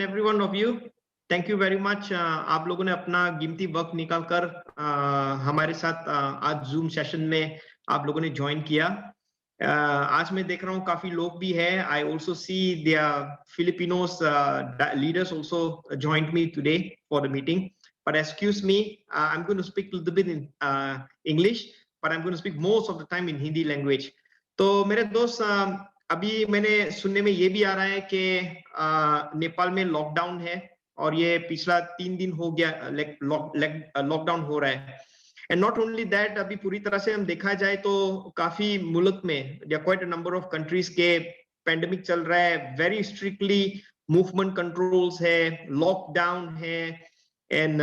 every one of you. Thank you very much. आप लोगों ने अपना कीमती वक्त निकालकर हमारे साथ आज जूम सेशन में आप लोगों ने ज्वाइन किया। आज मैं देख रहा हूँ काफी लोग भी हैं। I also see the Filipinos leaders also joined me today for the meeting. But excuse me, I'm going to speak a little bit in English, but I'm going to speak most of the time in Hindi language. तो मेरे दोस्त अभी मैंने सुनने में ये भी आ रहा है कि नेपाल में लॉकडाउन है और ये पिछला 3 दिन हो गया लॉकडाउन हो रहा है। एंड नॉट ओनली दैट, अभी पूरी तरह से हम देखा जाए तो काफी मुल्क में या quite a number of countries के पेंडेमिक चल रहा है। वेरी स्ट्रिक्टली मूवमेंट कंट्रोल्स है, लॉकडाउन है। And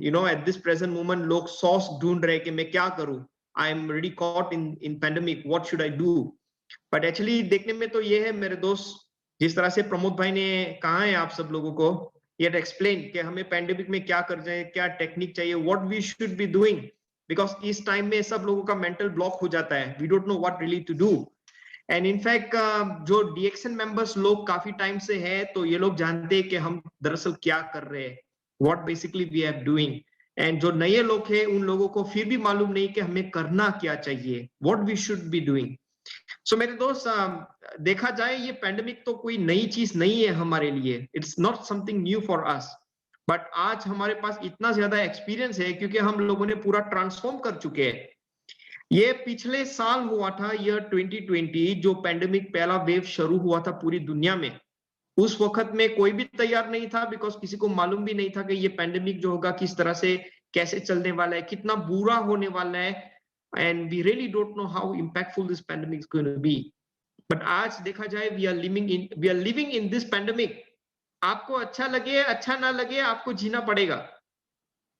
you know at this present moment लोग सॉस ढूंढ रहे हैं कि मैं क्या करूं। I am already caught in pandemic, what should I do. But actually देखने में तो ये है मेरे दोस्त, जिस तरह से प्रमोद भाई ने कहा है आप सब लोगों को, ये एक्सप्लेन कि हमें पैंडेमिक में क्या करना है, क्या टेक्निक चाहिए, what we should be doing. Because इस टाइम में सब लोगों का मेंटल ब्लॉक हो जाता है, we don't know what really to do. And in fact जो डीएक्सएन मेंबर्स लोग काफी टाइम से है तो ये लोग जानते हैं कि हम दरअसल क्या कर रहे हैं, what basically we are doing. And जो नए लोग हैं उन लोगों को फिर भी मालूम नहीं कि हमें करना क्या चाहिए, what we should be doing. So मेरे दोस्त, देखा जाए ये पैंडेमिक तो कोई नई चीज नहीं है हमारे लिए, it's not something new for us. But आज हमारे पास इतना ज्यादा एक्सपीरियंस है क्योंकि हम लोगों ने पूरा ट्रांसफॉर्म कर चुके हैं। ये पिछले साल हुआ था, ईयर 2020, जो पैंडेमिक पहला वेव शुरू हुआ था पूरी दुनिया में। उस वक्त में कोई भी तैयार नहीं था, बिकॉज किसी को मालूम भी नहीं था कि ये पैंडेमिक जो होगा किस तरह से कैसे चलने वाला है, कितना बुरा होने वाला है। And we really don't know how impactful this pandemic is going to be. But आज देखा जाए we are living in this pandemic. आपको अच्छा लगे अच्छा ना लगे आपको जीना पड़ेगा।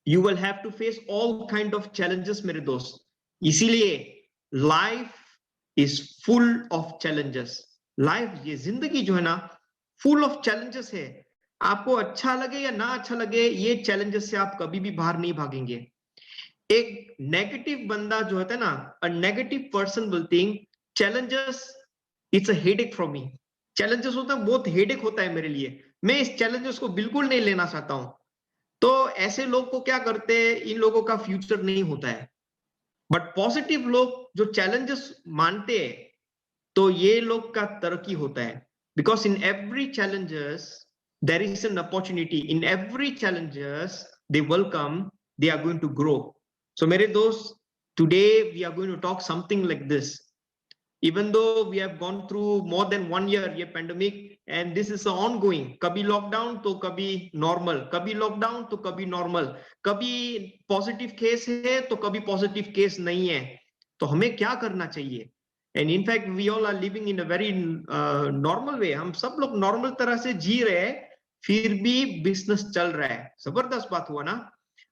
You will have to face all kind of challenges मेरे दोस्त। इसीलिए life is full of challenges. Life, ये जिंदगी जो है ना, full of challenges है। आपको अच्छा लगे या ना अच्छा लगे, ये challenges से आप कभी भी बाहर नहीं भागेंगे। एक नेगेटिव बंदा जो होता है ना, a negative person will think challenges it's a headache for me. Challenges होता है, बहुत हेडेक होता है मेरे लिए, मैं इस चैलेंजेस को बिल्कुल नहीं लेना चाहता हूं। तो ऐसे लोग को क्या करते हैं, इन लोगों का फ्यूचर नहीं होता है। बट पॉजिटिव लोग जो चैलेंजेस मानते हैं तो ये लोग का तरक्की होता है। Because in every challenges there is an opportunity, in every challenges they welcome, they are going to grow. So मेरे दोस्त, today we are going to talk something like this. Even though we have gone through more than 1 year ये pandemic and this is ongoing, कभी lockdown तो कभी normal, कभी lockdown तो कभी normal, कभी positive case है तो कभी positive case नहीं है। तो हमें क्या करना चाहिए? And in fact we all are living in a very normal way. हम सब लोग normal तरह से जी रहे हैं, फिर भी business चल रहा है। जबरदस्त बात हुआ ना।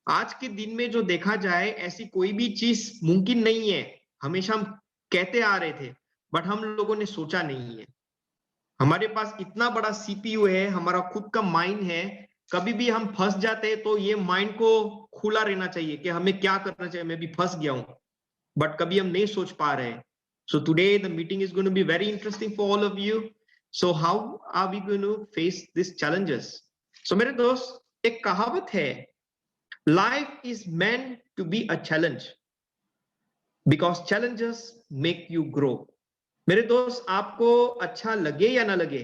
आज के दिन में जो देखा जाए ऐसी कोई भी चीज मुमकिन नहीं है, हमेशा हम कहते आ रहे थे, बट हम लोगों ने सोचा नहीं है। हमारे पास इतना बड़ा सीपीयू है, हमारा खुद का माइंड है, कभी भी हम फंस जाते हैं तो ये माइंड को खुला रहना चाहिए कि हमें क्या करना चाहिए। मैं भी फंस गया हूं, बट कभी हम नहीं सोच पा रहे हैं। So today the meeting is going to be very interesting for all of you. So how are we going to face this challenges? So मेरे दोस्त, एक कहावत है, life is meant to be a challenge because challenges make you grow. मेरे दोस्त, आपको अच्छा लगे या ना लगे,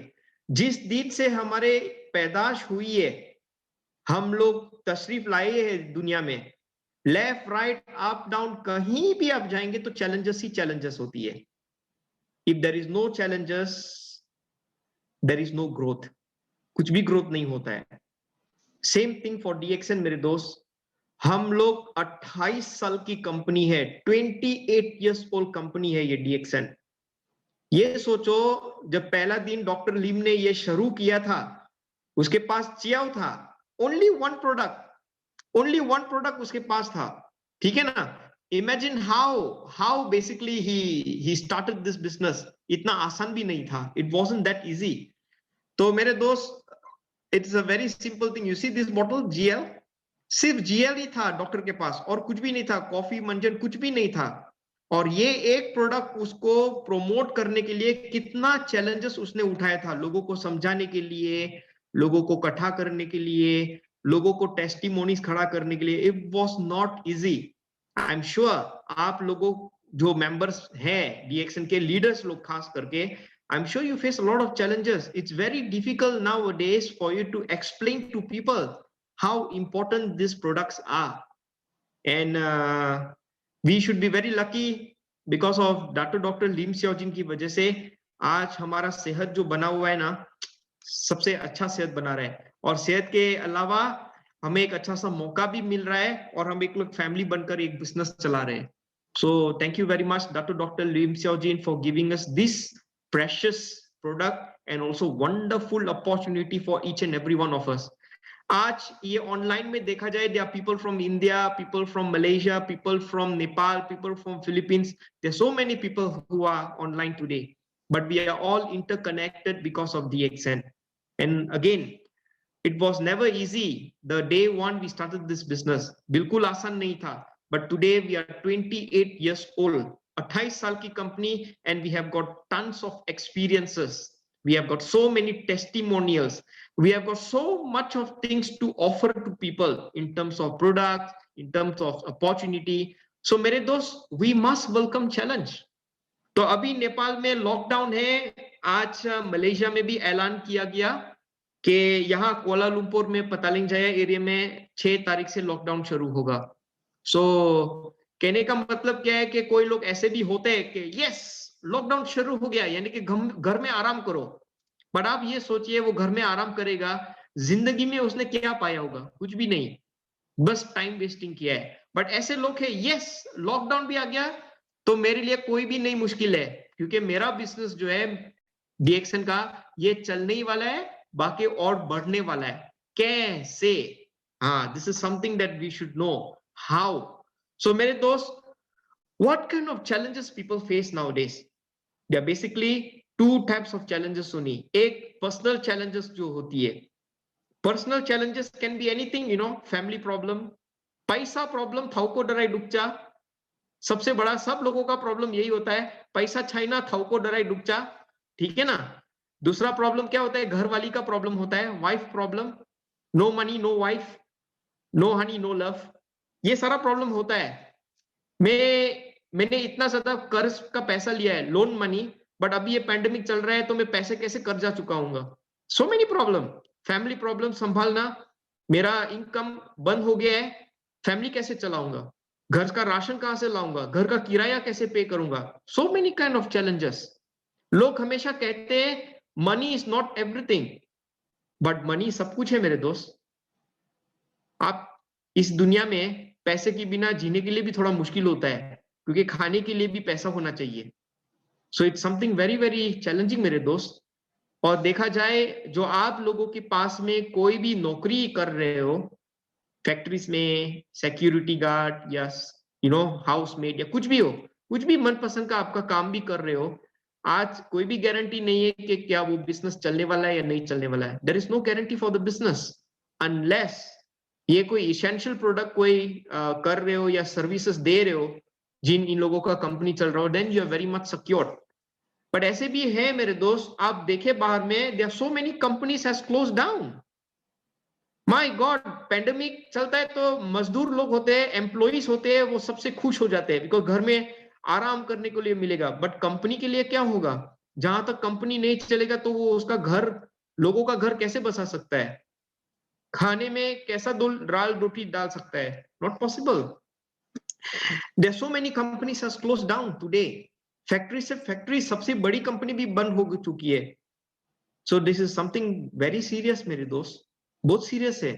जिस दिन से हमारे पैदाश हुई है, हम लोग तशरीफ लाए हैं दुनिया में, लेफ्ट राइट अप डाउन कहीं भी आप जाएंगे तो चैलेंजेस ही चैलेंजेस होती है। If there is no challenges there is no growth, कुछ भी ग्रोथ नहीं होता है। सेम थिंग फॉर डीएक्सएन मेरे दोस्त। हम लोग 28 साल की कंपनी है, 28 इयर्स ओल्ड कंपनी है ये डीएक्सएन। ये सोचो, जब पहला दिन डॉक्टर लिम ने ये शुरू किया था, उसके पास चियाओ था, ओनली वन प्रोडक्ट उसके पास था, ठीक है ना। Imagine how basically he started this business. इतना आसान भी नहीं था, इट वाजंट दैट इजी। तो मेरे दोस्त, it's a very simple thing. You see this bottle GL, सिर्फ जीएल ही था डॉक्टर के पास और कुछ भी नहीं था, कॉफी मंजन कुछ भी नहीं था। और ये एक प्रोडक्ट उसको प्रोमोट करने के लिए कितना चैलेंजेस उसने उठाया था, लोगों को समझाने के लिए, लोगों को इकट्ठा करने के लिए, लोगों को टेस्टिमोनीज खड़ा करने के लिए, it was not easy. I am sure आप लोगों जो मेंबर्स हैं डीएक्सन के, लीडर्स लोग खास करके, I'm sure you face a lot of challenges. It's very difficult nowadays for you to explain to people how important these products are. And we should be very lucky because of Dr. लीम सियाओजिन की वजह से आज हमारा सेहत जो बना हुआ है ना, सबसे अच्छा सेहत बना रहा है। और सेहत के अलावा हमें एक अच्छा सा मौका भी मिल रहा है और हम एक लोग फैमिली बनकर एक बिजनेस चला रहे हैं। So thank you very much Dr. लीम सियाओजिन for giving us this precious product and also wonderful opportunity for each and every one of us. आज ये ऑनलाइन में देखा जाए, there are people from India, people from Malaysia, people from Nepal, people from Philippines. There are so many people who are online today, but we are all interconnected because of DXN. And again, it was never easy. The day one we started this business, बिल्कुल आसान नहीं था. But today we are 28 years old. 28 साल की company, and we have got tons of experiences. We have got so many testimonials. We have got so much of things to offer to people in terms of products, in terms of opportunity. So मेरे दोस्त, we must welcome challenge. तो अभी नेपाल में lockdown है, आज Malaysia में भी ऐलान किया गया कि यहाँ कोलालमपुर में पतालिंग जाया एरिया में 6 तारीख से लॉकडाउन शुरू होगा। सो कहने का मतलब क्या है कि कोई लोग ऐसे भी होते हैं कि यस लॉकडाउन शुरू हो गया यानी कि घर में आराम करो, बट आप ये सोचिए वो घर में आराम करेगा, जिंदगी में उसने क्या पाया होगा? कुछ भी नहीं, बस टाइम वेस्टिंग किया है। बट ऐसे लोग हैं यस लॉकडाउन भी आ गया तो मेरे लिए कोई भी नहीं मुश्किल है, क्योंकि मेरा बिजनेस जो है डीएक्सन का ये चलने ही वाला है, बाकी और बढ़ने वाला है। कैसे? हाँ, this is something that we should know how. So मेरे दोस्त, what kind of challenges people face nowadays? There are basically two types of challenges only. एक personal challenges जो होती है, personal challenges can be anything, you know, family problem, पैसा problem थाउ को डराई डुकचा, सबसे बड़ा सब लोगों का प्रॉब्लम यही होता है, पैसा चाइना थाउ को डराई डुकचा, ठीक है ना। दूसरा प्रॉब्लम क्या होता है? घर वाली का प्रॉब्लम होता है, wife problem, no money no wife, no honey no love, ये सारा प्रॉब्लम होता है। मैंने इतना ज्यादा कर्ज का पैसा लिया है, लोन मनी, बट अभी ये पैंडेमिक चल रहा है तो मैं पैसे कैसे कर्जा चुकाऊंगा? So many problem, family problem संभालना, मेरा इनकम बंद हो गया है, फैमिली कैसे चलाऊंगा, घर का राशन कहां से लाऊंगा, घर का किराया कैसे पे करूंगा? So many kind of challenges. लोग हमेशा कहते हैं money is not everything, but money सब कुछ है मेरे दोस्त। आप इस दुनिया में पैसे के बिना जीने के लिए भी थोड़ा मुश्किल होता है, क्योंकि खाने के लिए भी पैसा होना चाहिए। So it's something very very challenging मेरे दोस्त। और देखा जाए जो आप लोगों के पास में कोई भी नौकरी कर रहे हो, फैक्ट्रीज में सिक्योरिटी गार्ड या यू नो हाउसमेट या कुछ भी हो, कुछ भी मनपसंद का आपका काम भी कर रहे हो, आज कोई भी गारंटी नहीं है कि क्या वो बिजनेस चलने वाला है या नहीं चलने वाला है। There is no guarantee for the business unless ये कोई इसेंशियल प्रोडक्ट कोई कर रहे हो या सर्विसेज दे रहे हो जिन इन लोगों का कंपनी चल रहा हो, then you are very much secure. But ऐसे भी है मेरे दोस्त, आप देखे बाहर में there are so many companies has closed down. My god, pandemic चलता है तो मजदूर लोग होते हैं, एम्प्लॉइज होते हैं, वो सबसे खुश हो जाते हैं बिकॉज घर में आराम करने के लिए मिलेगा। बट कंपनी के लिए क्या होगा? जहां तक कंपनी नहीं चलेगा तो वो उसका घर, लोगों का घर कैसे बसा सकता है? खाने में कैसा दाल रोटी डाल सकता है? Not possible. There so many companies has closed down today. Factory से फैक्ट्री सबसे बड़ी कंपनी भी बंद हो चुकी है। So this is something very serious मेरे दोस्त, बहुत सीरियस है।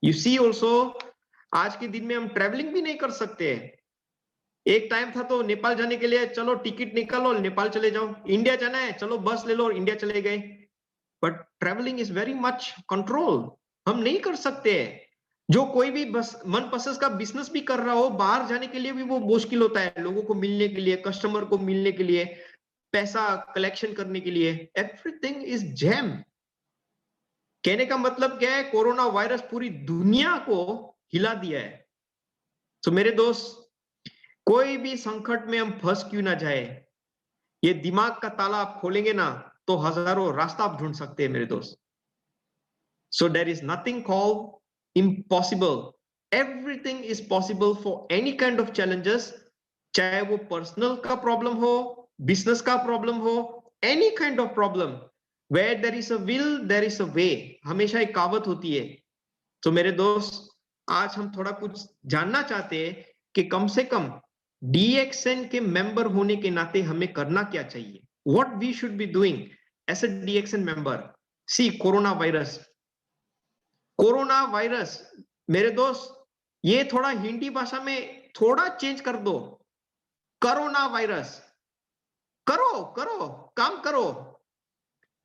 यू सी ऑल्सो आज के दिन में हम ट्रेवलिंग भी नहीं कर सकते। एक टाइम था तो नेपाल जाने के लिए चलो टिकट निकालो नेपाल चले जाओ, इंडिया जाना है चलो बस ले लो और इंडिया चले गए। But travelling is very much control, हम नहीं कर सकते। जो कोई भी बस मनपसंद का बिजनेस भी कर रहा हो, बाहर जाने के लिए भी वो मुश्किल होता है, लोगों को मिलने के लिए, कस्टमर को मिलने के लिए, पैसा कलेक्शन करने के लिए, एवरीथिंग इज जैम। कहने का मतलब क्या है? कोरोना वायरस पूरी दुनिया को हिला दिया है। तो मेरे दोस्त, कोई भी संकट में हम फंस क्यों ना जाए, ये दिमाग का ताला आप खोलेंगे ना तो हजारों रास्ता आप ढूंढ सकते हैं मेरे दोस्त। So there is nothing called impossible. Everything is possible for any kind of challenges, चाहे वो personal का problem हो, business का problem हो, any kind of problem. Where there is a will, there is a way. हमेशा एक कहावत होती है. तो मेरे दोस्त, आज हम थोड़ा कुछ जानना चाहते हैं कि कम से कम DXN के मेंबर होने के नाते हमें करना क्या चाहिए. What we should be doing as a DXN member. See, corona virus, मेरे दोस्त, ये थोड़ा हिंदी भाषा में थोड़ा चेंज कर दो. कोरोना वायरस, करो करो काम करो.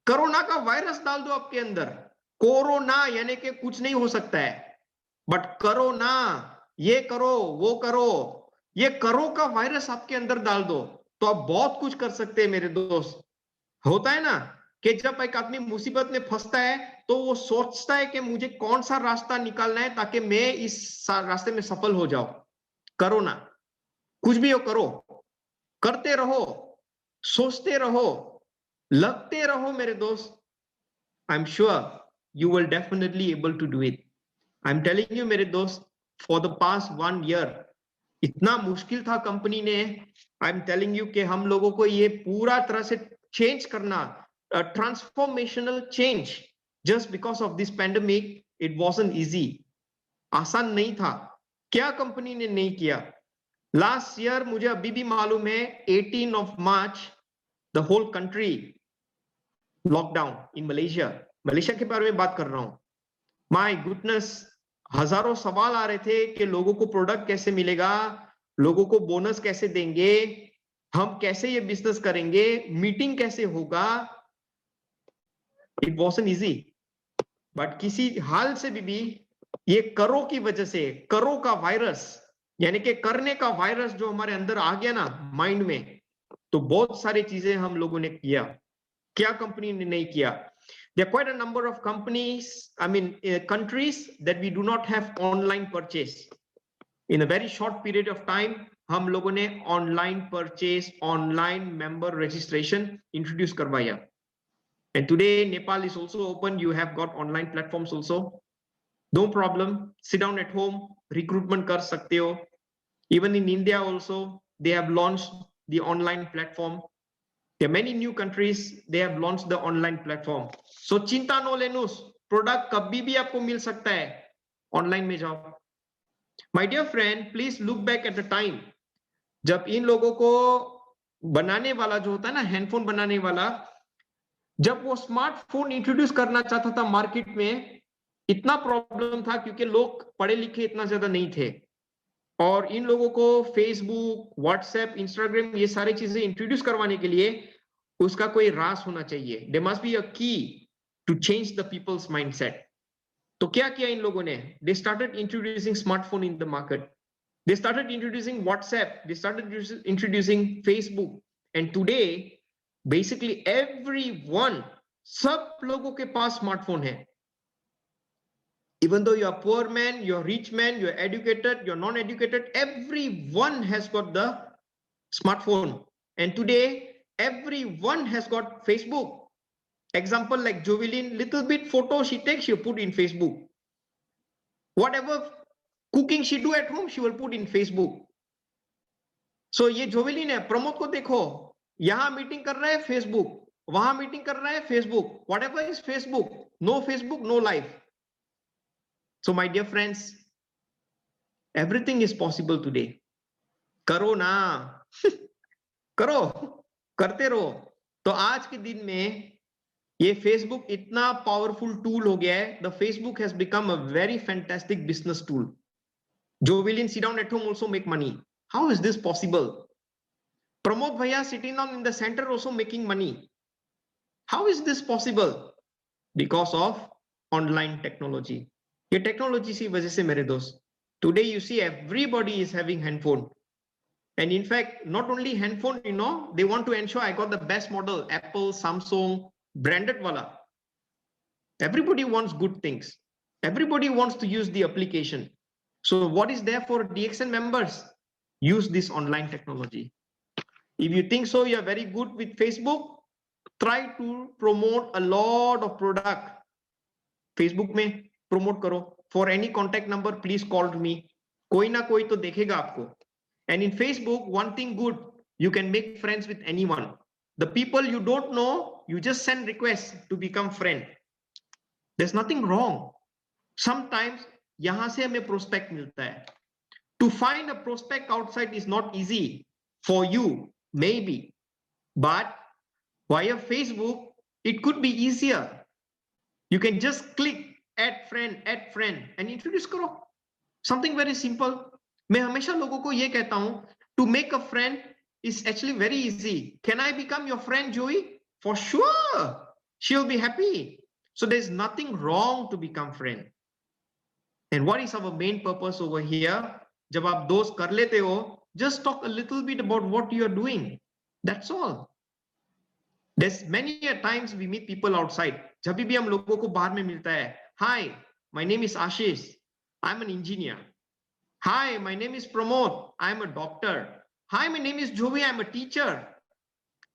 कोरोना का वायरस डाल दो आपके अंदर. कोरोना यानी कि कुछ नहीं हो सकता है, बट करो ना, ये करो वो करो, ये करो का वायरस आपके अंदर डाल दो तो आप बहुत कुछ कर सकते हैं मेरे दोस्त. होता है ना कि जब एक आदमी मुसीबत में फंसता है तो वो सोचता है कि मुझे कौन सा रास्ता निकालना है ताकि मैं इस रास्ते में सफल हो जाऊं. करो ना, कुछ भी हो करो, करते रहो, सोचते रहो, लगते रहो मेरे दोस्त. I am sure you will definitely able to do it. I'm telling you मेरे दोस्त, for the past 1 year इतना मुश्किल था कंपनी ने. I'm telling you कि हम लोगों को ये पूरा तरह से चेंज करना, transformational change, just because of this pandemic, it wasn't easy. आसान नहीं था. क्या कंपनी ने नहीं किया. लास्ट ईयर मुझे अभी भी मालूम है, 18 of March the whole country lockdown in Malaysia के बारे में बात कर रहा हूं. माय गुडनेस, हजारों सवाल आ रहे थे कि लोगों को प्रोडक्ट कैसे मिलेगा, लोगों को बोनस कैसे देंगे, हम कैसे ये बिजनेस करेंगे, मीटिंग कैसे होगा. इट वॉजंट इजी, बट किसी हाल से भी ये करो की वजह से, करो का वायरस यानी कि करने का वायरस जो हमारे अंदर आ गया ना माइंड में, तो बहुत सारी चीजें हम लोगों ने किया. क्या कंपनी ने नहीं किया. There are quite a number of companies, countries that we do not have online purchase. In a very short period of time, हम लोगों ने online purchase, online member registration introduce करवाया. And today Nepal is also open. You have got online platforms also. No problem. Sit down at home, recruitment कर सकते हो. Even in India also, they have launched the online platform. There are many new countries, they have launched the online platform. So चिंता no लेनुस, product कभी भी आपको मिल सकता है. Online में जाओ. My dear friend, please look back at the time जब इन लोगों को बनाने वाला जो होता है ना, हैंडफोन बनाने वाला, जब वो स्मार्टफोन इंट्रोड्यूस करना चाहता था मार्केट में, इतना प्रॉब्लम था क्योंकि लोग पढ़े लिखे इतना ज्यादा नहीं थे. और इन लोगों को फेसबुक, व्हाट्सएप, इंस्टाग्राम, ये सारी चीजें इंट्रोड्यूस करवाने के लिए उसका कोई राज होना चाहिए. There must be a key to change the people's mindset. तो क्या किया इन लोगों ने? They started introducing smartphone in the market. They started introducing WhatsApp, they started introducing Facebook. And today basically everyone, सब लोगों के पास स्मार्टफोन है. Even though you're a poor man, you're a rich man, you're educated, you're non-educated, everyone has got the smartphone. And today, everyone has got Facebook. Example like Jovelyn, little bit photo she takes, she'll put in Facebook. Whatever cooking she do at home, she will put in Facebook. So ये Jovelyn है, प्रमोद को देखो, यहाँ meeting कर रहा है Facebook, वहां meeting कर रहा है Facebook. Whatever is Facebook, no Facebook, no life. So my dear friends, everything is possible today. करो ना, करो, करते रहो. तो आज के दिन में ये फेसबुक इतना पावरफुल टूल हो गया है. The Facebook has become a very fantastic business tool. Joe William sit down at home also make money. How is this possible? Pramod Bhaiya sitting down in the center also making money. How is this possible? Because of online technology. ये technology की वजह से मेरे दोस्त, today you see everybody is having handphone. And in fact not only handphone, you know, they want to ensure I got the best model, Apple, Samsung, branded वाला. Everybody wants good things, everybody wants to use the application. So what is there for DXN members? Use this online technology. If you think so, you are very good with Facebook, try to promote a lot of product. Facebook में promote करो. For any contact number please call me. कोई ना कोई तो देखेगा आपको. And in Facebook one thing good, you can make friends with anyone. The people you don't know, you just send requests to become friend. There's nothing wrong. Sometimes yahan se hame prospect milta hai. To find a prospect outside is not easy for you, maybe, but via Facebook it could be easier. You can just click add friend and introduce karo. Something very simple. मैं हमेशा लोगों को ये कहता हूं, to make a friend is actually very easy. Can I become your friend, Joey? For sure. She'll be happy. So there's nothing wrong to become friend. And what is our main purpose over here? जब आप दोस्त कर लेते हो, just talk a little bit about what you are doing. That's all. There's many a times we meet people outside. जब भी हम लोगों को बाहर में मिलता है, hi, my name is Ashish. I'm an engineer. Hi, my name is Pramod. I'm a doctor. Hi, my name is Joey. I'm a teacher.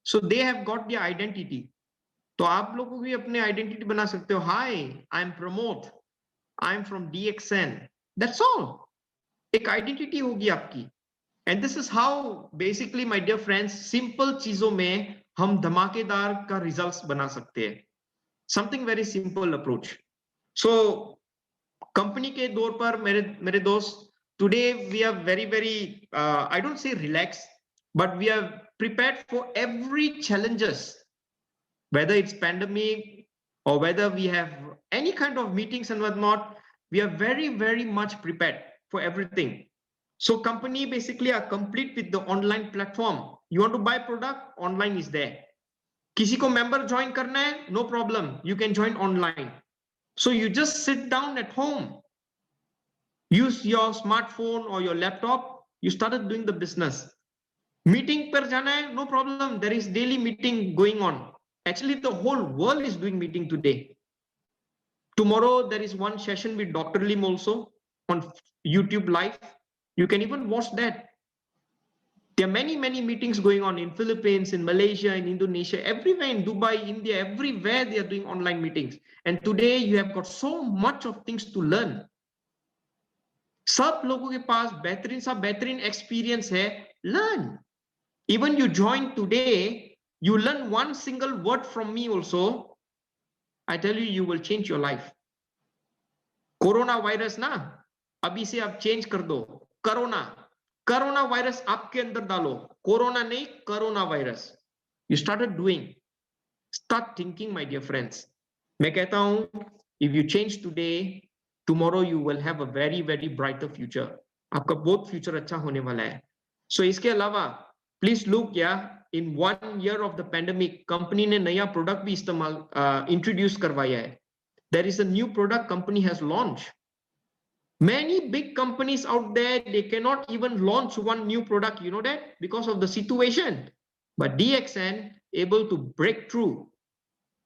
So they have got their identity. तो आप लोग भी अपने आइडेंटिटी बना सकते हो. Hi, I'm Pramod. I'm from DXN. That's all. एक identity होगी आपकी. And this is how basically, my dear friends, simple चीजों में हम धमाकेदार का रिजल्ट्स बना सकते हैं. Something very simple approach. So company के दौर पर मेरे दोस्त, today we are very I don't say relaxed, but we are prepared for every challenges, whether it's pandemic or whether we have any kind of meetings and whatnot. We are very much prepared for everything. So company basically are complete with the online platform. You want to buy product, online is there. किसी को member join करना है, no problem, you can join online. So you just sit down at home, use your smartphone or your laptop, you started doing the business. Meeting per jana hai, no problem, there is daily meeting going on. Actually the whole world is doing meeting today. Tomorrow there is one session with Dr. Lim also on YouTube live. You can even watch that. There are many meetings going on in Philippines, in Malaysia, in Indonesia, everywhere, in Dubai, India, everywhere they are doing online meetings. And today you have got so much of things to learn. सब लोगों के pass बेहतरीन experience है. Learn. Even you join today, you learn one single word from me also. I tell you, you will change your life. Corona virus ना, अभी से आप change कर दो. Corona virus आपके अंदर डालो. कोरोना नहीं, corona virus. You started doing. Start thinking, my dear friends. मैं कहता हूं, if you change today, tomorrow you will have a very brighter future. आपका बहुत फ्यूचर अच्छा होने वाला है. So इसके अलावा please look, in 1 year of the pandemic, company ने नया प्रोडक्ट भी इस्तेमाल इंट्रोड्यूस करवाया है. There is a new product company has launched. Many big companies out there, they cannot even launch one new product, you know that, because of the situation. But DXN able to break through.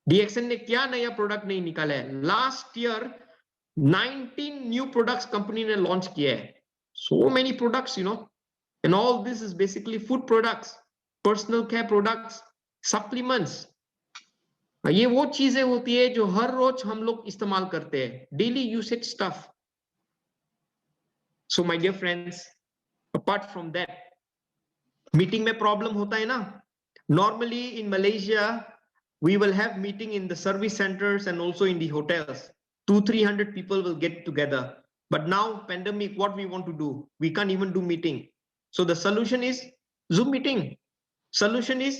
DXN ने क्या नया product नहीं निकाला है. Last year 19 new products company ने launch किया है. So many products, you know, and all this is basically food products, personal care products, supplements. ये वो चीजें होती है जो हर रोज हम लोग इस्तेमाल करते हैं, daily usage stuff. So my dear friends, apart from that, meeting में प्रॉब्लम होता है ना. Normally in Malaysia we will have meeting in the service centers and also in the hotels. 200-300 people will get together. But now pandemic, what we want to do, we can't even do meeting. So the solution is Zoom meeting. Solution is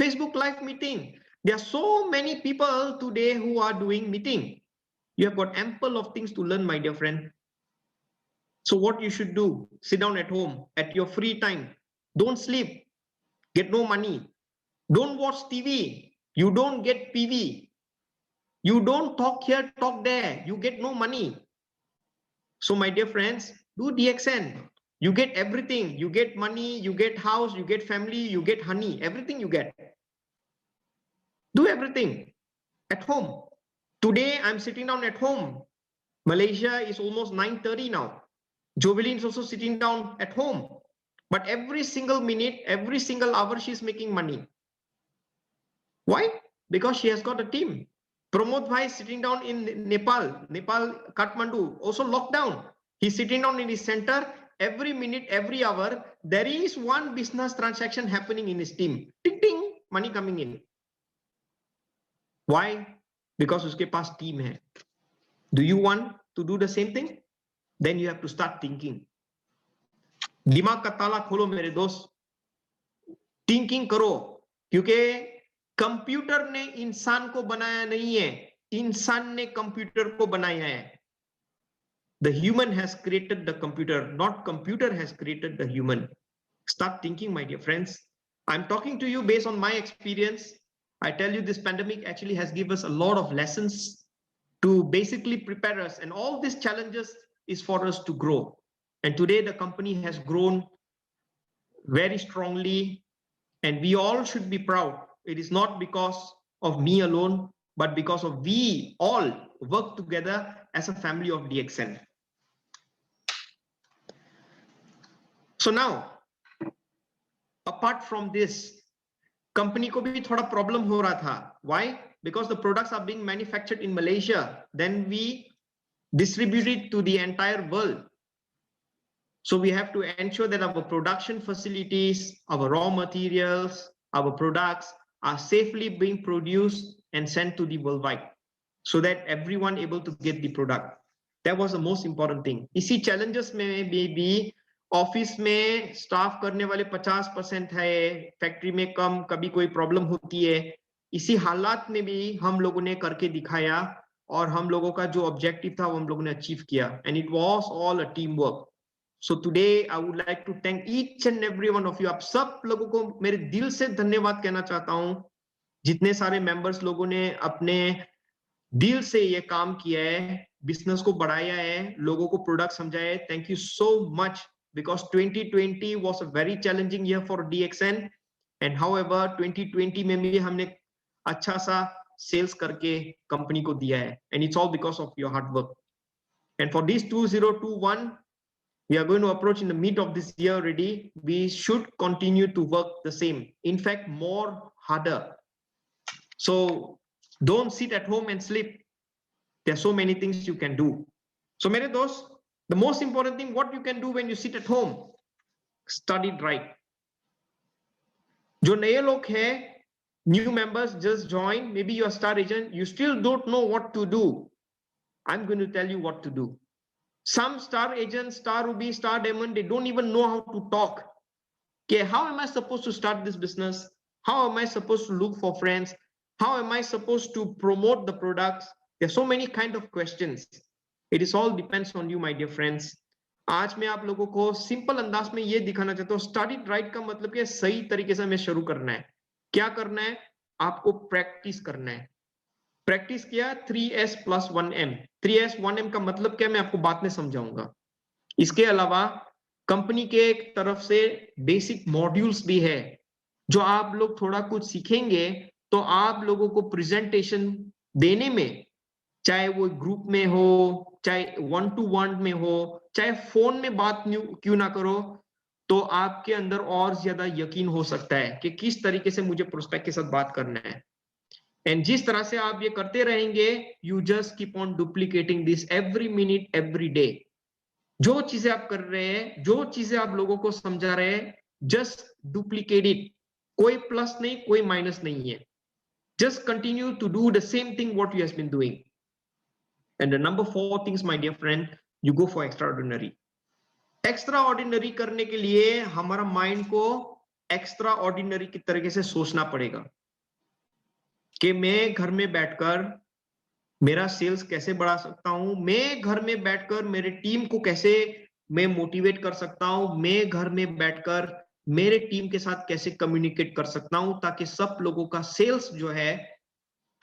Facebook live meeting. There are so many people today who are doing meeting. You have got ample of things to learn, my dear friend. So what you should do, sit down at home at your free time. Don't sleep, get no money. Don't watch TV. You don't get PV. You don't talk here, talk there. You get no money. So my dear friends, do DXN. You get everything. You get money, you get house, you get family, you get honey, everything you get. Do everything at home. Today I'm sitting down at home. Malaysia is almost 9:30 now. Jovelyn is also sitting down at home. But every single minute, every single hour, she's making money. Why? Because she has got a team. Pramod Bhai is sitting down in Nepal, Kathmandu, also locked down. He's sitting down in his center. Every minute, every hour, there is one business transaction happening in his team. Ting, ting, money coming in. Why? Because uske paas team hai. Do you want to do the same thing? Then you have to start thinking. दिमाग का ताला खोलो मेरे दोस्त, thinking करो, क्योंकि computer ने इंसान को बनाया नहीं है, इंसान ने कंप्यूटर को बनाया है. The human has created the computer, not computer has created the human. Start thinking, my dear friends. I'm talking to you based on my experience. I tell you, this pandemic actually has given us a lot of lessons to basically prepare us, and all these challenges is for us to grow. And today the company has grown very strongly, and we all should be proud. It is not because of me alone, but because of we all work together as a family of DXN. So now, apart from this, company ko bhi thoda problem ho raha tha. Why? Because the products are being manufactured in Malaysia, then we distribute it to the entire world. So we have to ensure that our production facilities, our raw materials, our products are safely being produced and sent to the worldwide, so that everyone able to get the product. That was the most important thing. EC challenges में भी office में staff करने वाले 50% है, factory में कम, कभी कोई problem होती है. इसी हालात में भी हम लोगों ने करके दिखाया, और हम लोगों का जो ऑब्जेक्टिव था वो हम लोगों ने अचीव किया. And it was all a team work. So today I would like to thank each and every one of you. आप सब लोगों को मेरे दिल से धन्यवाद कहना चाहता हूं, जितने सारे मेंबर्स लोगों ने अपने दिल से ये काम किया है, बिजनेस को बढ़ाया है, लोगों को प्रोडक्ट समझाया है. Thank you so much, because 2020 was a very challenging year for DXN, and however 2020 में भी हमने अच्छा सा सेल्स करके कंपनी को दिया है, and it's all because of your hard work. And for this 2021, we are going to approach in the mid of this year already. We should continue to work the same, in fact more harder. So don't sit at home and sleep. There are so many things you can do. So मेरे दोस्त, the most important thing what you can do when you sit at home, study right. जो नए लोग हैं, new members just join, maybe you're a star agent, you still don't know what to do. I'm going to tell you what to do. Some star agents, star ruby, star diamond, they don't even know how to talk. Okay, how am I supposed to start this business? How am I supposed to look for friends? How am I supposed to promote the products? There's so many kind of questions. It is all depends on you, my dear friends. आज मैं आप लोगों को simple अंदाज में ये दिखाना चाहता हूँ. स्टडी राइट का मतलब कि सही तरीके से हमें शुरू करना है. क्या करना है? आपको प्रैक्टिस करना है. प्रैक्टिस किया 3S + 1M. 3S 1M का मतलब क्या, मैं आपको बाद में समझाऊंगा. इसके अलावा कंपनी के एक तरफ से बेसिक मॉड्यूल्स भी है, जो आप लोग थोड़ा कुछ सीखेंगे तो आप लोगों को प्रेजेंटेशन देने में, चाहे वो ग्रुप में हो, चाहे 1-to-1 में हो, चाहे फोन में बात क्यों ना करो, तो आपके अंदर और ज्यादा यकीन हो सकता है कि किस तरीके से मुझे प्रोस्पेक्ट के साथ बात करना है. एंड जिस तरह से आप ये करते रहेंगे, you just keep on duplicating this every minute every day. जो चीजें आप कर रहे हैं, जो चीजें आप लोगों को समझा रहे हैं, जस्ट डुप्लीकेट इट. कोई प्लस नहीं, कोई माइनस नहीं है. Just continue to do the same thing what you have been doing. And the number 4 things, my dear friend, you go for extraordinary. Extraordinary करने के लिए हमारा माइंड को extraordinary की तरीके से सोचना पड़ेगा कि मैं घर में बैठकर मेरा सेल्स कैसे बढ़ा सकता हूं, मैं घर में बैठकर मेरे टीम को कैसे मैं मोटिवेट कर सकता हूं, मैं घर में बैठकर मेरे टीम के साथ कैसे कम्युनिकेट कर सकता हूं, ताकि सब लोगों का सेल्स जो है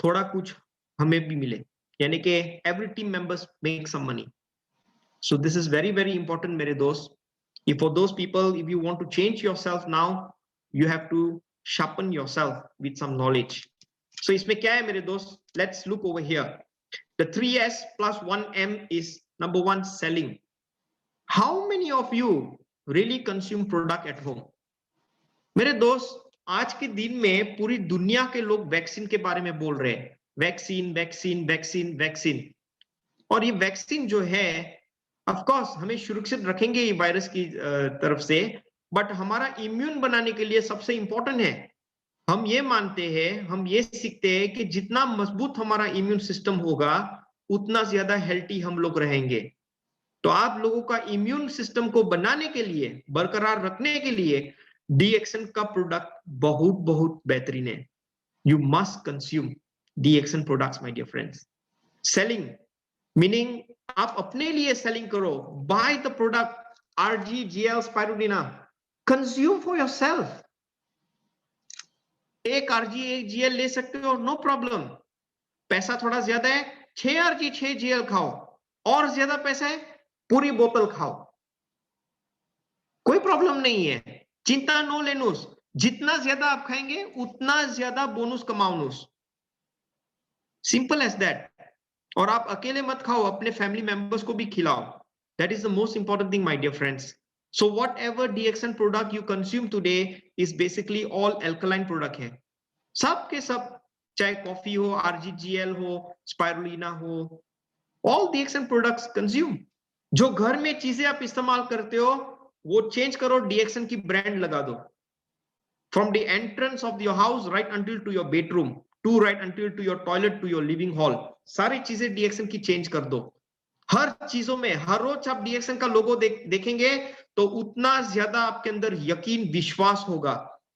थोड़ा कुछ हमें भी मिले. यानी कि every team members make some money. So this is very, very important, मेरे दोस्त. If for those people, if you want to change yourself now, you have to sharpen yourself with some knowledge. So इसमें क्या है मेरे दोस्त? Let's look over here. The 3S + 1M is number 1, selling. How many of you really consume product at home? मेरे दोस्त, आज के दिन में पूरी दुनिया के लोग वैक्सीन के बारे में बोल रहे हैं. Vaccine vaccine vaccine vaccine. और ये वैक्सीन जो है ऑफ कोर्स हमें सुरक्षित रखेंगे ये वायरस की तरफ से, बट हमारा इम्यून बनाने के लिए सबसे इंपॉर्टेंट है। हम ये मानते हैं, हम ये सीखते हैं कि जितना मजबूत हमारा इम्यून सिस्टम होगा उतना ज्यादा हेल्थी हम लोग रहेंगे। तो आप लोगों का इम्यून सिस्टम को बनाने के लिए, बरकरार रखने के लिए डीएक्सन का प्रोडक्ट बहुत बहुत बेहतरीन है। You must consume DXN products my dear friends. Selling meaning आप अपने लिए सेलिंग करो, buy the product RGGL spirulina, consume for yourself. एक RGGL ले सकते हो, नो प्रॉब्लम। पैसा थोड़ा ज्यादा है, 6 RG 6 GL खाओ, और ज्यादा पैसा है पूरी बोतल खाओ, कोई प्रॉब्लम नहीं है। चिंता नो लेनुस, जितना ज्यादा आप खाएंगे उतना ज्यादा बोनस कमाओनुस, सिंपल एज दैट। और आप अकेले मत खाओ, अपने फैमिली मेंबर्स को भी खिलाओ। That is the most important thing my dear friends. So whatever DXN product you consume today is basically all alkaline product है, सब के सब, चाहे कॉफी हो, RGGL हो, स्पाइरुलिना हो, ऑल डीएक्सन प्रोडक्ट्स कंज्यूम। जो घर में चीजें आप इस्तेमाल करते हो वो चेंज करो, डीएक्सन की ब्रांड लगा दो। From the entrance of your house right until to your bedroom, to right until to your toilet, to your living hall, सारी चीजें डीएक्सन की चेंज कर दो। हर चीजों में हर रोज आप डीएक्सन का लोगो देखेंगे तो उतना ज्यादा आपके अंदर यकीन, विश्वास होगा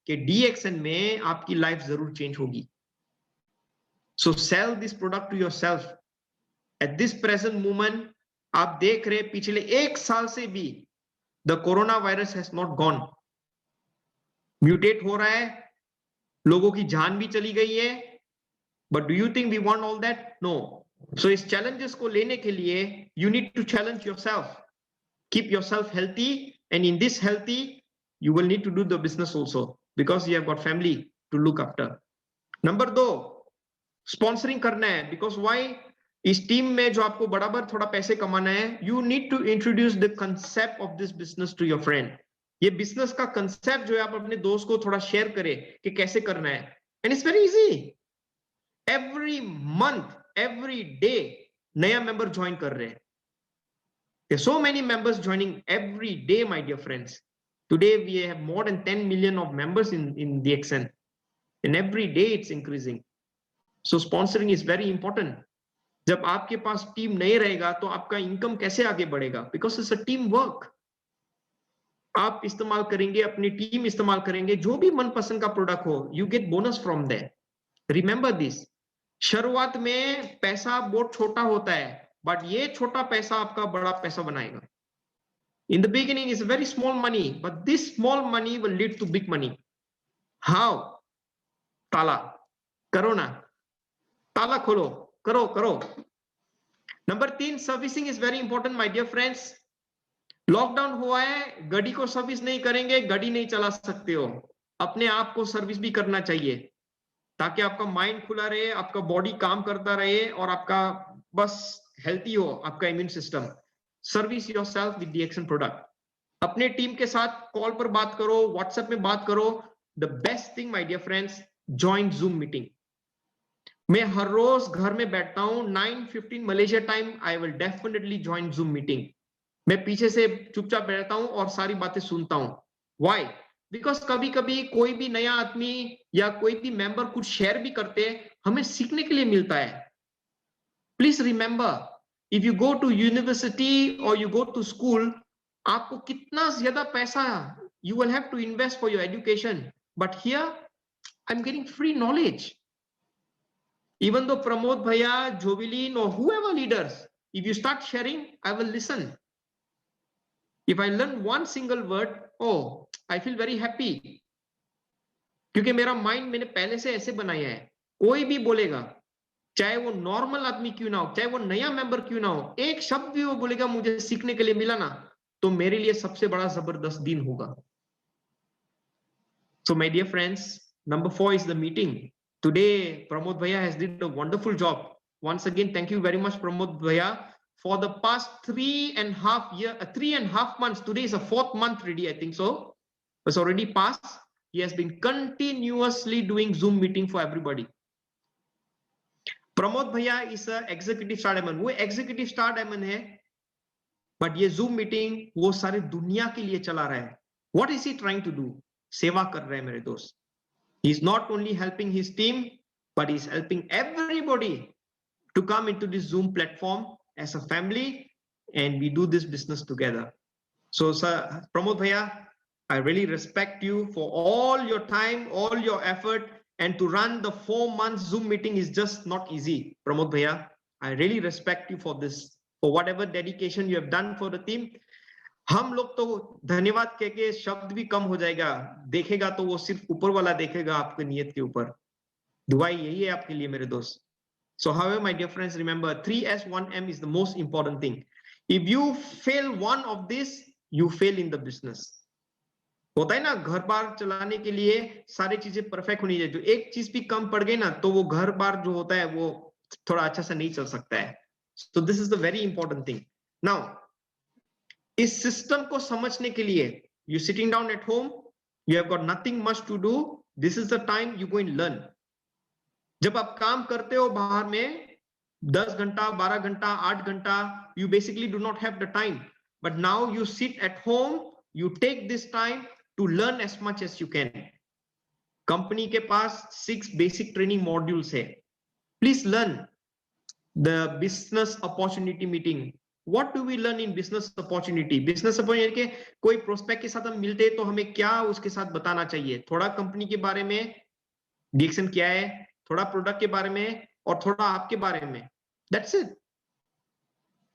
कि डीएक्सन में आपकी लाइफ जरूर चेंज होगी। So sell this product to yourself at this present moment. आप देख रहे पिछले 1 साल से भी the corona virus has not gone, mutate हो रहा है, लोगों की जान भी चली गई है, but do you think we want all that? No. So इस चैलेंजेस को लेने के लिए you need to challenge yourself, keep yourself healthy, and in this healthy you will need to do the business also because you have got family to look after. Number 2, sponsoring करना है, because why, is team में जो आपको बराबर थोड़ा पैसे कमाना है, you need to introduce the concept of this business to your friend. ये बिजनेस का कंसेप्ट जो है आप अपने दोस्त को थोड़ा शेयर करें कि कैसे करना है, and it's very easy. Every month, every day नया मेंबर ज्वाइन कर रहे हैं। There are so many members joining every day, my dear friends. Today we have more than 10 million of members in DXN, and every day it's increasing. So sponsoring is very important. जब आपके pass team नहीं रहेगा तो आपका income कैसे आगे बढ़ेगा? Because it's a team work. आप इस्तेमाल करेंगे, अपनी टीम इस्तेमाल करेंगे, जो भी मनपसंद का प्रोडक्ट हो, you get bonus from there. Remember this. शुरुआत में पैसा बहुत छोटा होता है, बट ये छोटा पैसा आपका बड़ा पैसा बनाएगा। In the beginning is very small money, but this small money will lead to big money. How? ताला करो ना, ताला खोलो, करो करो। Number 3, servicing is very important my dear friends. Lockdown हुआ है, गाड़ी को सर्विस नहीं करेंगे, गाड़ी नहीं चला सकते हो। अपने आप को सर्विस भी करना चाहिए ताकि आपका माइंड खुला रहे, आपका बॉडी काम करता रहे, और आपका बस हेल्थी हो आपका immune system. Service yourself with DXN product. अपने टीम के साथ कॉल पर बात करो, व्हाट्सएप में बात करो। The best thing my dear friends, join Zoom meeting. मैं हर रोज घर में बैठता हूं 9:15 Malaysia time, I will definitely join Zoom meeting. मैं पीछे से चुपचाप बैठता हूं और सारी बातें सुनता हूं। व्हाई? बिकॉज कभी कभी कोई भी नया आदमी या कोई भी मेंबर कुछ शेयर भी करते हैं, हमें सीखने के लिए मिलता है। Please remember, if you go to university और यू गो टू स्कूल, आपको कितना ज्यादा पैसा you will have to invest for your education, but here I am getting free knowledge. Even though Pramod Bhaiya, Jovelin, or whoever leaders, if you start sharing, I will listen. If I learn one single word, oh, I feel very happy. क्योंकि मेरा mind मैंने पहले से ऐसे बनाया है। कोई भी बोलेगा, चाहे वो नॉर्मल आदमी क्यों ना हो, चाहे वो नया मेंबर क्यों ना हो, एक शब्द भी वो बोलेगा मुझे सीखने के लिए मिला ना, तो मेरे लिए सबसे बड़ा जबरदस्त दिन होगा। So my dear friends, number 4 is the meeting. Today, Pramod Bhaiya has did a wonderful job. Once again, thank you very much, Pramod Bhaiya, for the past 3.5 months. Today is the 4th month already, I think so. It's already passed. He has been continuously doing Zoom meeting for everybody. Pramod भैया इस executive star diamond, वो executive star diamond है, but ये Zoom meeting वो सारी दुनिया के लिए चला रहा है। What is he trying to do? सेवा कर रहे हैं मेरे दोस्त। He is not only helping his team, but he is helping everybody to come into this Zoom platform as a family, and we do this business together. So, sir, Pramod Bhaiya, I really respect you for all your time, all your effort, and to run the 4 months Zoom meeting is just not easy. Pramod Bhaiya, I really respect you for this, for whatever dedication you have done for the team. हम लोग तो धन्यवाद कह के शब्द भी कम हो जाएगा, देखेगा तो वो सिर्फ ऊपर वाला देखेगा आपके नियत के ऊपर। दुआ यही है आपके लिए मेरे दोस्त। So however, my dear friends, remember 3S 1M is the most important thing. If you fail one of this, you fail in the business. होता है ना, घर बार चलाने के लिए सारी चीजें परफेक्ट होनी चाहिए। जो एक चीज भी कम पड़ गई ना, तो वो घर बार जो होता है वो थोड़ा अच्छा से नहीं चल सकता है। So this is the very important thing. Now, is system को समझने के लिए, you sitting down at home, you have got nothing much to do. This is the time you go and learn. जब आप काम करते हो बाहर में 10 घंटा 12 घंटा 8 घंटा, you basically do not have the time, but now you sit at home, you take this time to learn as much as you can. Company के पास 6 बेसिक ट्रेनिंग मॉड्यूल्स है। Please learn the business opportunity meeting. What do we learn in business opportunity? Business opportunity के कोई prospect के साथ हम मिलते हैं तो हमें क्या उसके साथ बताना चाहिए? थोड़ा कंपनी के बारे में, डिएक्शन क्या है, थोड़ा प्रोडक्ट के बारे में, और थोड़ा आपके बारे में। That's it.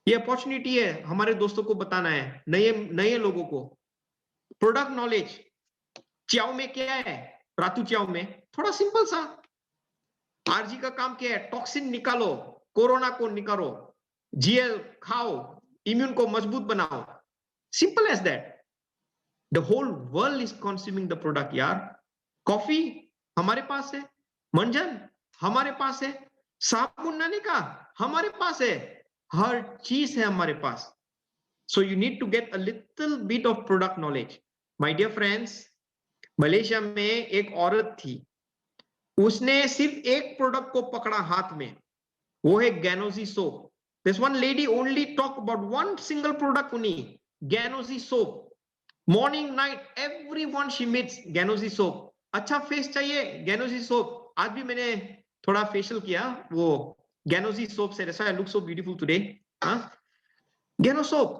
ये अपॉर्चुनिटी है हमारे दोस्तों को बताना है, नए लोगों को। प्रोडक्ट नॉलेज, च्याओ में क्या है? रातू च्याओ में थोड़ा सिंपल सा। आरजी का काम क्या है? टॉक्सिन निकालो, कोरोना को निकालो, जीएल खाओ, इम्यून को मजबूत बनाओ। Simple as that. The whole world is consuming the product यार। कॉफी हमारे पास है, मंजन हमारे पास है, साबुन नाने का हमारे पास है, हर चीज है हमारे पास। So you need to get a little bit of product knowledge. My dear friends, Malaysia में एक औरत थी, उसने सिर्फ एक प्रोडक्ट को पकड़ा हाथ में, वो है Ganozhi soap. This one lady only talk about one single product only, Ganozhi soap. Morning night everyone she meets Ganozhi soap. अच्छा फेस चाहिए, गैनोजी सोप। आज भी मैंने थोड़ा फेशियल किया वो गैनोजी सोप से, that's why I look so beautiful today. Gano soap,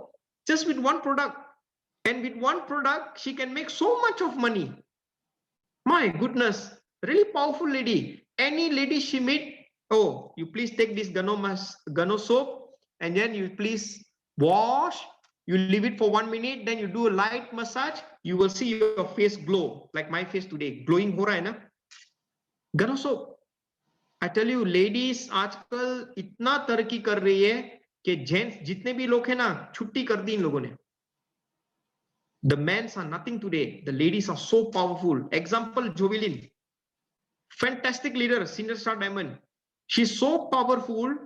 just with one product, and with one product she can make so much of money. My goodness, really powerful lady. Any lady she meet, oh, you please take this Gano soap, and then you please wash. You leave it for 1 minute, then you do a light massage. You will see your face glow like my face today. Glowing हो रहा है ना? Gano soap. I tell you, ladies आजकल इतना तरक्की कर रही है कि जेंट्स जितने भी लोग हैं ना, छुट्टी कर दी इन लोगों ने। The men are nothing today. The ladies are so powerful. Example, Jovelyn, fantastic leader, senior star diamond. She's so powerful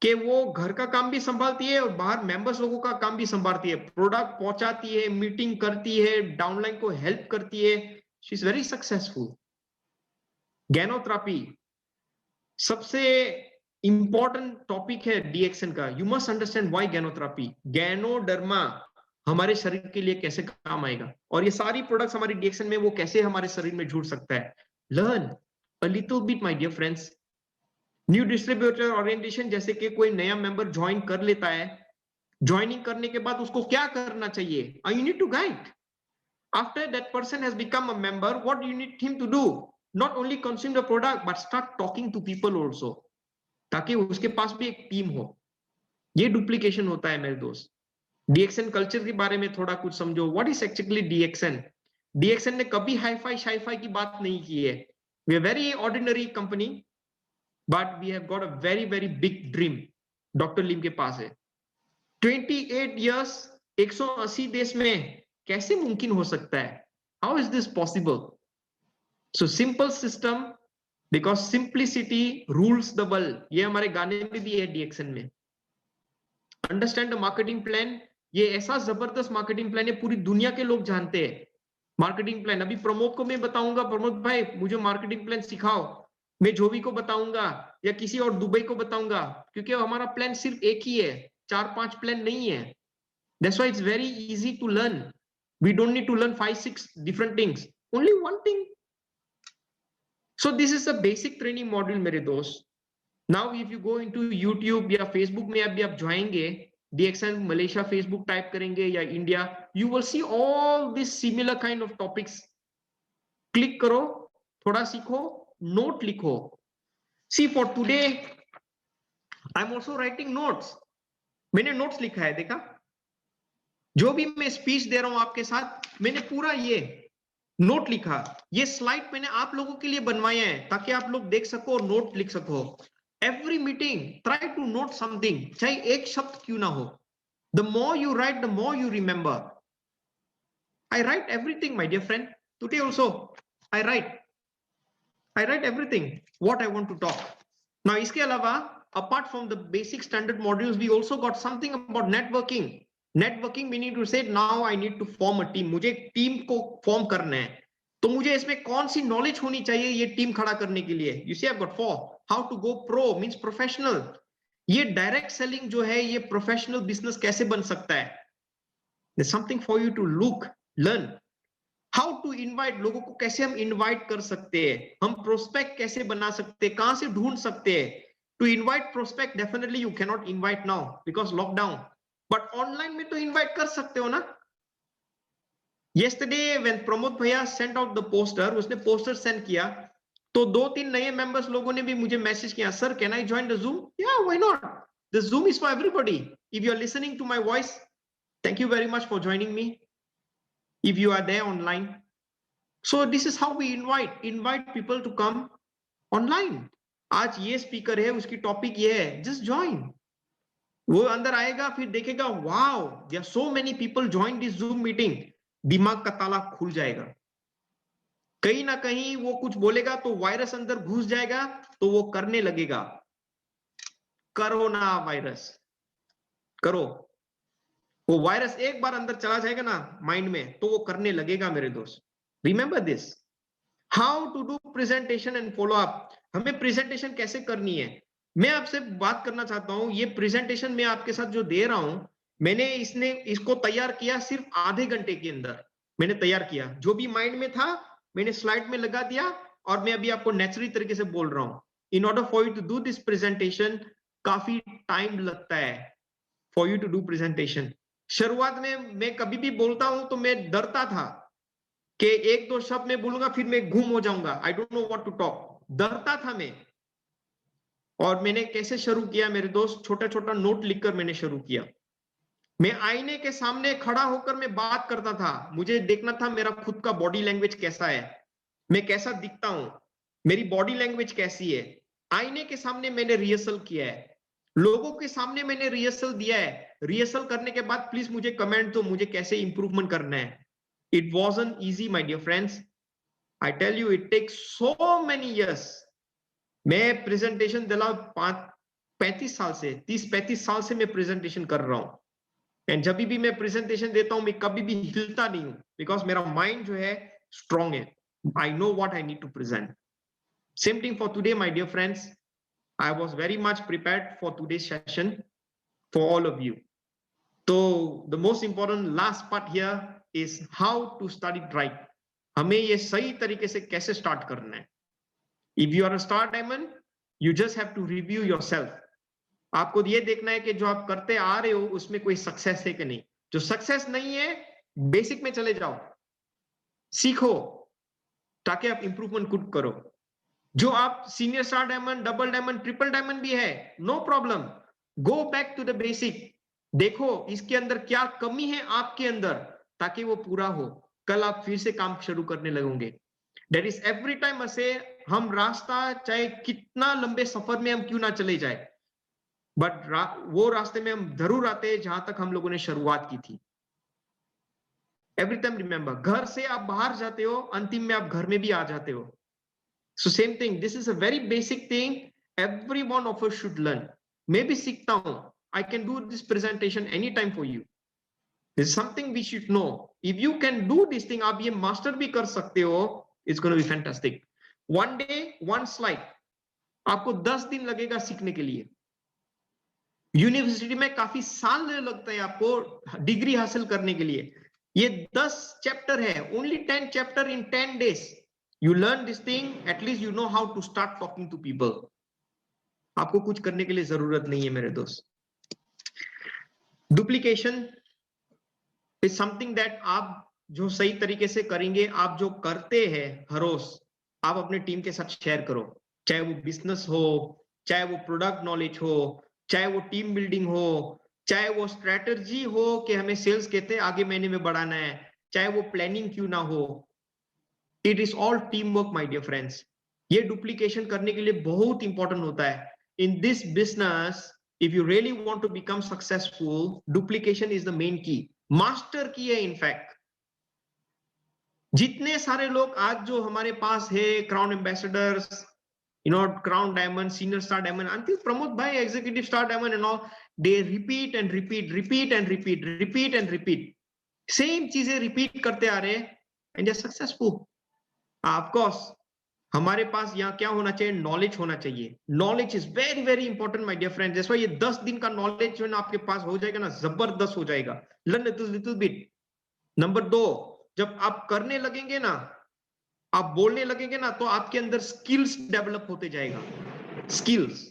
कि वो घर का काम भी संभालती है और बाहर मेंबर्स लोगों का काम भी संभालती है, प्रोडक्ट पहुंचाती है, मीटिंग करती है, डाउनलाइन को हेल्प करती है। She is very successful. Ganotherapy सबसे इंपॉर्टेंट टॉपिक है डीएक्सन का। You must understand why Ganotherapy. Ganoderma हमारे शरीर के लिए कैसे काम आएगा, और ये सारी प्रोडक्ट्स हमारी डीएक्सन में वो कैसे हमारे शरीर में जुड़ सकता है। Learn a little bit my dear friends. New distributor orientation, जैसे कि कोई नया मेंबर ज्वाइन कर लेता है, ज्वाइनिंग करने के बाद उसको क्या करना चाहिए? You need to guide. After that person has become a member, what you need him to do? Not only consume the product but start talking to people also, ताकि उसके पास भी एक टीम हो। ये डुप्लीकेशन होता है मेरे दोस्त। डीएक्सन culture के बारे में थोड़ा कुछ समझो। What is actually DXN? DXN ने कभी हाईफाई शाईफाई की बात नहीं की है। We are very ordinary company, but we have got a very very big dream. Doctor Lim के पास है 28 years, 180 देश में कैसे मुमकिन हो सकता है? How is this possible? So simple system, because simplicity rules the world. ये हमारे गाने में भी है डीएक्सन में। Understand the marketing plan. ये ऐसा जबरदस्त मार्केटिंग प्लान है, पूरी दुनिया के लोग जानते हैं मार्केटिंग प्लान। अभी प्रमोद को मैं बताऊंगा, प्रमोद भाई मुझे मार्केटिंग प्लान सिखाओ, मैं जोवी को बताऊंगा या किसी और दुबई को बताऊंगा, क्योंकि हमारा प्लान सिर्फ एक ही है, 4-5 प्लान नहीं है। That's why it's very easy to learn. We don't need to learn 5-6 different things, only one thing. So this is a basic training module मेरे दोस्त। Now if you go into YouTube yeah Facebook में अभी आप जाएंगे, DXN Malaysia Facebook type करेंगे या India, you will see all these similar kind of topics. Click करो, थोड़ा सीखो, नोट लिखो। See for today, I'm also writing notes. मैंने नोट्स लिखा है, देखा? जो भी मैं स्पीच दे रहा हूं आपके साथ, मैंने पूरा ये नोट लिखा। ये स्लाइड मैंने आप लोगों के लिए बनवाए हैं ताकि आप लोग देख सको और नोट लिख सको। Every meeting try to note something, चाहे एक शब्द क्यों ना हो। The more you write, the more you remember. I write everything my dear friend, today also I write everything what I want to talk. Now इसके अलावा apart from the basic standard modules, we also got something about networking. Networking meaning to say now I need to form a team, मुझे team को form करना है, तो मुझे इसमें कौन C knowledge होनी चाहिए ये टीम खड़ा करने के लिए। You see I have got 4 how to go pro means professional. ये डायरेक्ट सेलिंग जो है, ये प्रोफेशनल बिजनेस कैसे बन सकता है। There's something for you to look, learn. How to invite, लोगों को कैसे हम इनवाइट कर सकते हैं, हम प्रोस्पेक्ट कैसे बना सकते हैं, कहां से ढूंढ सकते हैं। To invite prospect definitely you can not invite now because lockdown, but online में तो इनवाइट कर सकते हो ना। Yesterday when प्रमोद भैया सेंट आउट द पोस्टर, उसने पोस्टर सेंड किया तो 2-3 नए मेंबर्स लोगों ने भी मुझे मैसेज किया, sir can I join the Zoom. Yeah why not, the Zoom is for everybody. If you are listening to my voice, thank you very much for joining me if you are there online. So this is how we invite people to come online. आज ये speaker है, उसकी topic ये है, just join. वो अंदर आएगा, फिर देखेगा wow there are so many people join this Zoom meeting, दिमाग का ताला खुल जाएगा। कहीं ना कहीं वो कुछ बोलेगा तो वायरस अंदर घुस जाएगा, तो वो करने लगेगा। करो ना वायरस, करो। वो वायरस एक बार अंदर चला जाएगा ना माइंड में, तो वो करने लगेगा मेरे दोस्त। Remember this. How to do presentation and follow up. हमें प्रेजेंटेशन कैसे करनी है, मैं आपसे बात करना चाहता हूं। ये प्रेजेंटेशन मैं आपके साथ जो दे रहा हूं, मैंने इसको तैयार किया सिर्फ आधे घंटे के अंदर। मैंने तैयार किया, जो भी माइंड में था मैंने स्लाइड में लगा दिया, और मैं अभी आपको नेचुरली तरीके से बोल रहा हूं। In order for you to do this presentation, काफी टाइम लगता है for you to do presentation. शुरुआत में मैं कभी भी बोलता हूं तो मैं डरता था कि 1-2 शब्द में बोलूंगा फिर मैं गुम हो जाऊंगा, I don't know what to talk, डरता था मैं। और मैंने कैसे शुरू किया मेरे दोस्त, छोटा छोटा नोट लिखकर मैंने शुरू किया। मैं आईने के सामने खड़ा होकर मैं बात करता था, मुझे देखना था मेरा खुद का बॉडी लैंग्वेज कैसा है, मैं कैसा दिखता हूं, मेरी बॉडी लैंग्वेज कैसी है। आईने के सामने मैंने रिहर्सल किया है, लोगों के सामने मैंने रिहर्सल दिया है। रिहर्सल करने के बाद प्लीज मुझे कमेंट दो मुझे कैसे इंप्रूवमेंट करना है। It wasn't easy, my dear friends. I tell you, it takes so many years. मैं प्रेजेंटेशन दिला 35 साल से, 30-35 साल से मैं प्रेजेंटेशन कर रहा हूं। एंड जब भी मैं प्रेजेंटेशन देता हूं, मैं कभी भी हिलता नहीं हूं, बिकॉज मेरा माइंड जो है स्ट्रांग है। I know what I need to present. Same thing for today my dear friends. I was very much prepared for today's session for all of you. तो the most important last part here is how to start it right. हमें ये सही तरीके से कैसे start करना है। If you are a star diamond, you just have to review yourself. आपको ये देखना है कि जो आप करते आ रहे हो उसमें कोई सक्सेस है कि नहीं। जो सक्सेस नहीं है, बेसिक में चले जाओ, सीखो, ताकि आप इंप्रूवमेंट खुद करो। जो आप senior star diamond, double diamond, triple diamond भी है, no problem, go back to the basic. देखो इसके अंदर क्या कमी है आपके अंदर, ताकि वो पूरा हो, कल आप फिर से काम शुरू करने लगोगे। That is every time ऐसे हम रास्ता चाहे कितना लंबे सफर में हम क्यों ना चले जाए, बट वो रास्ते में हम जरूर आते हैं जहां तक हम लोगों ने शुरुआत की थी। एवरी टाइम रिमेंबर, घर से आप बाहर जाते हो, अंतिम में आप घर में भी आ जाते हो। So same thing, this is a very basic thing every one of us should learn. मैं भी सीखता हूं, I can do this presentation any time for you. This is something we should know. If you can do this thing, आप ये master भी कर सकते हो, it's going to be fantastic. One day, one slide. आपको 10 दिन लगेगा सीखने के लिए। यूनिवर्सिटी में काफी साल लगते हैं आपको डिग्री हासिल करने के लिए। ये 10 चैप्टर है, only 10 chapter in 10 days you learn this thing, at least you know how to start talking to people. आपको कुछ करने के लिए जरूरत नहीं है मेरे दोस्त। डुप्लीकेशन इज समथिंग दैट आप जो सही तरीके से करेंगे, आप जो करते हैं हर रोज, आप अपने टीम के साथ शेयर करो, चाहे वो बिजनेस हो, चाहे वो प्रोडक्ट नॉलेज हो, चाहे वो टीम बिल्डिंग हो, चाहे वो स्ट्रेटजी हो कि हमें सेल्स कहते हैं आगे महीने में बढ़ाना है, चाहे वो प्लानिंग क्यों ना हो, it is all team work my dear friends. ये डुप्लीकेशन करने के लिए बहुत इंपॉर्टेंट होता है in this business. If you really want to become successful, duplication is the main key, master key है इनफैक्ट। जितने सारे लोग आज जो हमारे पास है, crown ambassadors, Crown Diamond, Senior Star Diamond, until Pramod Bhai, Executive Star Diamond and all, they repeat and repeat, repeat and repeat, repeat and repeat. Same चीजें repeat करते आ रहे हैं and they're successful. Of course, हमारे पास यहाँ क्या होना चाहिए? नॉलेज होना चाहिए। Knowledge is very very important my dear friends. जैसे ये 10 दिन का नॉलेज जो है ना आपके पास हो जाएगा ना, जबरदस्त हो जाएगा। Learn little beet. नंबर 2, जब आप करने लगेंगे ना, आप बोलने लगेंगे ना, तो आपके अंदर स्किल्स डेवलप होते जाएगा। Skills,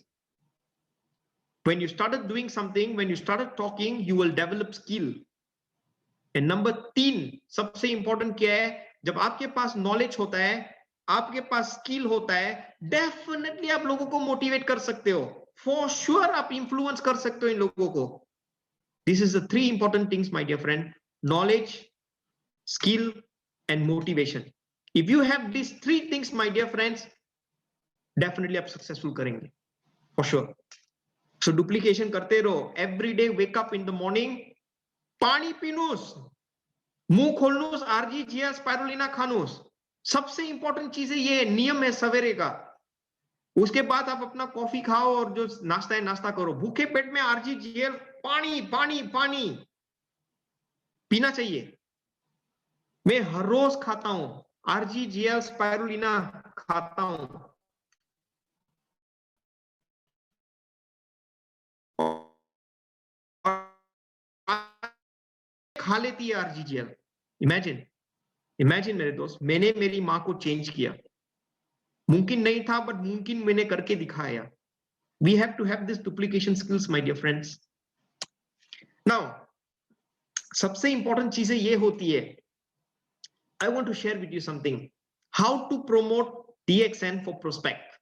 when you started doing something, when you started talking, you will develop skill. and number 3 सबसे इंपॉर्टेंट क्या है? जब आपके पास नॉलेज होता है, आपके पास स्किल होता है, डेफिनेटली आप लोगों को मोटिवेट कर सकते हो, फॉर श्योर आप इंफ्लुएंस कर सकते हो इन लोगों को। This is the 3 important things my dear friend, knowledge, skill and motivation. If you have these 3 things, my dear friends, definitely आप successful करेंगे, for sure. So duplication करते रहो, every day wake up in the morning, पानी पीनूस, मुंह खोलनूस, RGGL spirulina खानूस। सबसे important चीज है, ये नियम है सवेरे का। उसके बाद आप अपना कॉफी खाओ और जो नाश्ता है नाश्ता करो। भूखे पेट में RGGL, पानी पानी पानी पीना चाहिए। मैं हर रोज खाता हूं RGGL स्पाइरुलिना, खाता हूं। खा लेती है RGGL। इमेजिन, इमेजिन मेरे दोस्त, मैंने मेरी मां को चेंज किया। मुमकिन नहीं था, बट मुमकिन मैंने करके दिखाया। We have to have this duplication skills my dear friends. Now सबसे इंपॉर्टेंट चीजें ये होती है, I want to share with you something. How to promote DXN for prospect.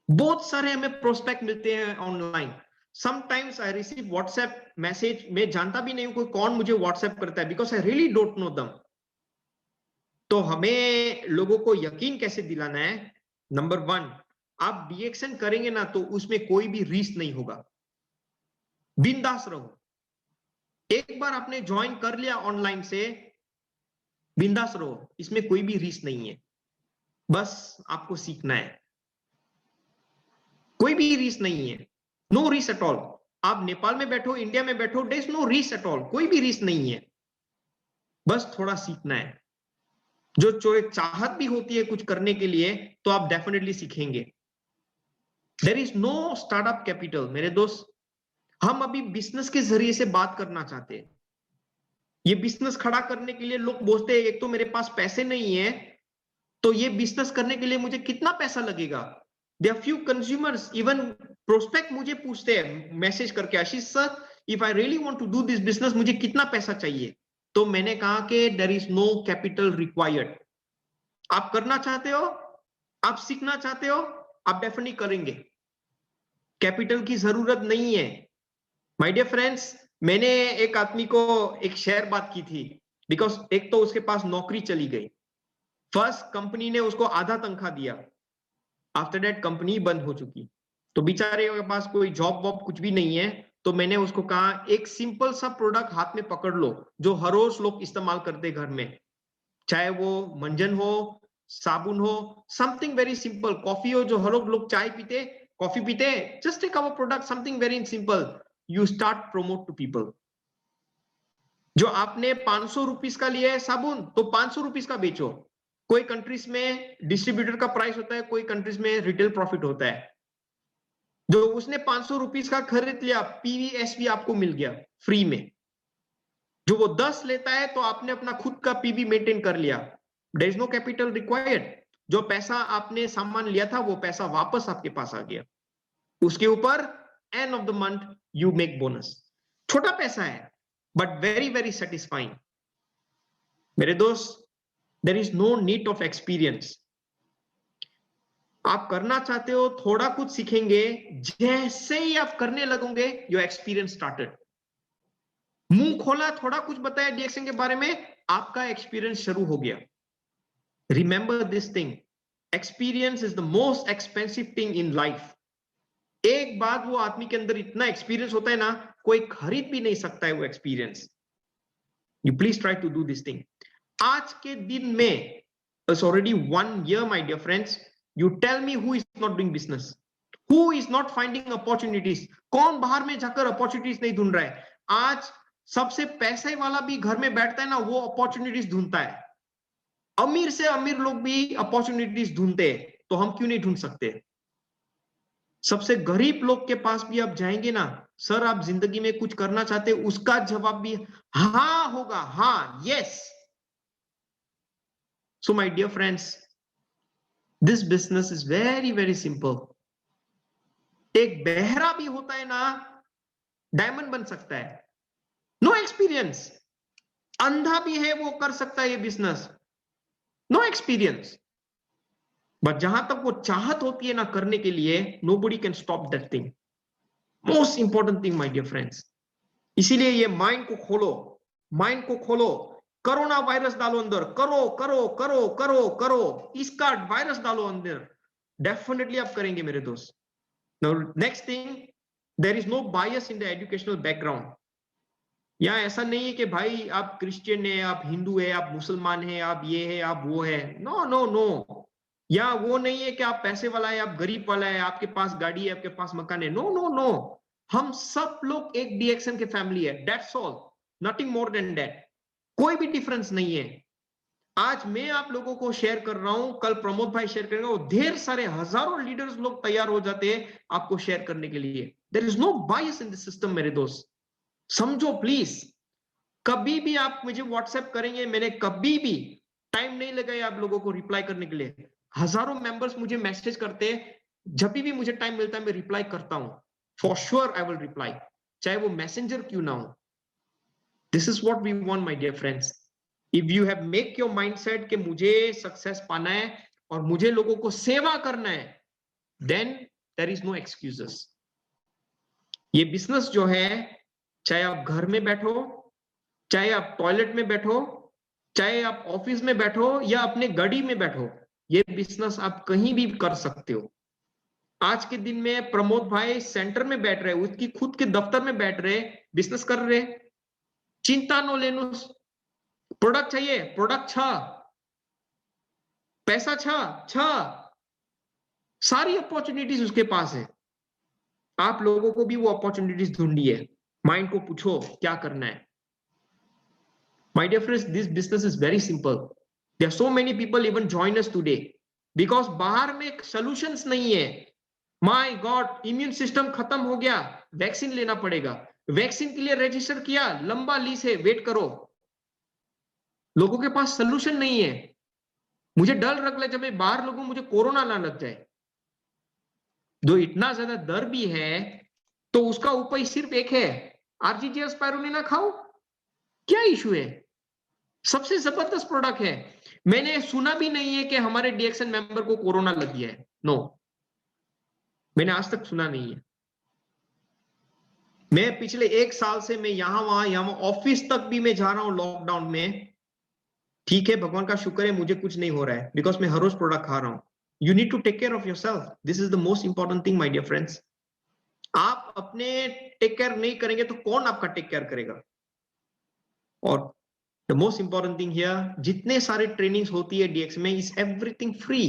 बहुत सारे हमें प्रोस्पेक्ट मिलते हैं online. Sometimes I receive WhatsApp message, मैं जानता भी नहीं हूं कोई कौन मुझे WhatsApp करता है, because I really don't know them. तो हमें लोगों को यकीन कैसे दिलाना है? नंबर 1, आप DXN करेंगे ना तो उसमें कोई भी रिस्क नहीं होगा, बिंदास रहो। एक बार आपने ज्वाइन कर लिया ऑनलाइन से, बिंदास रहो, इसमें कोई भी रिस्क नहीं है, बस आपको सीखना है। कोई भी रिस्क नहीं है, नो रिस्क एट ऑल। आप नेपाल में बैठो, इंडिया में बैठो, there is no risk at all, कोई भी रिस्क नहीं है, बस थोड़ा सीखना है। जो एक चाहत भी होती है कुछ करने के लिए, तो आप डेफिनेटली सीखेंगे। There is no startup capital मेरे दोस्त। हम अभी बिजनेस के जरिए से बात करना चाहते हैं। ये बिजनेस खड़ा करने के लिए लोग बोलते हैं, एक तो मेरे पास पैसे नहीं है, तो ये बिजनेस करने के लिए मुझे कितना पैसा लगेगा। There are few consumers, even prospect मुझे पूछते हैं मैसेज करके, आशीष sir, if I really want to do this business, मुझे कितना पैसा चाहिए? तो मैंने कहा कि there is no capital required. आप करना चाहते हो, आप सीखना चाहते हो, आप डेफिनेटली करेंगे, कैपिटल की जरूरत नहीं है। माय डियर फ्रेंड्स, मैंने एक आदमी को एक शेयर बात की थी, बिकॉज एक तो उसके पास नौकरी चली गई, फर्स्ट कंपनी ने उसको आधा तनख्वाह दिया, आफ्टर दैट कंपनी बंद हो चुकी, तो बेचारे के पास कोई जॉब वॉब कुछ भी नहीं है। तो मैंने उसको कहा, एक सिंपल सा प्रोडक्ट हाथ में पकड़ लो जो हर रोज लोग इस्तेमाल करते घर में, चाहे वो मंजन हो, साबुन हो, समथिंग वेरी सिंपल, कॉफी हो, जो हर लोग चाय पीते, कॉफी पीते, just take our product, something very simple, you start promote to people. जो आपने 500 रुपीस का लिया है साबुन, तो 500 रुपीस का बेचो। कोई कंट्रीज में डिस्ट्रीब्यूटर का प्राइस होता है, कोई कंट्रीज में रिटेल प्रॉफिट होता है। जो उसने 500 रुपीस का खरीद लिया, पीवीएसवी आपको मिल गया फ्री में। जो वो 10 लेता है तो आपने अपना खुद का पीवी मेंटेन कर लिया, there is no capital required. जो पैसा आपने सामान लिया था वो पैसा वापस आपके पास आ गया। उसके ऊपर end of the month you make bonus. छोटा पैसा है बट वेरी वेरी सेटिस्फाइंग। मेरे दोस्त, there is no need of experience. आप करना चाहते हो, थोड़ा कुछ सीखेंगे, जैसे ही आप करने लगोगे योर एक्सपीरियंस स्टार्टेड। मुंह खोला, थोड़ा कुछ बताया डीएक्सन के बारे में, आपका एक्सपीरियंस शुरू हो गया। Remember this thing, experience is the most expensive thing in life. एक बात, वो आदमी के अंदर इतना एक्सपीरियंस होता है ना, कोई खरीद भी नहीं सकता है वो experience. You please try to do this thing. आज के दिन में it's already 1 year, my dear friends. You tell me who is not doing business, who is not finding opportunities. कौन बाहर में जाकर अपॉर्चुनिटीज नहीं ढूंढ रहा है? आज सबसे पैसे वाला भी घर में बैठता है ना, वो अपॉर्चुनिटीज ढूंढता है। अमीर से अमीर लोग भी अपॉर्चुनिटीज ढूंढते हैं, तो हम क्यों नहीं ढूंढ सकते? सबसे गरीब लोग के पास भी आप जाएंगे ना, सर आप जिंदगी में कुछ करना चाहते, उसका जवाब भी हाँ होगा, हाँ, यस। So my dear friends, this business is very very simple. एक बहरा भी होता है ना, डायमंड बन सकता है। No experience. अंधा भी है, वो कर सकता है ये बिजनेस, नो एक्सपीरियंस। बट जहां तक वो चाहत होती है ना करने के लिए, nobody can stop that thing. Most important thing my dear friends. इसीलिए ये माइंड को खोलो, माइंड को खोलो। कोरोना वायरस डालो अंदर, करो करो करो करो करो, इसका वायरस डालो अंदर, डेफिनेटली आप करेंगे मेरे दोस्त। Now, next thing, there is no bias in the educational background. यहाँ ऐसा नहीं है कि भाई आप क्रिश्चियन है, आप हिंदू है, आप मुसलमान है, आप ये है, आप वो है। No no no. या वो नहीं है कि आप पैसे वाला है, आप गरीब वाला है, आपके पास गाड़ी है, आपके पास मकान है। No no no. हम सब लोग एक डीएक्सन के फैमिली है, that's all, nothing more than that. कोई भी डिफरेंस नहीं है। आज मैं आप लोगों को शेयर कर रहा हूं, कल प्रमोद भाई शेयर करेंगे, और ढेर सारे हजारों लीडर्स लोग तैयार हो जाते हैं आपको शेयर करने के लिए। There is no bias in the system मेरे दोस्त, समझो प्लीज। कभी भी आप मुझे व्हाट्सएप करेंगे, मैंने कभी भी टाइम नहीं लगाया आप लोगों को रिप्लाई करने के लिए। हजारों मेंबर्स मुझे मैसेज करते हैं, जब भी मुझे टाइम मिलता है मैं रिप्लाई करता हूं। For sure I will reply, चाहे वो मैसेंजर क्यों ना हो। This is what we want my dear friends. If you have make your mindset कि मुझे सक्सेस पाना है और मुझे लोगों को सेवा करना है, then there is no excuses. ये बिजनेस जो है, चाहे आप घर में बैठो, चाहे आप टॉयलेट में बैठो, चाहे आप ऑफिस में बैठो या अपने गाड़ी में बैठो, ये बिजनेस आप कहीं भी कर सकते हो। आज के दिन में प्रमोद भाई सेंटर में बैठ रहे, उसकी खुद के दफ्तर में बैठ रहे, बिजनेस कर रहे। चिंता नो लेनो। प्रोडक्ट चाहिए, प्रोडक्ट छ, पैसा छ, सारी अपॉर्चुनिटीज उसके पास है। आप लोगों को भी वो अपॉर्चुनिटीज ढूंढिए, माइंड को पूछो क्या करना है। My dear friends, this business is very simple. There are so many people even join us today because बाहर में solutions नहीं है। My God, immune system खत्म हो गया, वैक्सीन लेना पड़ेगा। वैक्सीन के लिए रजिस्टर किया, लंबा लीस्ट है, वेट करो। लोगों के पास सोल्यूशन नहीं है। मुझे डर लग रहा है जब मैं बाहर लगूं मुझे कोरोना ना लग जाए। जो इतना ज्यादा डर भी है, तो उसका उपाय सिर्फ एक है, आरजीजीएस स्पाइरुलिना खाओ। क्या इशू है? सबसे जबरदस्त प्रोडक्ट है। मैंने सुना भी नहीं है कि हमारे डीएक्सन मेंबर को कोरोना लग गया है। नो, मैंने आज तक सुना नहीं है। मैं पिछले 1 साल से मैं यहां वहां ऑफिस तक भी मैं जा रहा हूं लॉकडाउन में। ठीक है, भगवान का शुक्र है मुझे कुछ नहीं हो रहा है, बिकॉज मैं हर रोज प्रोडक्ट खा रहा हूं। You need to take care of yourself, this is the most important thing my dear friends. आप अपने टेक केयर नहीं करेंगे तो कौन आपका टेक केयर करेगा? और the most important thing here, जितने सारे ट्रेनिंग्स होती है डीएक्स में, इज एवरीथिंग फ्री।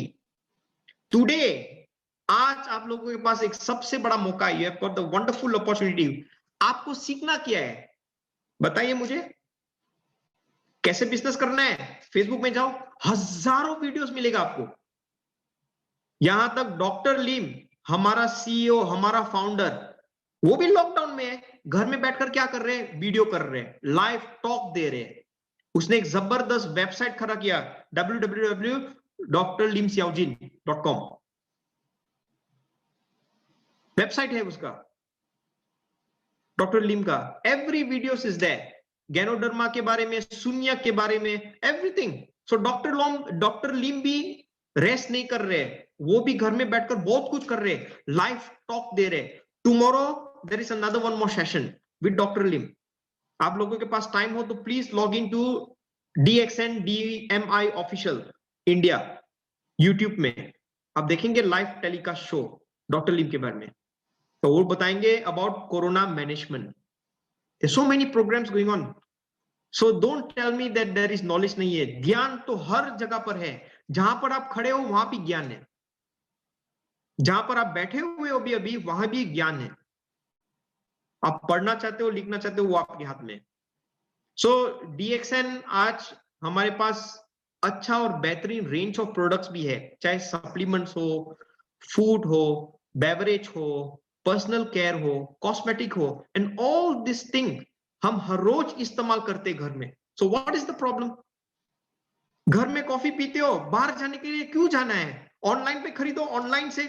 टुडे, आज आप लोगों के पास एक सबसे बड़ा मौका है, you have got the wonderful opportunity. आपको सीखना क्या है बताइए मुझे, कैसे बिजनेस करना है? फेसबुक में जाओ, हजारों वीडियोस मिलेगा आपको। यहां तक डॉक्टर लीम हमारा सीईओ, हमारा फाउंडर, वो भी लॉकडाउन में है, घर में बैठकर क्या कर रहे हैं, वीडियो कर रहे हैं, लाइव टॉक दे रहे हैं। उसने एक जबरदस्त वेबसाइट खड़ा किया, www.drlimxiaojin.com वेबसाइट है उसका, डॉक्टर लिम का। Every video is there, Ganoderma के बारे में, शून्य के बारे में, एवरीथिंग। सो डॉक्टर लिम भी रेस्ट नहीं कर रहे, वो भी घर में बैठकर बहुत कुछ कर रहे, लाइव टॉक दे रहे। Tomorrow there is another one more session with doctor Lim. आप लोगों के पास टाइम हो तो please log in to DXN DMI official India YouTube में। आप देखेंगे live telecast show doctor Lim के बारे में, तो वो बताएंगे about corona management. So many programmes going on, so don't tell me that there is knowledge नहीं है। ज्ञान तो हर जगह पर है, जहां पर आप खड़े हो वहां भी ज्ञान है, जहां पर आप बैठे हुए हो भी अभी वहां भी ज्ञान है। आप पढ़ना चाहते हो, लिखना चाहते हो, वो आपके हाथ में। सो DXN आज हमारे पास अच्छा और बेहतरीन रेंज ऑफ प्रोडक्ट्स भी है, चाहे सप्लीमेंट्स हो, फूड हो, बेवरेज हो, पर्सनल केयर हो, कॉस्मेटिक हो, एंड ऑल दिस थिंग हम हर रोज इस्तेमाल करते घर में। So what is the problem? घर में कॉफी पीते हो, बाहर जाने के लिए क्यों जाना है? ऑनलाइन पे खरीदो, ऑनलाइन से।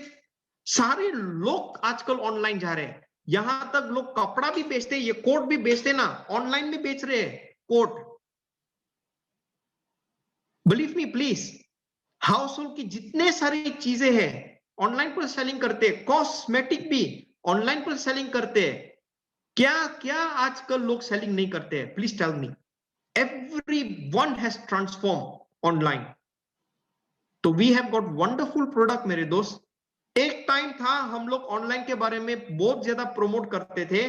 सारे लोग आजकल ऑनलाइन जा रहे हैं, यहां तक लोग कपड़ा भी बेचते हैं, ये कोट भी बेचते ना, ऑनलाइन में बेच रहे हैं coat. Believe me please, household की जितने सारी चीजें हैं ऑनलाइन पर सेलिंग करते हैं, कॉस्मेटिक भी ऑनलाइन पर सेलिंग करते हैं। क्या क्या आजकल लोग सेलिंग नहीं करते हैं? Please tell me. Everyone has transformed online. तो we have got wonderful product मेरे दोस्त। एक टाइम था हम लोग ऑनलाइन के बारे में बहुत ज्यादा प्रमोट करते थे,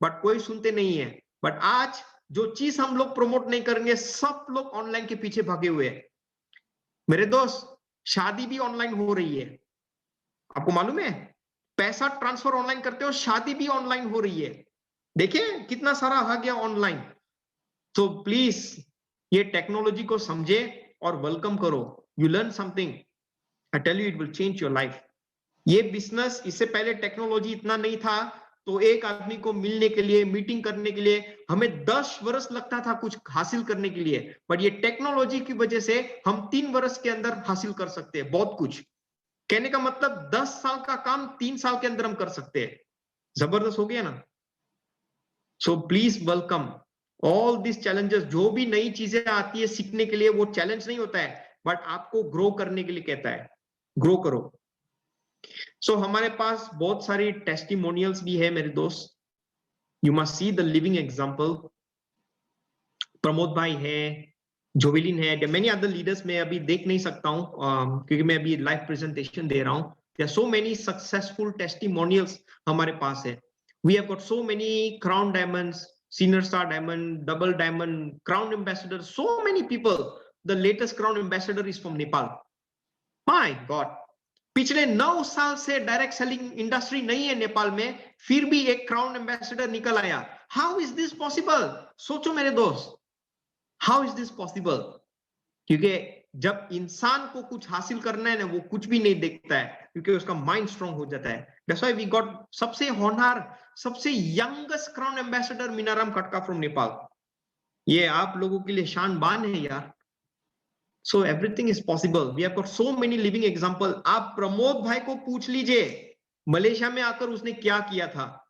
बट कोई सुनते नहीं है। बट आज जो चीज हम लोग प्रमोट नहीं करेंगे, सब लोग ऑनलाइन के पीछे भागे हुए हैं मेरे दोस्त। शादी भी ऑनलाइन हो रही है, आपको मालूम है? पैसा ट्रांसफर ऑनलाइन करते हो, शादी भी ऑनलाइन हो रही है। देखिए कितना सारा आ गया ऑनलाइन। तो प्लीज ये टेक्नोलॉजी को समझे और वेलकम करो। You learn something, I tell you it will change your life. ये बिजनेस, इससे पहले टेक्नोलॉजी इतना नहीं था, तो एक आदमी को मिलने के लिए, मीटिंग करने के लिए हमें 10 वर्ष लगता था कुछ हासिल करने के लिए। बट ये टेक्नोलॉजी की वजह से हम 3 वर्ष के अंदर हासिल कर सकते हैं बहुत कुछ। कहने का मतलब 10 साल का काम 3 साल के अंदर हम कर सकते हैं। जबरदस्त हो गया ना? So please welcome all this challenges. जो भी नई चीजें आती है सीखने के लिए, वो चैलेंज नहीं होता है, बट आपको ग्रो करने के लिए कहता है, ग्रो करो। सो हमारे पास बहुत सारी टेस्टिमोनियल्स भी है मेरे दोस्त। You must see the living example. Pramod भाई है, जोविलिन है, मेनी अदर लीडर्स मैं अभी देख नहीं सकता हूं क्योंकि मैं अभी लाइव प्रेजेंटेशन दे रहा हूं। There are so many successful testimonials हमारे पास है। We have got so many crown diamonds, Senior Star Diamond, Double Diamond, Crown Ambassador, so many people. The latest Crown Ambassador is from Nepal. My God, पिछले 9 साल से direct selling industry नहीं है नेपाल में, फिर भी एक क्राउन एम्बेसडर निकल आया। How is this possible? सोचो मेरे दोस्त, हाउ इज दिस पॉसिबल? क्योंकि जब इंसान को कुछ हासिल करना है ना, वो कुछ भी नहीं देखता है, क्योंकि उसका माइंड स्ट्रांग हो जाता है। दैट्स व्हाई वी गॉट सबसे होनहार, सबसे यंगेस्ट क्राउन एम्बेसडर मीनाराम खटका फ्रॉम नेपाल। ये आप लोगों के लिए शान बान है यार। So everything is possible. We have got so many living example. आप प्रमोद भाई को पूछ लीजिए, मलेशिया में आकर उसने क्या किया था।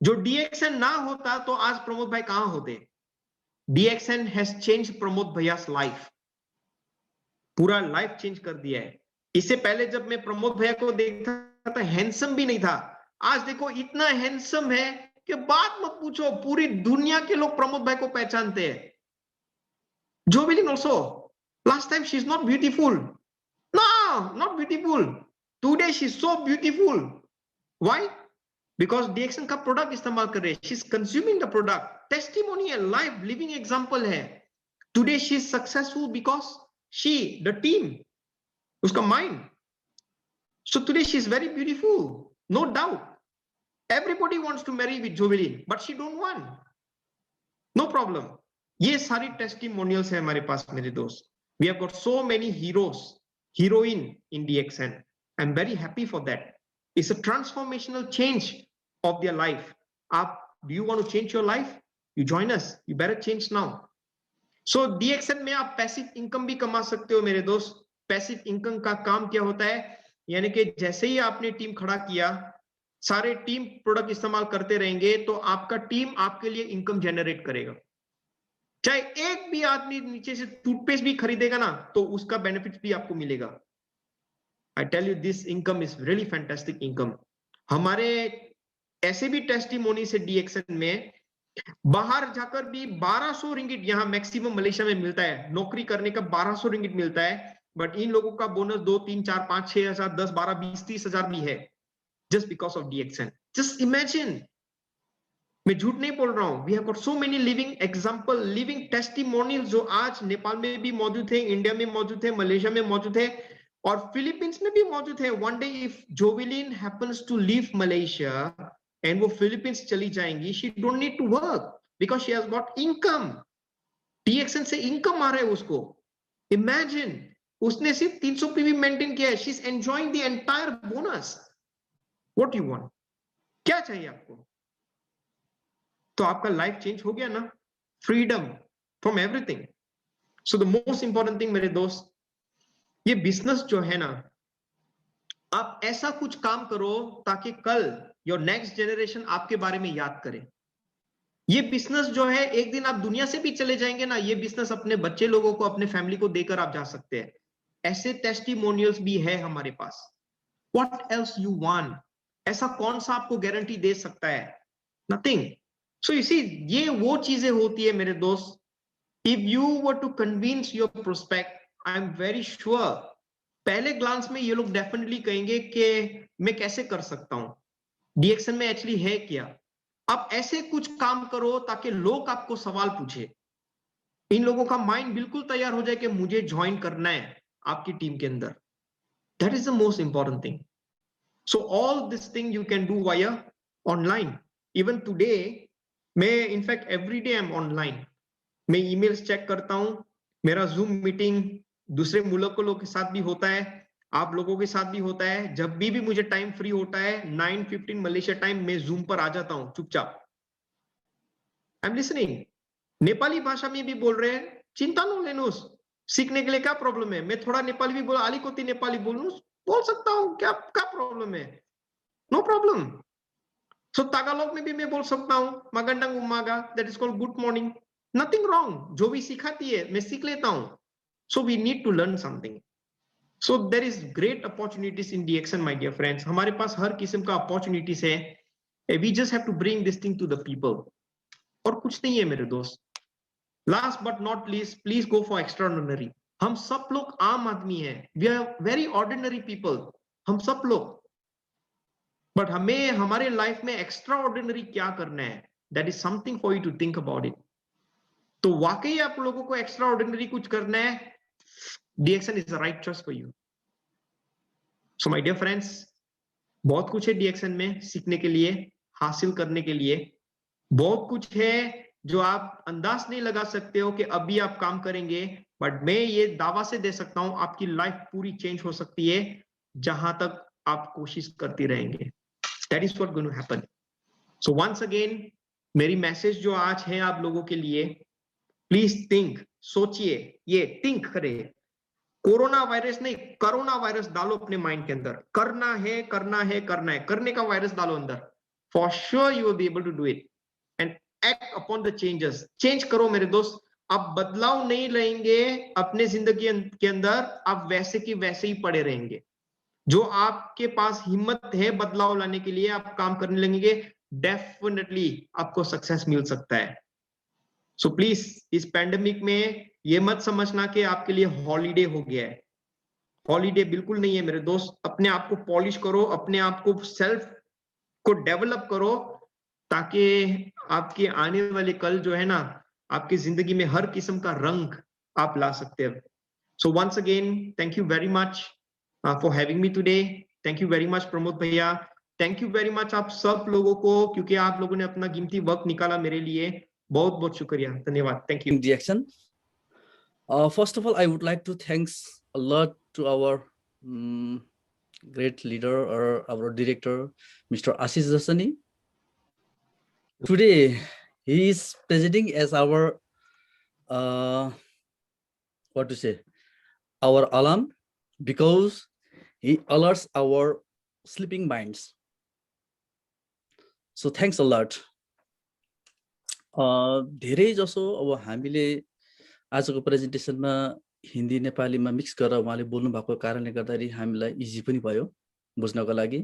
जो DXN ना होता तो आज प्रमोद भाई कहां होते? DXN हैज चेंज प्रमोद भैयास लाइफ, पूरा लाइफ चेंज कर दिया है। इससे पहले जब मैं प्रमोद भैया को देखता था, हैंडसम भी नहीं था। आज देखो इतना हैंडसम है कि बात मत पूछो, पूरी दुनिया के लोग प्रमोद भाई को पहचानते हैं। Jovelyn also, last time she's not beautiful. No, not beautiful. Today she's so beautiful. Why? Because DXN का प्रोडक्ट इस्तेमाल कर रहे हैं। She's consuming the product. Testimonial, live, living example है। Today she's successful because she, the team, उसका mind. So today she's very beautiful, no doubt. Everybody wants to marry with Jovelyn, but she don't want. No problem. ये sari testimonials है हमारे pass मेरे दोस्त। We have got so many heroes, heroine in DXN. I'm very happy for that. It's a transformational change of their life. Do you want to change your life? You join us. You better change now. So DXN में आप passive income भी कमा सकते हो मेरे दोस्त. Passive income का काम क्या होता है? यानी कि जैसे ही आपने टीम खड़ा किया, सारे टीम प्रोडक्ट इस्तेमाल करते रहेंगे, तो आपका टीम आपके लिए इनकम जनरेट करेगा. चाहे एक भी आदमी नीचे से टूथपेस्ट भी खरीदेगा ना, तो उसका बेनिफिट भी आपको मिलेगा. I tell you, this income is really fantastic income. हमारे ऐसे भी टेस्टिमोनी से DXN में बाहर जाकर भी 1200 रिंगिट यहाँ मैक्सिमम मलेशिया में मिलता है. नौकरी करने का 1200 रिंगिट मिलता है, बट इन लोगों का बोनस 2, 3, 4, 5, 6 हजार, 10, 12, 20, 30 हजार भी है, just because of DXN. Just imagine. मैं झूठ नहीं बोल रहा हूं. We have got so many living example, living testimonials जो आज नेपाल में भी मौजूद है, इंडिया में मौजूद है, मलेशिया में मौजूद है और फिलीपींस में भी मौजूद है. One day if Jovelyn happens to leave Malaysia and वो फिलीपींस चली जाएंगी, she don't need to work because she has got income. DXN say income आ रहा है उसको. Imagine, उसने सिर्फ 300 PV मेंटेन किया है. She's enjoying the entire bonus. What do you want? क्या चाहिए आपको? तो आपका लाइफ चेंज हो गया ना. Freedom from everything. So the most important thing मेरे दोस्त, ये बिजनेस जो है ना, आप ऐसा कुछ काम करो ताकि कल योर नेक्स्ट जनरेशन आपके बारे में याद करे. ये बिजनेस जो है, एक दिन आप दुनिया से भी चले जाएंगे ना, ये बिजनेस अपने बच्चे लोगों को, अपने फैमिली को देकर आप जा सकते हैं. ऐसे टेस्टिमोनियल्स भी है हमारे pass. What else you want? ऐसा कौन सा आपको गारंटी दे सकता है? नथिंग. सो यू सी, ये वो चीजें होती है मेरे दोस्त. If you were to convince your prospect, I am very sure पहले ग्लांस में ये लोग डेफिनेटली कहेंगे कि मैं कैसे कर सकता हूं, DXN में एक्चुअली है क्या. आप ऐसे कुछ काम करो ताकि लोग आपको सवाल पूछे. इन लोगों का माइंड बिल्कुल तैयार हो जाए कि मुझे ज्वाइन करना है आपकी टीम के अंदर. That is the most important thing. So all this thing you can do via online. Even today मैं in fact every day I am online. मैं ईमेल्स चेक करता हूं. मेरा जूम मीटिंग दूसरे मुल्कों के साथ भी होता है, आप लोगों के साथ भी होता है. जब भी मुझे टाइम फ्री होता है, 9:15 मलेशिया टाइम, मैं जूम पर आ जाता हूं चुपचाप. I am listening. नेपाली भाषा में भी बोल रहे हैं, चिंता न लेनो, सीखने के लिए क्या प्रॉब्लम है. मैं थोड़ा नेपाली भी बोला, आलिकोती नेपाली बोल सकता हूं, क्या प्रॉब्लम है? No problem. सो तागालोग में भी मैं बोल सकता हूं, magandang umaga, that is called good morning. Nothing wrong. जो भी सिखाती है मैं सीख लेता हूं. So we need to learn something. So there is great opportunities in DXN, my dear friends. हमारे पास हर किस्म का opportunities है. We just have to bring this thing to the people. और कुछ नहीं है मेरे दोस्त. Last but not least, please go for extraordinary. हम सब लोग आम आदमी हैं. We are very ordinary people. हम सब लोग. बट हमें हमारे लाइफ में एक्स्ट्रा ऑर्डिनरी क्या करना है, that is something for you to think about it. तो वाकई आप लोगों को एक्स्ट्रा ऑर्डिनरी कुछ करना है, DXN is the right choice for you. So my dear friends, बहुत कुछ है DXN में सीखने के लिए, हासिल करने के लिए. बहुत कुछ है जो आप अंदाज नहीं लगा सकते हो कि अभी आप काम करेंगे, बट मैं ये दावा से दे सकता हूं आपकी लाइफ पूरी चेंज हो सकती है जहां तक आप कोशिश करते रहेंगे. That is what going to happen. So once again, merry message जो आज है आप लोगों के लिए, प्लीज थिंक, सोचिए, ये थिंक करें. कोरोना वायरस नहीं, कोरोना वायरस डालो अपने माइंड के अंदर. करना है, करना है, करना है, करने का वायरस डालो अंदर. For sure you will be able to do it and act upon the changes. Change करो मेरे दोस्त. आप बदलाव नहीं लाएंगे अपने जिंदगी के अंदर, आप वैसे की वैसे ही पड़े रहेंगे. जो आपके पास हिम्मत है बदलाव लाने के लिए, आप काम करने लगेंगे, डेफिनेटली आपको सक्सेस मिल सकता है. सो प्लीज इस पैंडेमिक में ये मत समझना कि आपके लिए हॉलीडे हो गया है. हॉलीडे बिल्कुल नहीं है मेरे दोस्त. अपने आप को पॉलिश करो, अपने आप को सेल्फ को डेवलप करो, ताकि आपके आने वाले कल जो है ना, आपकी जिंदगी में हर किस्म का रंग आप ला सकते हैं. So once again thank you very much for having me today. Thank you very much Pramod भैया. Thank you very much आप सब लोगों को, क्योंकि आप लोगों ने अपना कीमती वक्त निकाला मेरे लिए. बहुत बहुत शुक्रिया, धन्यवाद. Thank you. DXN. First of all, I would like to thanks a lot to our great leader or our director, Mr. Ashish Jasani. Today, he is presenting as our, what to say, our alarm, because he alerts our sleeping minds. So thanks a lot. धेरै जसो अब हामीले आजको प्रेजेन्टेसनमा हिन्दी नेपालीमा mix गरेर उहाँले बोल्नु भएको कारणले गर्दाखेरि हामीलाई इजी पनि भयो बुझ्नको लागि।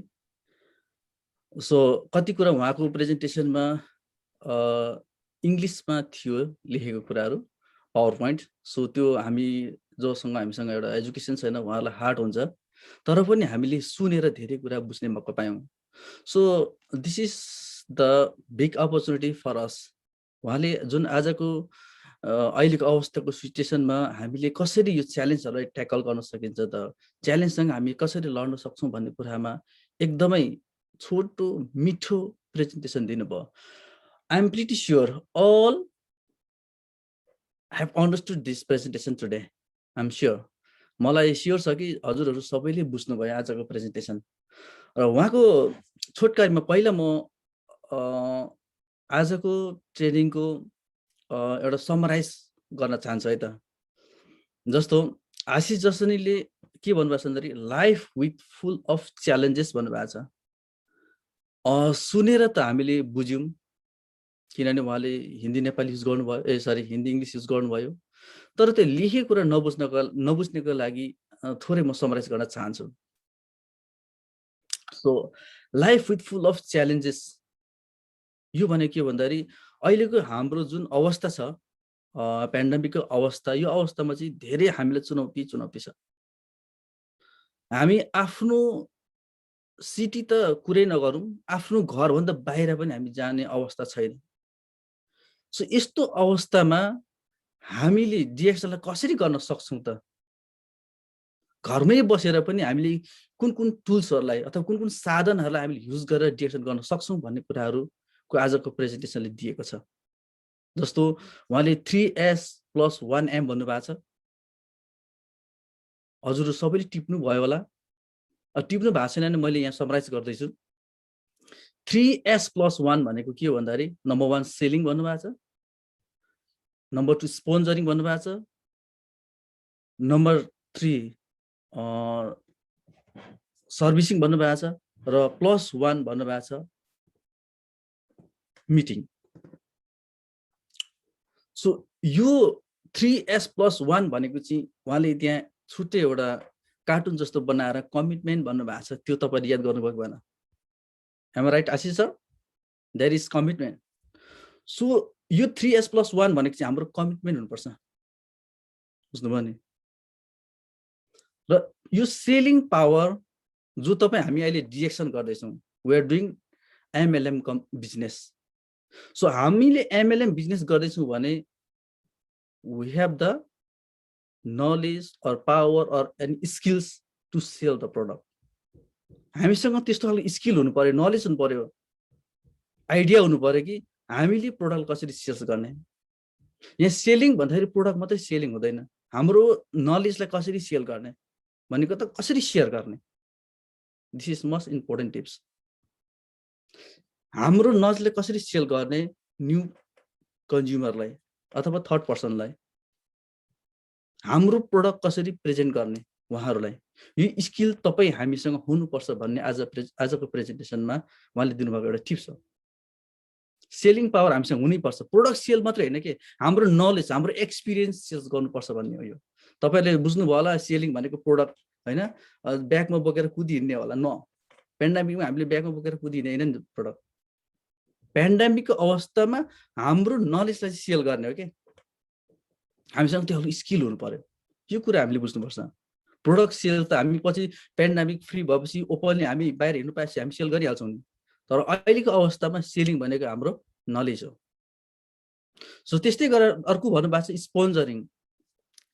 सो कति कुरा उहाँको प्रेजेन्टेसनमा इङ्ग्लिसमा थियो लेखेको कुराहरू पावर पोइन्ट। सो त्यो हामीसँग एउटा एजुकेसन छैन उहाँलाई हार्ड हुन्छ, तर पनि हामीले सुनेर धेरै कुरा बुझ्ने मौका पायौँ। So this is the big opportunity for us. उहाँले जुन आजको अहिलेको अवस्थाको सिचुएसनमा हामीले कसरी यो च्यालेन्जहरूलाई ट्याकल गर्न सकिन्छ, त च्यालेन्जसँग हामी कसरी लड्न सक्छौँ भन्ने कुरामा एकदमै छोटो मिठो प्रेजेन्टेसन दिनुभयो। I am pretty sure all have understood this presentation today. I'm sure. मलाई स्योर छ कि हजुरहरू सबैले बुझ्नुभयो आजको प्रेजेन्टेसन। र उहाँको छोटकारीमा पहिला म आजको ट्रेनिङको एउटा समराइज गर्न चाहन्छु है त। जस्तो आशिष जसनीले के भन्नुभएको छ भन्दाखेरि life with full of challenges भन्नुभएको छ। सुनेर त हामीले बुझ्यौँ, किनभने उहाँले हिन्दी नेपाली युज गर्नुभयो, हिन्दी इङ्ग्लिस युज गर्नुभयो, तर त्यो लेखेको कुरा नबुझ्नेको लागि थोरै म समराइज गर्न चाहन्छु। So life with full of challenges यो भने के भन्दाखेरि अहिलेको हाम्रो जुन अवस्था छ पेन्डेमिकको अवस्था, यो अवस्थामा चाहिँ धेरै हामीलाई चुनौती छ। हामी आफ्नो सिटी त कुरै नगरौँ, आफ्नो घरभन्दा बाहिर पनि हामी जाने अवस्था छैन। सो यस्तो अवस्थामा हामीले डिएक्सनलाई कसरी गर्न सक्छौँ त? घरमै बसेर पनि हामीले कुन कुन टुल्सहरूलाई अथवा कुन कुन साधनहरूलाई हामीले युज गरेर डिएक्सन गर्न सक्छौँ भन्ने कुराहरूको आजको प्रेजेन्टेसनले दिएको छ। जस्तो उहाँले 3S+1M भन्नुभएको छ। हजुरहरू सबैले टिप्नु भयो होला, टिप्नु भएको छैन भने मैले यहाँ समराइज गर्दैछु। 3S+1 भनेको के हो भन्दाखेरि नम्बर 1 सेलिङ भन्नुभएको छ, नम्बर 2 स्पोन्जरिङ भन्नुभएको छ, नम्बर 3 सर्भिसिङ भन्नुभएको छ, र +1 भन्नुभएको छ मिटिङ। सो यो 3S+1 भनेको चाहिँ उहाँले त्यहाँ छुट्टै एउटा कार्टुन जस्तो बनाएर कमिटमेन्ट भन्नुभएको छ। त्यो तपाईँले याद गर्नुभएको भएन? Am right Ashish sir? There is commitment. So यो 3S+1 भनेको चाहिँ हाम्रो कमिटमेन्ट हुनुपर्छ, बुझ्नुभयो नि? र यो सेलिङ पावर जो हामी अहिले डिएक्सन गर्दैछौँ, we are doing MLM business. So हामीले एमएलएम बिजनेस गर्दैछौँ भने we have the knowledge or power or and skills to sell the product. हामीसँग त्यस्तो खालको स्किल हुनु पर्यो, नलेज हुनु पर्यो, आइडिया हुनु पर्यो कि हामीले प्रोडक्ट कसरी सेल्स गर्ने। यहाँ सेलिङ भन्दाखेरि प्रोडक्ट मात्रै सेलिङ हुँदैन, हाम्रो नलेजलाई कसरी सेल गर्ने भनेको त कसरी सेयर गर्ने। This is most important tips. हाम्रो नलेजलाई कसरी सेल गर्ने न्यू कन्ज्युमरलाई अथवा थर्ड पर्सनलाई, हाम्रो प्रोडक्ट कसरी प्रेजेन्ट गर्ने उहाँहरूलाई, यो स्किल तपाईँ हामीसँग हुनुपर्छ भन्ने आजको प्रेजेन्टेसनमा उहाँले दिनुभएको एउटा टिप्स हो। सेलिङ पावर हामीसँग हुनैपर्छ। प्रोडक्ट सेल मात्रै होइन कि हाम्रो नलेज, हाम्रो एक्सपिरियन्स सेल्स गर्नुपर्छ भन्ने हो। यो तपाईँले बुझ्नुभयो होला, सेलिङ भनेको प्रोडक्ट होइन ब्यागमा बोकेर कुदिहिँड्ने होला न। पेन्डेमिकमा हामीले ब्यागमा बोकेर कुदिहिँड्ने होइन नि प्रोडक्ट। पेन्डेमिकको अवस्थामा हाम्रो नलेजलाई सेल गर्ने हो कि हामीसँग त्यो स्किल हुनु पर्यो। यो कुरा हामीले बुझ्नुपर्छ। प्रोडक्ट सेल त हामी पछि पेन्डेमिक फ्री भएपछि ओपनली हामी बाहिर हिँड्नु पाएपछि हामी सेल गरिहाल्छौँ नि, तर अहिलेको अवस्थामा सेलिङ भनेको हाम्रो नलेज हो। सो त्यस्तै गरेर अर्को भन्नुभएको छ स्पोन्जरिङ।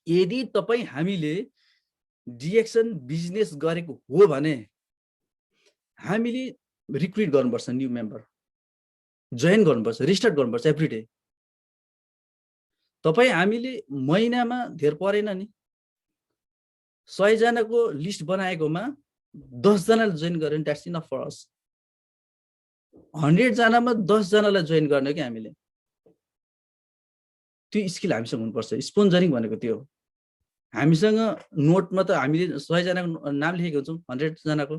यदि तपाईँ हामीले डिएक्सन बिजनेस गरेको हो भने हामीले रिक्रुट गर्नुपर्छ, न्यू मेम्बर जोइन गर्नुपर्छ, रिस्टार्ट गर्नुपर्छ एभ्री डे। तपाईँ हामीले महिनामा धेर परेन नि 100 जनाको लिस्ट बनाएकोमा 10 जनाले जोइन गर्यो भने द्याट्स इनफ फर अस 100 जनामा 10 जनालाई जोइन गर्ने कि हामीले त्यो स्किल हामीसँग हुनुपर्छ स्पोन्जरिङ भनेको त्यो हो हामीसँग नोटमा त हामीले 100 जनाको नाम लेखेको हुन्छौँ 100 जनाको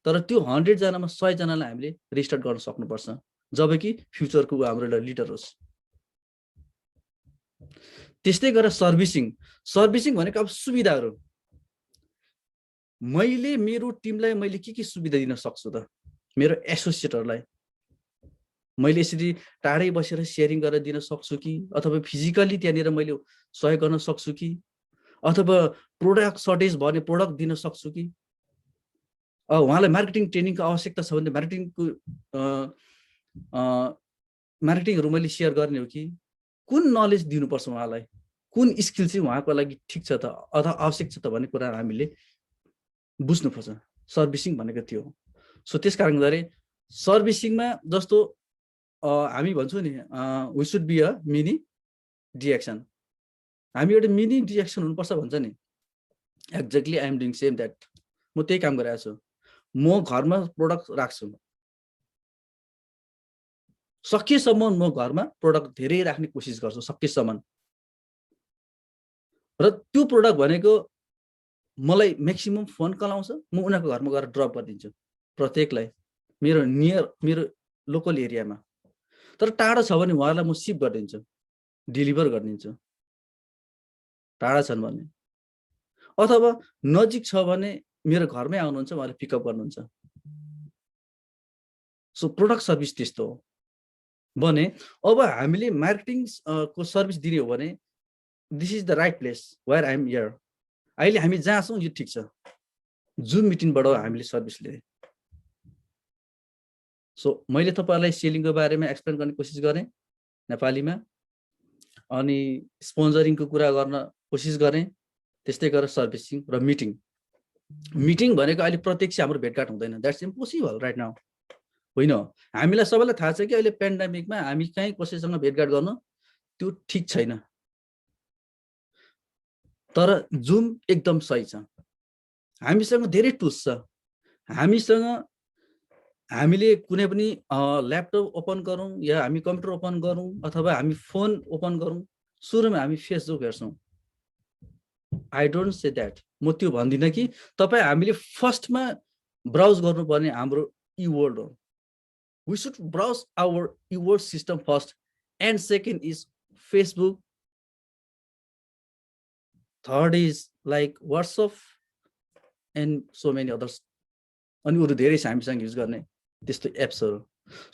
तर त्यो 100 जनामा 100 जनालाई हामीले रेजिस्टर गर्न सक्नुपर्छ जबकि फ्युचरको हाम्रो लिडर होस् त्यस्तै गरेर सर्भिसिङ भनेको अब सुविधाहरू मैले मेरो टिमलाई मैले के सुविधा दिन सक्छु त मेरो एसोसिएटहरुलाई मैले यसरी टाढै बसेर शेयरिङ गरेर दिन सक्छु कि अथवा फिजिकली त्यहाँनिर मैले सहयोग गर्न सक्छु कि अथवा प्रोडक्ट सर्टेज भने प्रोडक्ट दिन सक्छु कि उहाँलाई मार्केटिङ ट्रेनिङको आवश्यकता छ भने मार्केटिङको मार्केटिङहरु मैले शेयर गर्ने हो कि कुन नलेज दिनुपर्छ उहाँलाई कुन स्किल चाहिँ उहाँको लागि ठिक छ त अथवा आवश्यक छ त भन्ने कुरा हामीले बुझ्नुपर्छ सर्भिसिङ भनेको त्यो हो सो त्यसकारण गर्दै सर्भिसिङमा जस्तो हामी भन्छौँ नि we should be a mini DXN हामी एउटा मिनी डिएक्सन हुनुपर्छ भन्छ नि exactly I am doing same that म त्यही काम गरिरहेको छु म घरमा प्रोडक्ट राख्छु सकेसम्म म घरमा प्रोडक्ट धेरै राख्ने कोसिस गर्छु सकेसम्म र त्यो प्रोडक्ट भनेको मलाई म्याक्सिमम फोन कल आउँछ म उनीहरुको घरमा गएर ड्रप गरिदिन्छु प्रत्येकलाई मेरो लोकल एरियामा तर टाढा छ भने उहाँलाई म शिप गरिदिन्छु डेलिभर गरिदिन्छु टाढा छन् भने अथवा नजिक छ भने मेरो घरमै आउनुहुन्छ उहाँले पिकअप गर्नुहुन्छ सो प्रोडक्ट सर्भिस त्यस्तो हो भने अब हामीले मार्केटिङ को सर्भिस दिने हो भने this is the right place where I am here अहिले हामी जहाँ छौँ यो ठिक छ जुम मिटिङबाट हामीले सर्भिस लिए सो मैले तपाईहरुलाई सेलिङको बारेमा एक्सप्लेन गर्ने कोसिस गरेँ नेपालीमा अनि स्पोन्सरिङको कुरा गर्न कोसिस गरेँ त्यस्तै गरेर सर्भिसिङ र मिटिङ भनेको अहिले प्रत्यक्ष हाम्रो भेटघाट हुँदैन द्याट्स इम्पोसिबल राइट नाउ होइन हामीलाई सबैलाई थाहा छ कि अहिले पेन्डेमिकमा हामी कहीँ कसैसँग भेटघाट गर्न त्यो ठिक छैन तर जुम एकदम सही छ हामीसँग धेरै टुल्स छ हामीसँग हामीले कुनै पनि ल्यापटप ओपन गरौँ या हामी कम्प्युटर ओपन गरौँ अथवा हामी फोन ओपन गरौँ सुरुमा हामी फेसबुक हेर्छौँ आई डोन्ट से द्याट म त्यो भन्दिनँ कि तपाईँ हामीले फर्स्टमा ब्राउज गर्नुपर्ने हाम्रो ई-वर्ल्ड हो we should browse our e-world system first and second is Facebook third is like WhatsApp and so many others अनि अरु धेरै हामीसँग युज गर्ने त्यस्तो एप्सहरु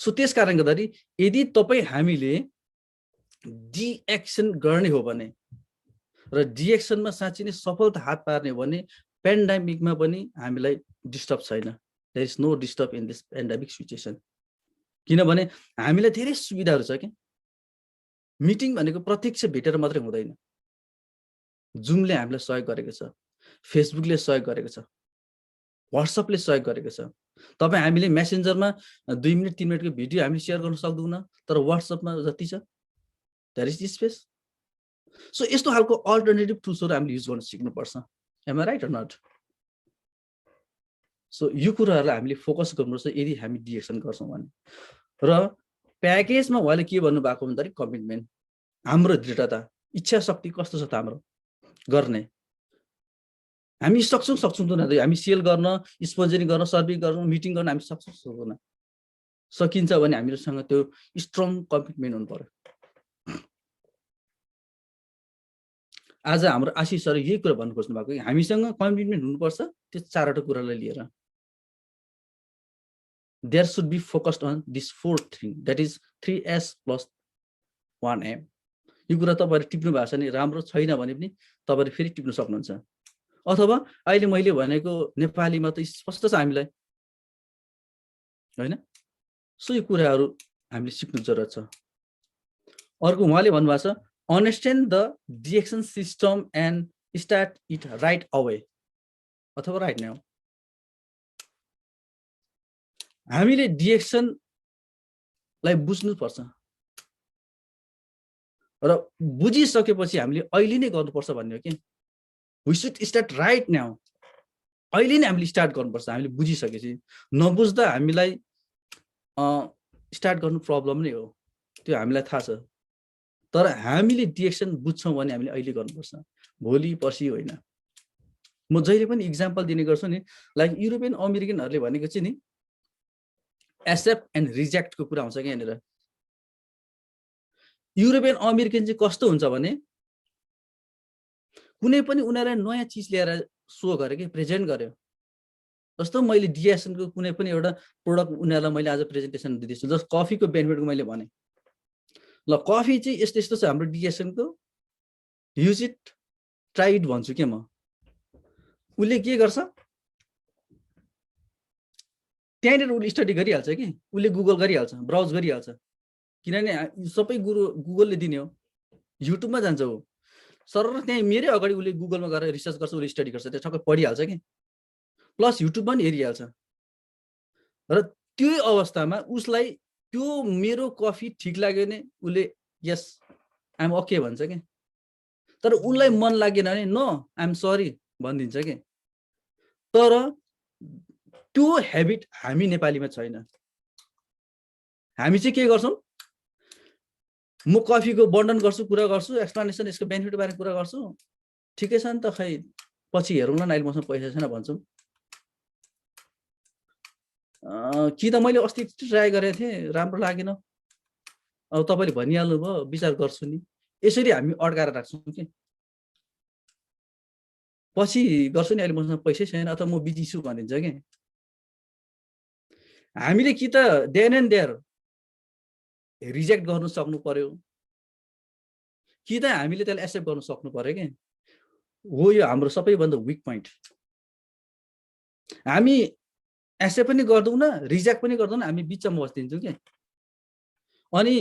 सो त्यसकारण गर्दाखेरि यदि तपाई हामीले डिएक्सन गर्ने हो भने र डिएक्सनमा साच्चै नै सफलता हात पार्ने हो भने पेन्डेमिकमा पनि हामीलाई डिस्टर्ब छैन there is no disturb in this pandemic situation किनभने हामीलाई धेरै सुविधाहरु छ के मिटिङ भनेको प्रत्यक्ष भेटेर मात्रै हुँदैन जुमले हामीलाई सहयोग गरेको छ फेसबुकले सहयोग गरेको छ व्हाट्सएपले सहयोग गरेको छ तपाई हामीले मेसेन्जरमा 2 मिनेट 3 मिनेटको भिडियो हामी शेयर गर्न सक्दैनौं तर व्हाट्सएपमा जति छ देयर इज स्पेस सो यस्तो खालको अल्टरनेटिभ टुल्सहरु हामीले युज गर्न सिक्नु पर्छ am I right or not so यो कुराहरुलाई हामीले फोकस गर्नुपर्छ यदि हामी डिएक्सन गर्छौं भने र प्याकेजमा उहाँले के भन्नु भएको भन्दाखेरि कमिटमेन्ट हाम्रो दृढता इच्छा शक्ति कस्तो छ त हाम्रो गर्ने हामी सक्छौं त हामी सेल गर्न स्पोन्सरिङ गर्न सर्भिस गर्न मिटिङ गर्न हामी सक्छौं सकिन्छ भने हामीसँग त्यो स्ट्रङ कमिटमेन्ट हुनु पर्यो आज हाम्रो आशिष सर यही कुरा भन्नु खोज्नु भएको हामीसँग कमिटमेन्ट हुनुपर्छ त्यो चारवटा कुरालाई लिएर there should be focused on this fourth thing that is 3S plus 1M यो कुरा तपाईहरु टिप्नु भएको छ नि राम्रो छैन भने पनि तपाईहरु फेरि टिप्न सक्नुहुन्छ अथवा अहिले मैले भनेको नेपालीमा त स्पष्ट छ हामीलाई हैन सो यो कुराहरु हामीले सिक्नु जरुरत छ अर्को उहाँले भन्नु भएको छ understand the DXN system and start it right away अथवा right now हामीले डिएक्सन लाई बुझ्नु पर्छ र बुझिसकेपछि हामीले अहिले नै गर्नुपर्छ भन्ने हो कि we should start right now अहिले नै हामीले स्टार्ट गर्नुपर्छ। हामीले बुझिसकेपछि नबुझ्दा हामीलाई स्टार्ट गर्नु प्रब्लम नै हो, त्यो हामीलाई थाहा छ। तर हामीले डिरेक्सन बुझ्छौँ भने हामीले अहिले गर्नुपर्छ, भोलि पर्सि होइन। म जहिले पनि इक्जाम्पल दिने गर्छु नि, लाइक युरोपियन अमेरिकनहरूले भनेको चाहिँ नि एक्सेप्ट एन्ड रिजेक्टको कुरा हुन्छ कि यहाँनिर। युरोपियन अमेरिकन चाहिँ कस्तो हुन्छ भने कुनै पनि उनीहरूलाई नयाँ चिज ल्याएर सो गर्यो कि प्रेजेन्ट गर्यो। जस्तो मैले डिएसनको कुनै पनि एउटा प्रोडक्ट उनीहरूलाई मैले आज प्रेजेन्टेसन दिँदैछु, जस्तो कफीको बेनिफिटको मैले भने, ल कफी चाहिँ यस्तो यस्तो छ हाम्रो डिएसनको, युज इट, ट्राई इट भन्छु के म। उसले के गर्छ, त्यहाँनिर उसले स्टडी गरिहाल्छ कि, उसले गुगल गरिहाल्छ, ब्राउज गरिहाल्छ, किनभने सबै गुगलले दिने हो। युट्युबमा जान्छ ऊ सर, त्यहाँ मेरै अगाडि उसले गुगलमा गएर रिसर्च गर्छ, उसले स्टडी गर्छ, त्यो सबै पढिहाल्छ कि, प्लस युट्युबमा पनि हेरिहाल्छ। र त्यो अवस्थामा उसलाई त्यो मेरो कफी ठिक लाग्यो भने उसले यस आइएम ओके भन्छ कि। तर उसलाई मन लागेन भने नो आइएम सरी भनिदिन्छ कि। तर त्यो हेबिट हामी नेपालीमा छैन। हामी चाहिँ के गर्छौँ, म कफीको वर्णन गर्छु, कुरा गर्छु, एक्सप्लेनेसन यसको बेनिफिट बारे कुरा गर्छु, ठिकै छ नि त, खै पछि हेरौँला न, अहिले मसँग पैसा छैन भन्छौँ। कि त मैले अस्ति ट्राई गरेको थिएँ राम्रो लागेन, अब तपाईँले भनिहाल्नु भयो विचार गर्छु नि, यसरी हामी अड्काएर राख्छौँ कि पछि गर्छु नि, अहिले मसँग पैसै छैन अथवा म बिजी छु भनिन्छ कि। हामीले कि त देन एन्ड देयर रिजेक्ट गर्नु सक्नु पर्यो, कि त हामीले त्यसलाई एक्सेप्ट गर्नु सक्नु पर्यो कि हो यो हाम्रो सबैभन्दा विक पोइन्ट। हामी एक्सेप्ट पनि गर्दैनौँ न रिजेक्ट पनि गर्दैनौँ, हामी बिचमा बस्दिन्छौँ कि। अनि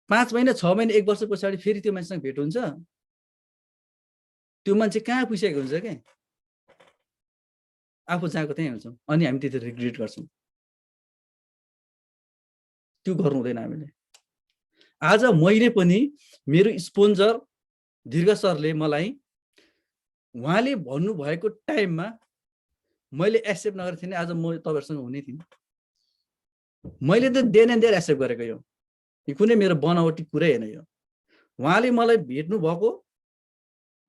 5 महिना 6 महिना 1 वर्ष पछाडि फेरि त्यो मान्छेसँग भेट हुन्छ, त्यो मान्छे कहाँ पुगेको हुन्छ कि आफू जहाँको त्यहीँ हुन्छौँ, अनि हामी त्यति रिग्रेट गर्छौँ। त्यो गर्नु हुँदैन हामीले। आज मैले पनि मेरो स्पोन्सर दीर्घ सरले मलाई उहाँले भन्नुभएको टाइममा मैले एक्सेप्ट नगरेको थिएँ, आज म तपाईँहरूसँग हुने थिएँ। मैले त देन एन्ड देयर एक्सेप्ट गरेको, यो कुनै मेरो बनावटी कुरै होइन। यो उहाँले मलाई भेट्नु भएको,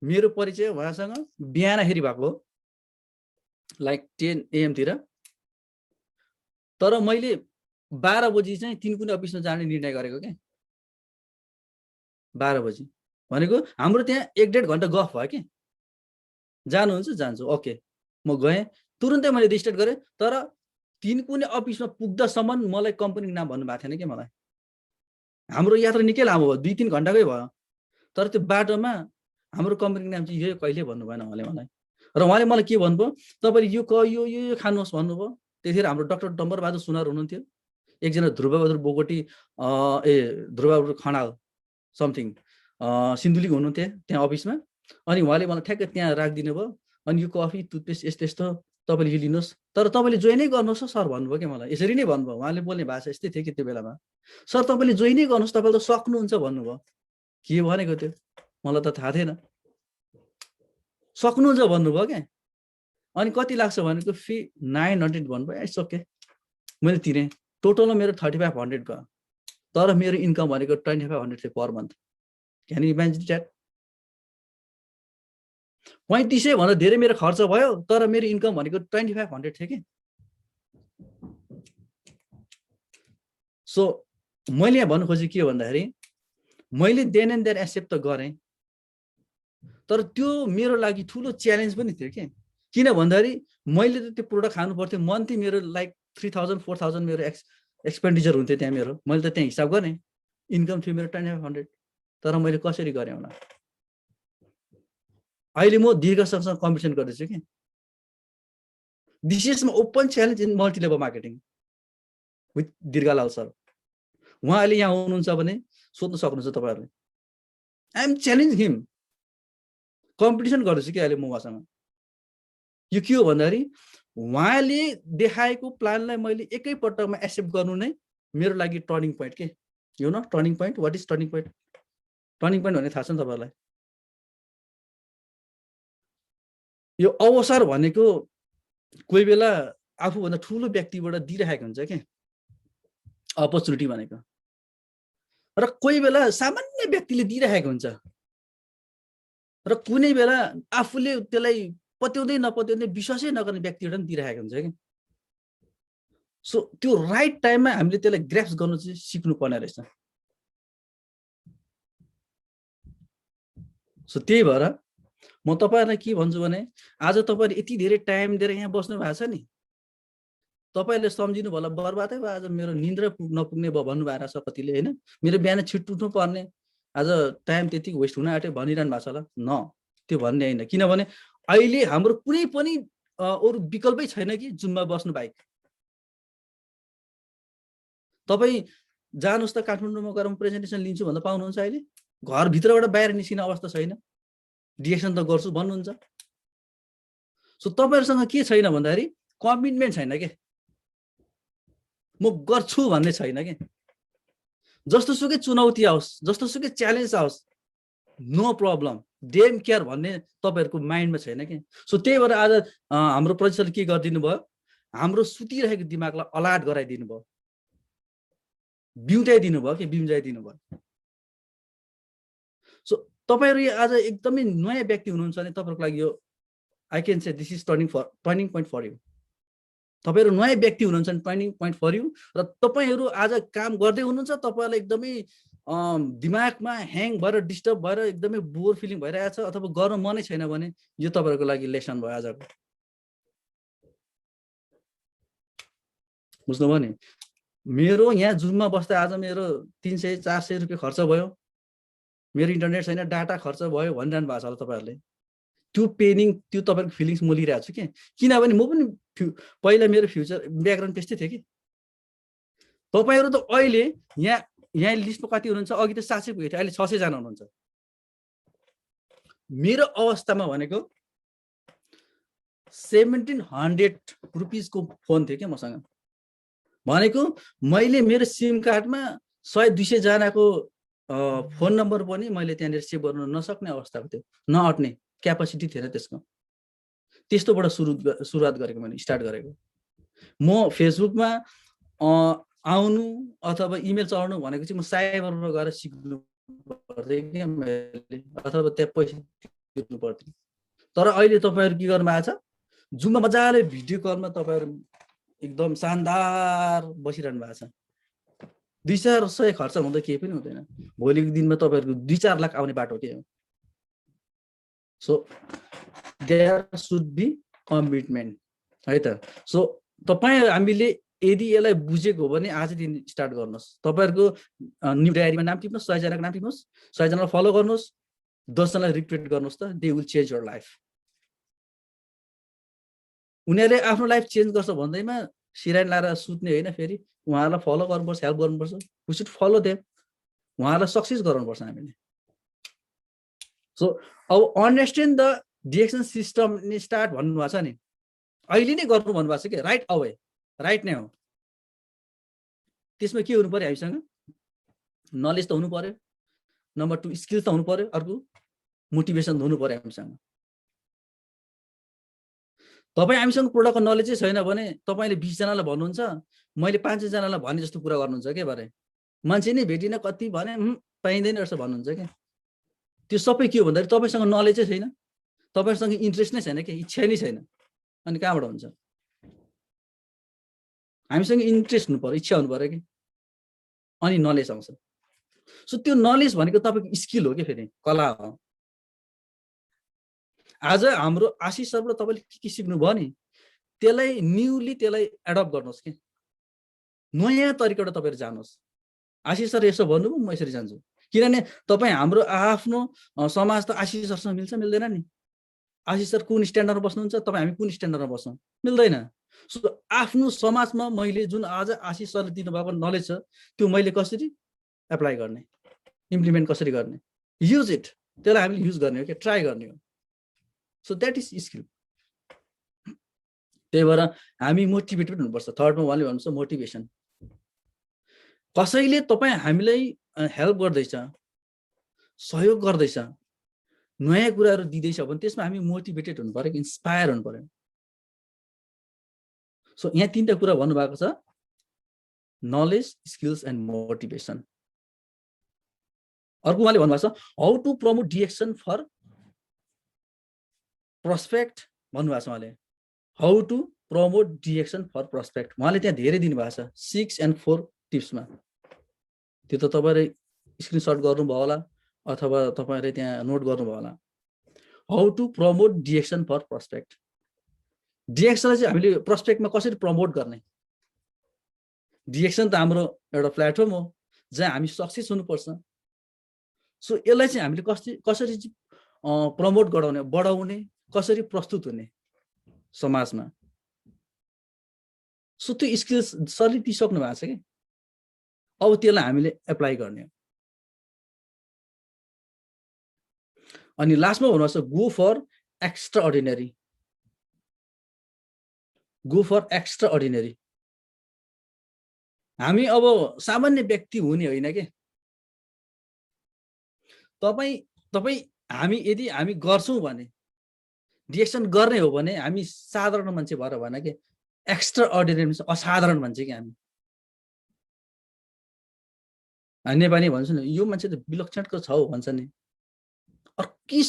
मेरो परिचय उहाँसँग बिहानखेरि भएको लाइक 10 AM तिर। तर मैले 12 बजी चाहिँ तिनकुने अफिसमा जाने निर्णय गरेको क्या। 12 बजी भनेको हाम्रो त्यहाँ 1-1.5 घन्टा गफ भयो कि, जानुहुन्छ जान्छु, ओके म गएँ, तुरुन्तै मैले रिस्टार्ट गरेँ। तर तिनकुने अफिसमा पुग्दासम्म मलाई कम्पनीको नाम भन्नु भएको थिएन कि। मलाई हाम्रो यात्रा निकै लामो भयो, 2-3 घन्टाकै भयो। तर त्यो बाटोमा हाम्रो कम्पनीको नाम चाहिँ यो कहिले भन्नु भएन उहाँले मलाई। र उहाँले मलाई के भन्नुभयो, तपाईँले यो यो खानुहोस् भन्नुभयो। त्यतिखेर हाम्रो डाक्टर डम्बरबहादुर सुनार हुनुहुन्थ्यो, एकजना ध्रुवबहादुर बोगटी ध्रुवबहादुर खनाल समथिङ सिन्धुलीको हुनुहुन्थ्यो त्यहाँ अफिसमा। अनि उहाँले मलाई ठ्याक्कै त्यहाँ राखिदिनु भयो। अनि यो कफी टुथपेस्ट यस्तो यस्तो तपाईँले यो लिनुहोस्, तर तपाईँले जोइनै गर्नुहोस् सर भन्नुभयो कि मलाई। यसरी नै भन्नुभयो, उहाँले बोल्ने भाषा यस्तै थियो कि त्यो बेलामा, सर तपाईँले जोइनै गर्नुहोस्, तपाईँले त सक्नुहुन्छ भन्नुभयो। के भनेको त्यो मलाई त थाहा थिएन, सक्नुहुन्छ भन्नुभयो क्या। अनि कति लाग्छ भनेको फी 900 भन्नुभयो। इट्स ओके, मैले तिरेँ। टोटलमा मेरो 3500 गयो, तर मेरो इन्कम भनेको 2500 थियो per month. Can you imagine that? 3500 भन्दा धेरै मेरो खर्च भयो, तर मेरो इन्कम भनेको 2500 थियो कि। सो मैले यहाँ भन्नु खोजेको के हो भन्दाखेरि, मैले देन एन्ड देयर एक्सेप्ट त गरेँ, तर त्यो मेरो लागि ठुलो च्यालेन्ज पनि थियो कि। किन भन्दाखेरि मैले त त्यो प्रोडक्ट खानु पर्थ्यो, मन्थली मेरो लाइक 3000-4000 मेरो एक्सपेन्डिचर हुन्थ्यो त्यहाँ मेरो। मैले त त्यहाँ हिसाब गरेँ, इन्कम थियो मेरो 2500, तर मैले कसरी गरेँ होला। अहिले म दीर्घ सरसँग कम्पिटिसन गर्दैछु कि। This is open challenge in multi level marketing with Dirghalal sir. उहाँले यहाँ हुनुहुन्छ भने सोध्न सक्नुहुन्छ तपाईँहरूले। I am challenge him, competition गर्दैछु कि अहिले म उहाँसँग। यो के हो भन्दाखेरि उहाँले देखाएको प्लानलाई मैले एकैपटकमा एक्सेप्ट गर्नु नै मेरो लागि टर्निङ पोइन्ट के। You know turning point, what is turning point? Turning point भन्ने थाहा छ नि तपाईँहरूलाई? यो अवसर भनेको कोही बेला आफूभन्दा ठुलो व्यक्तिबाट दिइरहेको हुन्छ के अपर्च्युनिटी भनेको, र कोही बेला सामान्य व्यक्तिले दिइरहेको हुन्छ, र कुनै बेला आफूले त्यसलाई पत्याउँदै नपत्याउँदै विश्वासै नगर्ने व्यक्तिबाट पनि दिइरहेको हुन्छ कि। सो त्यो राइट टाइममा हामीले त्यसलाई ग्रास्प गर्नु चाहिँ सिक्नु पर्ने रहेछ। सो त्यही भएर म तपाईहरुलाई के भन्छु भने आज तपाईहरु यति धेरै टाइम दिएर यहाँ बस्नु भएको छ नि, तपाईले सम्झिनु होला बर्बादै भयो, आज मेरो निन्द्रा नपुग्ने भयो भन्नु भएको छ कतिले हैन, मेरो बिहान छिटो उठ्नु पर्ने, आज टाइम त्यति वेस्ट हुन आट्यो भनिरहनु भएको छ होला। न, त्यो भन्ने हैन, किनभने अहिले हाम्रो कुनै पनि अरु विकल्पै छैन कि जुममा बस्नु बाहेक। तपाई जानुस् त काठमाडौँमा गएर प्रेजेन्टेसन लिन्छु भन्दा पाउनुहुन्छ अहिले? घर भित्रबाट बाहिर निस्किने अवस्था छैन, डिरेक्सन त गर्छु भन्नुहुन्छ। सो तपाईहरुसँग के छैन भन्दाखेरि कमिटमेन्ट छैन के, म गर्छु भन्ने छैन के। जस्तो सुकै चुनौती आओस्, जस्तो सुकै च्यालेन्ज आओस्, नो प्रब्लम, डेम केयर भन्ने तपाईहरुको माइन्डमा छैन के। सो त्यही भएर आज हाम्रो प्रोजेक्टले के गरिदिनु भयो, हाम्रो सुतिरहेको दिमागलाई अलर्ट गराइदिनु भयो, बिउताइदिनु भयो के, बिउजाइदिनु भयो। सो तपाईहरु आज एकदमै नयाँ व्यक्ति हुनुहुन्छ भने तपाईहरुको लागि यो I can say this is turning point for you. तपाईहरु नयाँ व्यक्ति हुनुहुन्छ भने टर्निङ पोइन्ट फर यु, र तपाईहरु आज काम गर्दै हुनुहुन्छ, तपाईहरुलाई एकदमै दिमागमा ह्याङ भएर डिस्टर्ब भएर एकदमै बोर फिलिङ भइरहेछ अथवा गर्न मनै छैन भने यो तपाईहरुको लागि लेसन भयो आजको। बुझ्नुभयो नि? मेरो यहाँ जुममा बस्दा आज मेरो 300-400 रुपैयाँ खर्च भयो, मेरो इन्टरनेट छैन, डाटा खर्च भयो भनिरहनु भएको छ होला तपाईहरुले। त्यो पेनिङ, त्यो तपाईहरुको फिलिङ्स म लिइरहेको छु के, किनभने म पनि पहिला मेरो फ्युचर ब्याकग्राउन्ड त्यस्तै थियो कि। तपाईहरु त अहिले यहाँ लिस्टमा कति हुनुहुन्छ, अघि त 700 पुगेको थियो, अहिले 600 जना हुनुहुन्छ। मेरो अवस्थामा भनेको 1700 रुपीजको फोन थियो के मसँग, भनेको मैले मेरो सिम कार्डमा 100-200 जनाको फोन नम्बर पनि मैले त्यहाँनिर सेभ गर्न नसक्ने अवस्थाको थियो, नअट्ने क्यापासिटी थिएन त्यसको। त्यस्तोबाट सुरुवात गरेको, मैले स्टार्ट गरेको। म फेसबुकमा आउनु अथवा इमेल चलाउनु भनेको चाहिँ म साइबरमा गएर सिक्नु पर्थ्यो कि मैले, अथवा त्यहाँ पैसा तिर्नु पर्थ्यो। तर अहिले तपाईहरु के गर्नु भएको छ, जुममा मजाले भिडियो कलमा तपाईहरु एकदम शानदार बसिरहनु भएको छ। 200 खर्च हुँदा केही पनि हुँदैन, भोलिको दिनमा तपाईहरुको 2-4 लाख आउने बाटो के हो। So there should be commitment है त। सो हामीले यदि यसलाई बुझेको हो भने आजदेखि स्टार्ट गर्नुहोस्। तपाईहरुको न्यू डायरीमा नाम टिप्नुहोस्, 100 जनाको नाम टिप्नुहोस्, 100 जनालाई फलो गर्नुहोस्, 10 जनालाई रिक्वेस्ट गर्नुहोस् त, they will change your life. उनीहरूले आफ्नो लाइफ चेन्ज गर्छ भन्दैमा सिराइन लाएर सुत्ने होइन, फेरि उहाँहरूलाई फलो गर्नुपर्छ, हेल्प गर्नुपर्छ। वी शुड फलो देम, उहाँहरूलाई सक्सेस गराउनुपर्छ हामीले। सो अब अन्डरस्ट्यान्ड द डिरेक्सन सिस्टम नि स्टार्ट भन्नुभएको छ नि, अहिले नै गर्नु भन्नुभएको छ कि, राइट अवे, राइट नै हो। त्यसमा के हुनु पर्यो, हामीसँग नलेज त हुनु पर्यो, नम्बर 2 स्किल त हुनु पर्यो, अर्को मोटिभेसन हुनु पर्यो हामीसँग। तपाई हामीसँग प्रोडक्टको नलेजै छैन भने तपाईले 20 जनालाई भन्नुहुन्छ, मैले 500 जनालाई भने जस्तो कुरा गर्नुहुन्छ के भरे, मान्छे नै भेटिन कति भने पाइँदैन रहेछ भन्नुहुन्छ के। त्यो सबै के हो भन्दाखेरि तपाईसँग नलेजै छैन, तपाईसँग इन्ट्रेस्ट नै छैन के, इच्छा नै छैन। अनि कहाँबाट हुन्छ? हामीसँग इन्ट्रेस्ट हुनु पर्यो, इच्छा हुनु पर्यो कि, अनि नलेज आउँछ। सो त्यो नलेज भनेको तपाईको स्किल हो के, फेरि कला हो। आज हाम्रो आशिष सरबाट तपाईले के सिक्नु भयो नि, त्यसलाई न्यूली त्यसलाई एडप्ट गर्नुहोस् के, नयाँ तरिकाबाट तपाईहरु जानुहोस्। आशिष सर यसो भन्नुभयो, म यसरी जान्छु, किनभने तपाई हाम्रो आफ्नो समाज त आशिष सरसँग मिल्छ मिल्दैन नि। आशिष सर कुन स्ट्यान्डर्डमा बस्नुहुन्छ, तपाई हामी कुन स्ट्यान्डर्डमा बस्छौं, मिल्दैन। सो आफ्नो समाजमा मैले जुन आज आशिष सरले दिनुभएको नलेज छ, त्यो मैले कसरी एप्लाई गर्ने, इम्प्लिमेन्ट कसरी गर्ने, युज इट, त्यसलाई हामीले युज गर्ने हो के, ट्राई गर्ने हो। So that is skill. त्यही भएर हामी मोटिभेटेड हुनुपर्छ। थर्डमा उहाँले भन्नुहुन्छ मोटिभेसन। कसैले तपाई हामीलाई हेल्प गर्दैछ, सहयोग गर्दैछ, नयाँ कुराहरू दिँदैछ भने त्यसमा हामी मोटिभेटेड हुनु पर्यो, इन्स्पायर हुनु पर्यो। सो यहाँ तीनटा कुरा भन्नुभएको छ, नलेज, स्किल्स एन्ड मोटिभेसन। अर्को उहाँले भन्नुभएको छ how to promote DXN for prospect भन्नुभएको छ उहाँले, how to promote DXN for prospect. उहाँले त्यहाँ धेरै दिनुभएको छ 6 and 4 टिप्समा। त्यो त तपाईँले स्क्रिनसट गर्नुभयो होला अथवा तपाईँले त्यहाँ नोट गर्नुभयो होला। How to promote DXN for prospect. डिएक्सनलाई चाहिँ हामीले प्रोस्पेक्टमा कसरी प्रमोट गर्ने? डिएक्सन त हाम्रो एउटा प्लेटफर्म हो जहाँ हामी सक्सेस हुनुपर्छ। सो यसलाई चाहिँ हामीले कसरी प्रमोट गराउने, बढाउने, कसरी प्रस्तुत हुने समाजमा। सो त्यो स्किल्स सरले दिइसक्नु भएको छ कि अब त्यसलाई हामीले एप्लाई गर्ने। अनि लास्टमा भन्नुहोस् go for extraordinary. Go for extraordinary. हामी अब सामान्य व्यक्ति हुने होइन के। हामी यदि हामी गर्छौँ भने, डिएक्सन गर्ने हो भने हामी साधारण मान्छे भएर भएन के, एक्स्ट्रा अर्डिनरी असाधारण मान्छे कि हामी। नेपाली भन्छ नि यो मान्छे त विलक्षणको छ हो भन्छ नि। अर्कै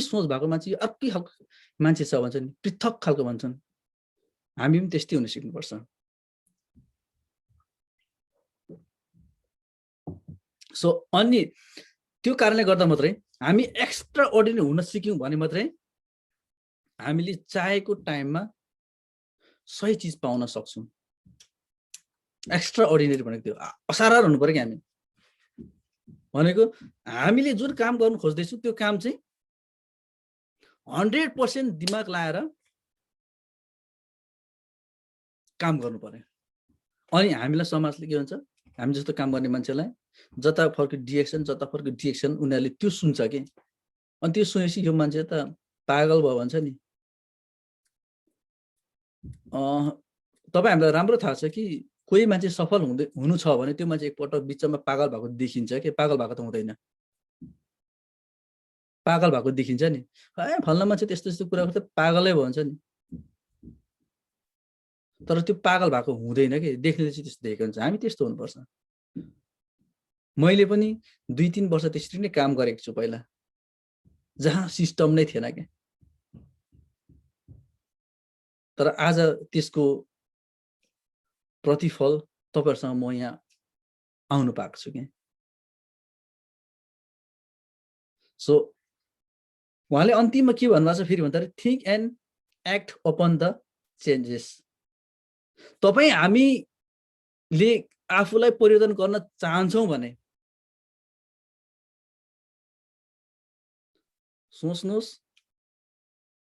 सोच भएको मान्छे, अर्कै खालको मान्छे छ भन्छ नि, पृथक खालको भन्छन्। हामी पनि त्यस्तै हुन सिक्नुपर्छ। सो अनि त्यो कारणले गर्दा मात्रै हामी एक्स्ट्रा अर्डिनरी हुन सिक्यौँ भने मात्रै हामीले चाहेको टाइममा सही चिज पाउन सक्छौँ। एक्स्ट्रा अर्डिनरी भनेको त्यो असाधारण हुनु पर्यो कि हामी भनेको हामीले जुन काम गर्नु खोज्दैछौँ त्यो काम चाहिँ 100% दिमाग लाएर काम गर्नु पर्यो। अनि हामीलाई समाजले के भन्छ, हामी जस्तो काम गर्ने मान्छेलाई जता फर्को डिएक्सन उनीहरूले त्यो सुन्छ कि। अनि त्यो सुनेपछि यो मान्छे त पागल भयो भन्छ नि। तपाईँ हामीलाई राम्रो थाहा छ कि कोही मान्छे सफल हुनु छ भने त्यो मान्छे एकपल्ट बिचमा पागल भएको देखिन्छ कि। पागल भएको त हुँदैन, पागल भएको देखिन्छ नि। फल्ना मान्छे त्यस्तो यस्तो कुरा गर्दा पागलै भन्छ नि। तर त्यो पागल भएको हुँदैन कि, देख्नेले चाहिँ त्यस्तो देखेको हुन्छ। हामी त्यस्तो हुनुपर्छ। मैले पनि 2-3 वर्ष त्यसरी नै काम गरेको छु पहिला, जहाँ सिस्टम नै थिएन क्या। तर आज त्यसको प्रतिफल तपाईहरुसँग म यहाँ आउनु पाएको छु के। सो उहाँले अन्तिममा के भन्नुभएको छ फेरि भन्दा think and act upon the changes. तपाई हामीले आफूलाई परिवर्तन गर्न चाहन्छौं भने सोच्नुहोस्,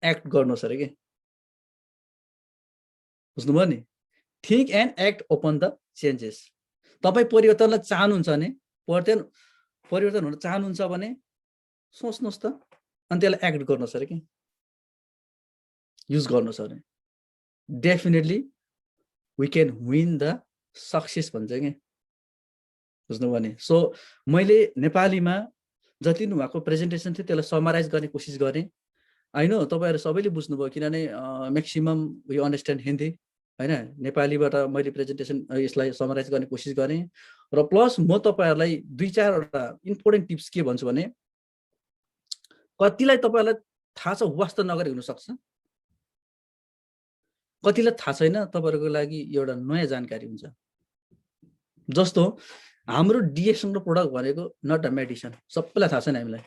एक्ट गर्नुहोस् अरे के। बुझ्नुभयो नि? Think and act upon the changes. तपाई परिवर्तनलाई चाहनुहुन्छ भने, परिवर्तन हुन चाहनुहुन्छ भने सोच्नुहोस् त, अनि त्यसलाई एक्ट गर्नुहोस् अरे के, युज गर्नुहोस् अरे। Definitely we can win the success भन्छ के। बुझ्नुभयो नि? सो मैले नेपालीमा जति पनि उहाँको प्रेजेन्टेसन थियो त्यसलाई समराइज गर्ने कोसिस गरेँ। आई नो तपाईहरु सबैले बुझ्नुभयो किनभने म्याक्सिमम वी अन्डरस्ट्यान्ड हिन्दी हैन। नेपालीबाट मैले प्रेजेन्टेसन यसलाई समराइज गर्ने कोसिस गरेँ र प्लस म तपाईहरुलाई 2-4 वटा इम्पोर्टेन्ट टिप्स के भन्छु भने, कतिलाई तपाईहरुलाई थाहा छ वास्ता नगरी हुन सक्छ, कतिलाई थाहा छैन, तपाईहरुको लागि एउटा नयाँ जानकारी हुन्छ। जस्तो हाम्रो डिएक्सन र प्रोडक्ट भनेको नट अ मेडिसिन, सबैलाई थाहा छैन हामीलाई।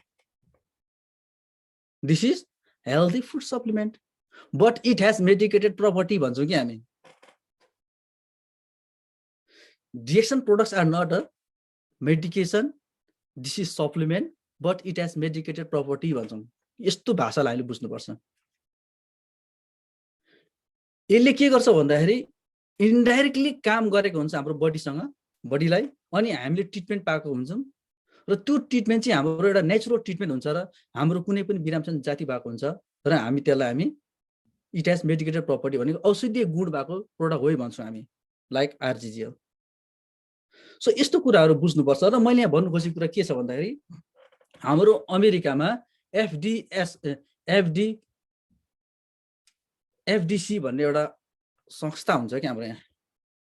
This is healthy food supplement but it has medicated property भन्छौं कि हामी। DXN products are not a medication, this is supplement but it has medicated property भन्छौं। यस्तो भाषालाई हामीले बुझ्नुपर्छ। यसले के गर्छ भन्दाखेरि इन्डाइरेक्टली काम गरेको हुन्छ हाम्रो बडीलाई, अनि हामीले ट्रिटमेन्ट पाएको हुन्छौं र त्यो ट्रिटमेन्ट चाहिँ हाम्रो एउटा नेचुरल ट्रिटमेन्ट हुन्छ र हाम्रो कुनै पनि बिरामसन जाति भएको हुन्छ र हामी त्यसलाई इट हैज मेडिकेटेड प्रपर्टी भनेको औषधीय गुण भएको प्रोडक्ट हो भन्छौं हामी, लाइक आरजीजीएल। सो यस्तो कुराहरू बुझ्नुपर्छ। र मैले यहाँ भन्नु खोजेको कुरा के छ भन्दाखेरि हाम्रो अमेरिकामा एफडीसी भन्ने एउटा संस्था हुन्छ क्या हाम्रो यहाँ।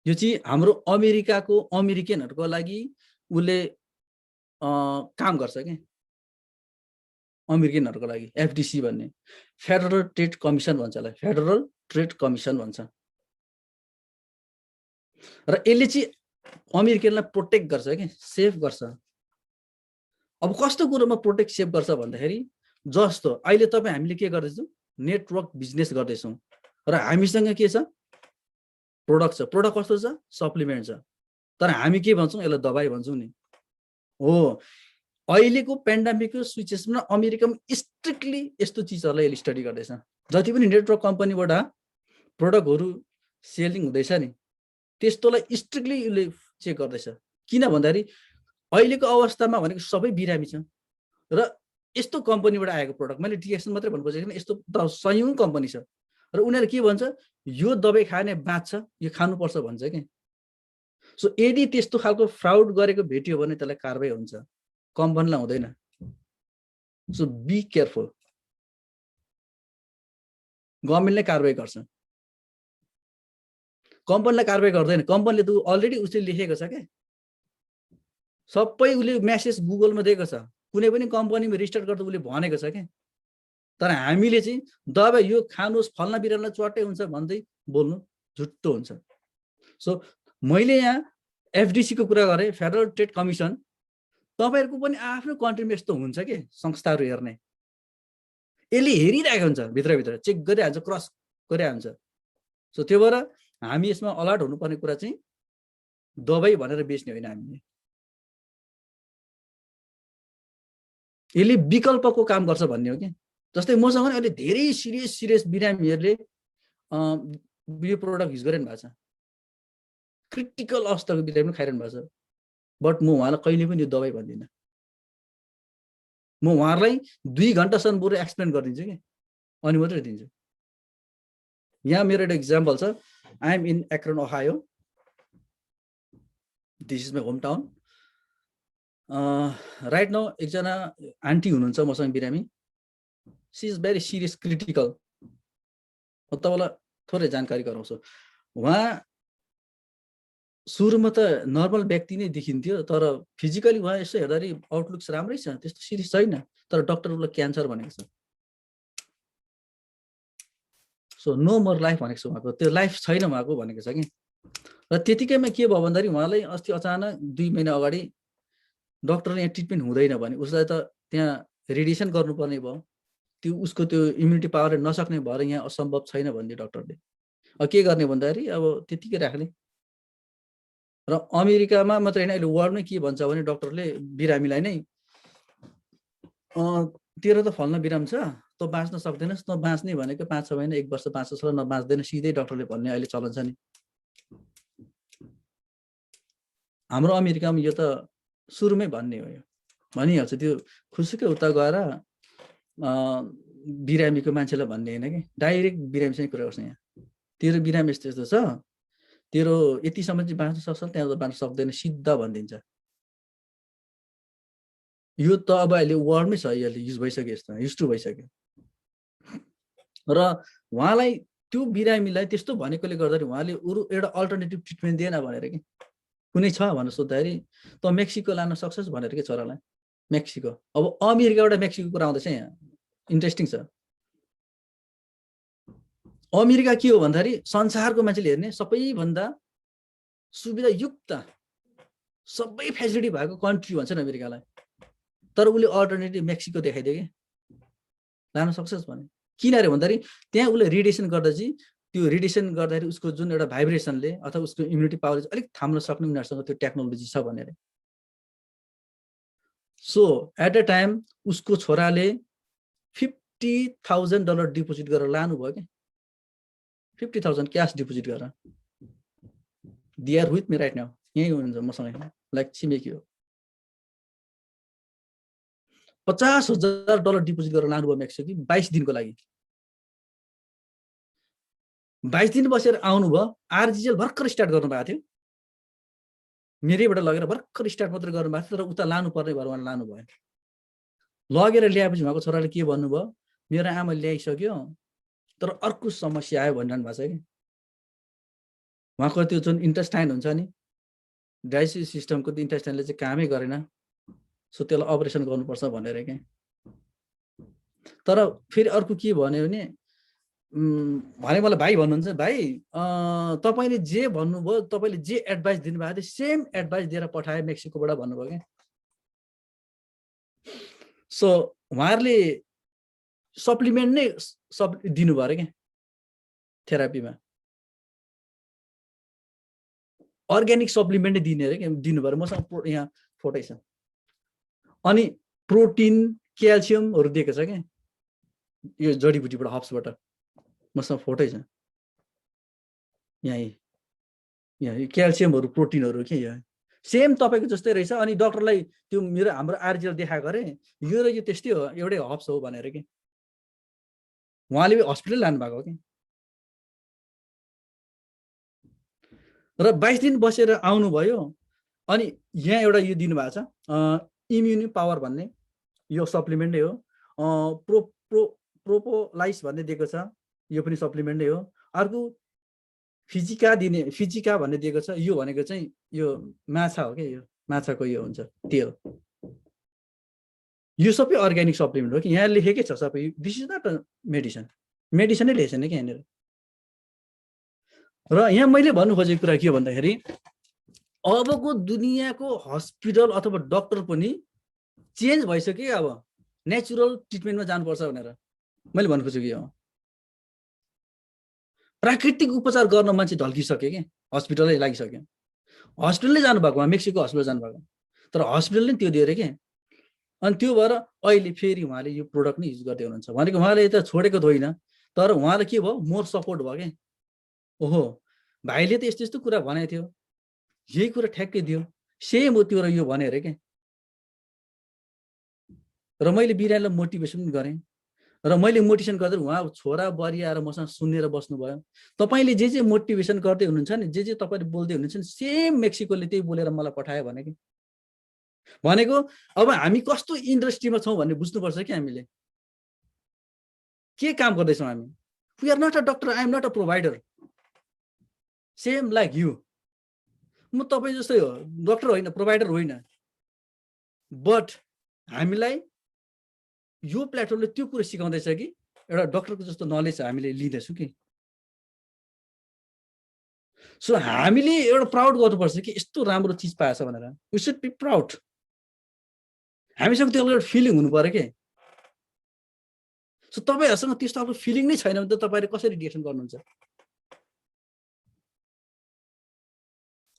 यो चाहिँ हाम्रो अमेरिकनहरूको लागि उसले काम गर्छ क्या, अमेरिकनहरूको लागि। एफडिसी भन्ने फेडरल ट्रेड कमिसन भन्छ, यसलाई फेडरल ट्रेड कमिसन भन्छ। र यसले चाहिँ अमेरिकनलाई प्रोटेक्ट गर्छ कि सेभ गर्छ। अब कस्तो कुरोमा प्रोटेक्ट सेभ गर्छ भन्दाखेरि जस्तो अहिले तपाईँ हामीले के गर्दैछौँ, नेटवर्क बिजनेस गर्दैछौँ र हामीसँग के छ, प्रोडक्ट छ। प्रोडक्ट कस्तो छ, सप्लिमेन्ट छ। तर हामी के भन्छौँ, यसलाई दबाई भन्छौँ नि। हो, अहिलेको पेन्डेमिकको सिचुएसनमा अमेरिकामा स्ट्रिक्टली यस्तो चिजहरूलाई यसले स्टडी गर्दैछ। जति पनि नेटवर्क कम्पनीबाट प्रोडक्टहरू सेलिङ हुँदैछ नि, त्यस्तोलाई स्ट्रिक्टली उसले चेक गर्दैछ। किन भन्दाखेरि अहिलेको अवस्थामा भनेको सबै बिरामी छ र यस्तो कम्पनीबाट आएको प्रोडक्ट, मैले डिएक्सन मात्रै भन्नु खोजेको यस्तो त सयौं कम्पनी छ र उनीहरू के भन्छ, यो दबाई खाने बाँच्छ, यो खानुपर्छ भन्छ कि। सो यदि त्यस्तो खालको फ्रड गरेको भेटियो भने त्यसलाई कारबाही हुन्छ, कम्पनीलाई हुँदैन। So be careful. गभर्मेन्टले कारबाही गर्छ, कम्पनीलाई कारबाही गर्दैन। कम्पनीले त अलरेडी उसले लेखेको छ क्या, सबै उसले मेसेज गुगलमा दिएको छ, कुनै पनि कम्पनीमा रेजिस्टर गर्दा उसले भनेको छ क्या। तर हामीले चाहिँ दबाई यो खानुहोस्, फल्ना बिरालोलाई चट्टै हुन्छ भन्दै बोल्नु झुट्टो हुन्छ। सो मैले यहाँ एफडिसीको कुरा गरेँ, फेडरल ट्रेड कमिसन। तपाईँहरूको पनि आफ्नो कन्ट्रीमा यस्तो हुन्छ कि संस्थाहरू हेर्ने, यसले हेरिरहेको हुन्छ, भित्रभित्र चेक गरिहाल्छ, क्रस गरिहाल्छ। सो त्यो भएर हामी यसमा अलर्ट हुनुपर्ने कुरा चाहिँ दबाई भनेर बेच्ने होइन हामीले। यसले विकल्पको काम गर्छ भन्ने हो कि। जस्तै मसँग पनि अहिले धेरै सिरियस बिरामीहरूले यो प्रोडक्ट युज गरिरहनु भएको छ, क्रिटिकल अवस्थाको बिरामी पनि खाइरहनु भएको छ। बट म उहाँलाई कहिले पनि यो दबाई भन्दिनँ। म उहाँहरूलाई 2 घन्टासम्म बरु एक्सप्लेन गरिदिन्छु कि, अनि मात्रै दिन्छु। यहाँ मेरो एउटा इक्जाम्पल छ। I am in Akron, Ohio. This is my home town. Right now एकजना आन्टी हुनुहुन्छ मसँग बिरामी। She is very serious critical. म तपाईँलाई थोरै जानकारी गराउँछु। उहाँ सुरुमा त नर्मल व्यक्ति नै देखिन्थ्यो, तर फिजिकली उहाँ यसो हेर्दाखेरि आउटलुक्स राम्रै छ, त्यस्तो सिरियस छैन। तर डक्टर उसलाई क्यान्सर भनेको छ। सो नो मोर लाइफ भनेको छ उहाँको, त्यो लाइफ छैन उहाँको भनेको छ कि। र त्यतिकैमा के भयो भन्दाखेरि उहाँलाई अस्ति अचानक 2 महिना अगाडि डक्टरले यहाँ ट्रिटमेन्ट हुँदैन भने उसलाई त त्यहाँ रेडिएसन गर्नुपर्ने भयो। त्यो उसको त्यो इम्युनिटी पावरले नसक्ने भएर यहाँ असम्भव छैन भन्ने डक्टरले। अब के गर्ने भन्दाखेरि अब त्यतिकै राख्ने। र अमेरिकामा मात्रै होइन, अहिले वर्ल्डमै के भन्छ भने डक्टरले बिरामीलाई नै तेरो त फल्न बिराम छ, तँ बाँच्न सक्दैनस्, तँ बाँच्ने भनेको 5-6 महिना 1 वर्ष बाँच्छ, नबाँच्दैन, सिधै डक्टरले भन्ने अहिले चलन छ नि। हाम्रो अमेरिकामा यो त सुरुमै भन्ने हो, यो भनिहाल्छ। त्यो खुसीकै उता गएर बिरामीको मान्छेलाई भन्ने होइन कि, डाइरेक्ट बिरामीसँग कुरा गर्छ। यहाँ तेरो बिरामी यस्तो यस्तो छ, तेरो यतिसम्म चाहिँ बाँच्न सक्छ, त्यहाँ त बाँच्न सक्दैन, सिधा भनिदिन्छ। यो त अब अहिले वर्ल्डमै छ, यसले युज भइसक्यो, यस्तो युज टु भइसक्यो। र उहाँलाई त्यो बिरामीलाई त्यस्तो भनेकोले गर्दाखेरि उहाँले अरू एउटा अल्टरनेटिभ ट्रिटमेन्ट दिएन भनेर कि, कुनै छ भनेर सोद्धाखेरि त मेक्सिको लान सक्छस् भनेर के छोरालाई। मेक्सिको, अब अमेरिकाबाट मेक्सिको कुरा आउँदैछ यहाँ, इन्ट्रेस्टिङ छ। अमेरिका के हो भन्दाखेरि संसारको मान्छेले हेर्ने सबैभन्दा सुविधायुक्त सबै फेसिलिटी भएको कन्ट्री भन्छ नि अमेरिकालाई। तर उसले अल्टरनेटिभ मेक्सिको देखाइदियो कि लान सक्छस् भने। किन अरे भन्दाखेरि त्यहाँ उसले रेडिएसन गर्दा चाहिँ त्यो रेडिएसन गर्दाखेरि उसको जुन एउटा भाइब्रेसनले अथवा उसको इम्युनिटी पावर अलिक थाम्न सक्ने उनीहरूसँग त्यो टेक्नोलोजी छ भनेर। सो एट अ टाइम उसको छोराले $50,000 डिपोजिट गरेर लानुभयो क्या, 50,000 क्यास डिपोजिट गरेर। They are with me right now, यहीँ हुनुहुन्छ मसँग, लाइक छिमेकी हो। $50,000 डिपोजिट गरेर लानुभयो मेक्सिको 22 दिनको लागि। 22 दिन बसेर आउनुभयो। आरजिएल भर्खर स्टार्ट गर्नुभएको थियो, मेरैबाट लगेर भर्खर स्टार्ट मात्रै गर्नुभएको थियो, तर उता लानुपर्ने भएर उहाँले लानुभयो। लगेर ल्याएपछि उहाँको छोराले के भन्नुभयो, मेरो आमा ल्याइसक्यो तर अर्को समस्या आयो भनिरहनु भएको छ कि। उहाँको त्यो जुन इन्टेस्टाइन हुन्छ नि, डाइजेस्टिभ सिस्टमको त्यो इन्टेस्टाइनले चाहिँ कामै गरेन, सो त्यसलाई अपरेसन गर्नुपर्छ भनेर के। तर फेरि अर्को के भन्यो भने भने मलाई भाइ भन्नुहुन्छ, भाइ तपाईँले जे भन्नुभयो, तपाईँले जे एडभाइस दिनुभएको थियो सेम एडभाइस दिएर पठाए मेक्सिकोबाट भन्नुभयो क्या। सो उहाँहरूले सप्लिमेन्ट नै दिनुभयो अरे क्या थेरापीमा, अर्ग्यानिक सप्लिमेन्ट नै दिने अरे क्या, दिनुभयो अरे। मसँग यहाँ फोटो छ। अनि प्रोटिन क्याल्सियमहरू दिएको छ क्या, यो जडीबुटीबाट हब्सबाट, मसँग फोटो छ यहाँ क्याल्सियमहरू प्रोटिनहरू के यो सेम तपाईँको जस्तै रहेछ। अनि डक्टरलाई त्यो हाम्रो आरजिएल देखाएको अरे, यो र यो त्यस्तै हो, एउटै हब्स हो भनेर कि उहाँले हस्पिटल लानुभएको हो कि। र 22 दिन बसेर आउनुभयो। अनि यहाँ एउटा यो दिनुभएको छ इम्युनि पावर भन्ने, यो सप्लिमेन्ट नै हो। प्रोपोलाइस भन्ने दिएको छ, यो पनि सप्लिमेन्ट नै हो। अर्को फिजिका भन्ने दिएको छ, यो भनेको चाहिँ यो माछा हो क्या, यो माछाको यो हुन्छ तेल। यो सबै अर्ग्यानिक सप्लिमेन्ट हो कि, यहाँ लेखेकै छ सबै। This is not a medicine, मेडिसिनै लेखेको छैन कि यहाँनिर। र यहाँ मैले भन्नु खोजेको कुरा के हो भन्दाखेरि, अबको दुनियाँको हस्पिटल अथवा डक्टर पनि चेन्ज भइसक्यो। अब नेचुरल ट्रिटमेन्टमा जानुपर्छ भनेर मैले भन्नु खोजेको यो। प्राकृतिक उपचार गर्न मान्छे ढल्किसक्यो कि, हस्पिटलै लागिसक्यो। हस्पिटलै जानुभएको, मेक्सिको हस्पिटल जानुभएको, तर हस्पिटलले त्यो दिएर के। अनि त्यो भएर अहिले फेरि उहाँले यो प्रोडक्ट नै युज गर्दै हुनुहुन्छ। भनेको उहाँले त छोडेको त होइन, तर उहाँले के भयो, मोर सपोर्ट भयो क्या। ओहो भाइले त यस्तो यस्तो कुरा भनेको थियो, यही कुरा ठ्याक्कै दियो, सेम हो त्यो र यो भने अरे क्या। र मैले बिरामीलाई मोटिभेसन गरेँ, र मैले मोटिभेसन गर्दा उहाँ छोरा बुहारी आएर मसँग सुनेर बस्नुभयो। तपाईँले जे जे मोटिभेसन गर्दै हुनुहुन्छ नि, जे जे तपाईँले बोल्दै हुनुहुन्छ नि, सेम मेक्सिकोले त्यही बोलेर मलाई पठायो भने कि। भनेको अब हामी कस्तो इन्डस्ट्रीमा छौँ भन्ने बुझ्नुपर्छ कि हामीले के काम गर्दैछौँ हामी। We are not a doctor, I am not a provider, same like you. म तपाईँ जस्तै हो, डक्टर होइन, प्रोभाइडर होइन। बट हामीलाई यो प्लेटफर्मले त्यो कुरा सिकाउँदैछ कि एउटा डक्टरको जस्तो नलेज हामीले लिँदैछौँ कि। सो हामीले एउटा प्राउड गर्नुपर्छ कि यस्तो राम्रो चिज पाएछ भनेर। We should be proud. हामीसँग त्यो एउटा फिलिङ हुनु पर्यो कि। सो तपाईँहरूसँग त्यस्तो खालको फिलिङ नै छैन भने त तपाईँले कसरी रिएक्सन गर्नुहुन्छ।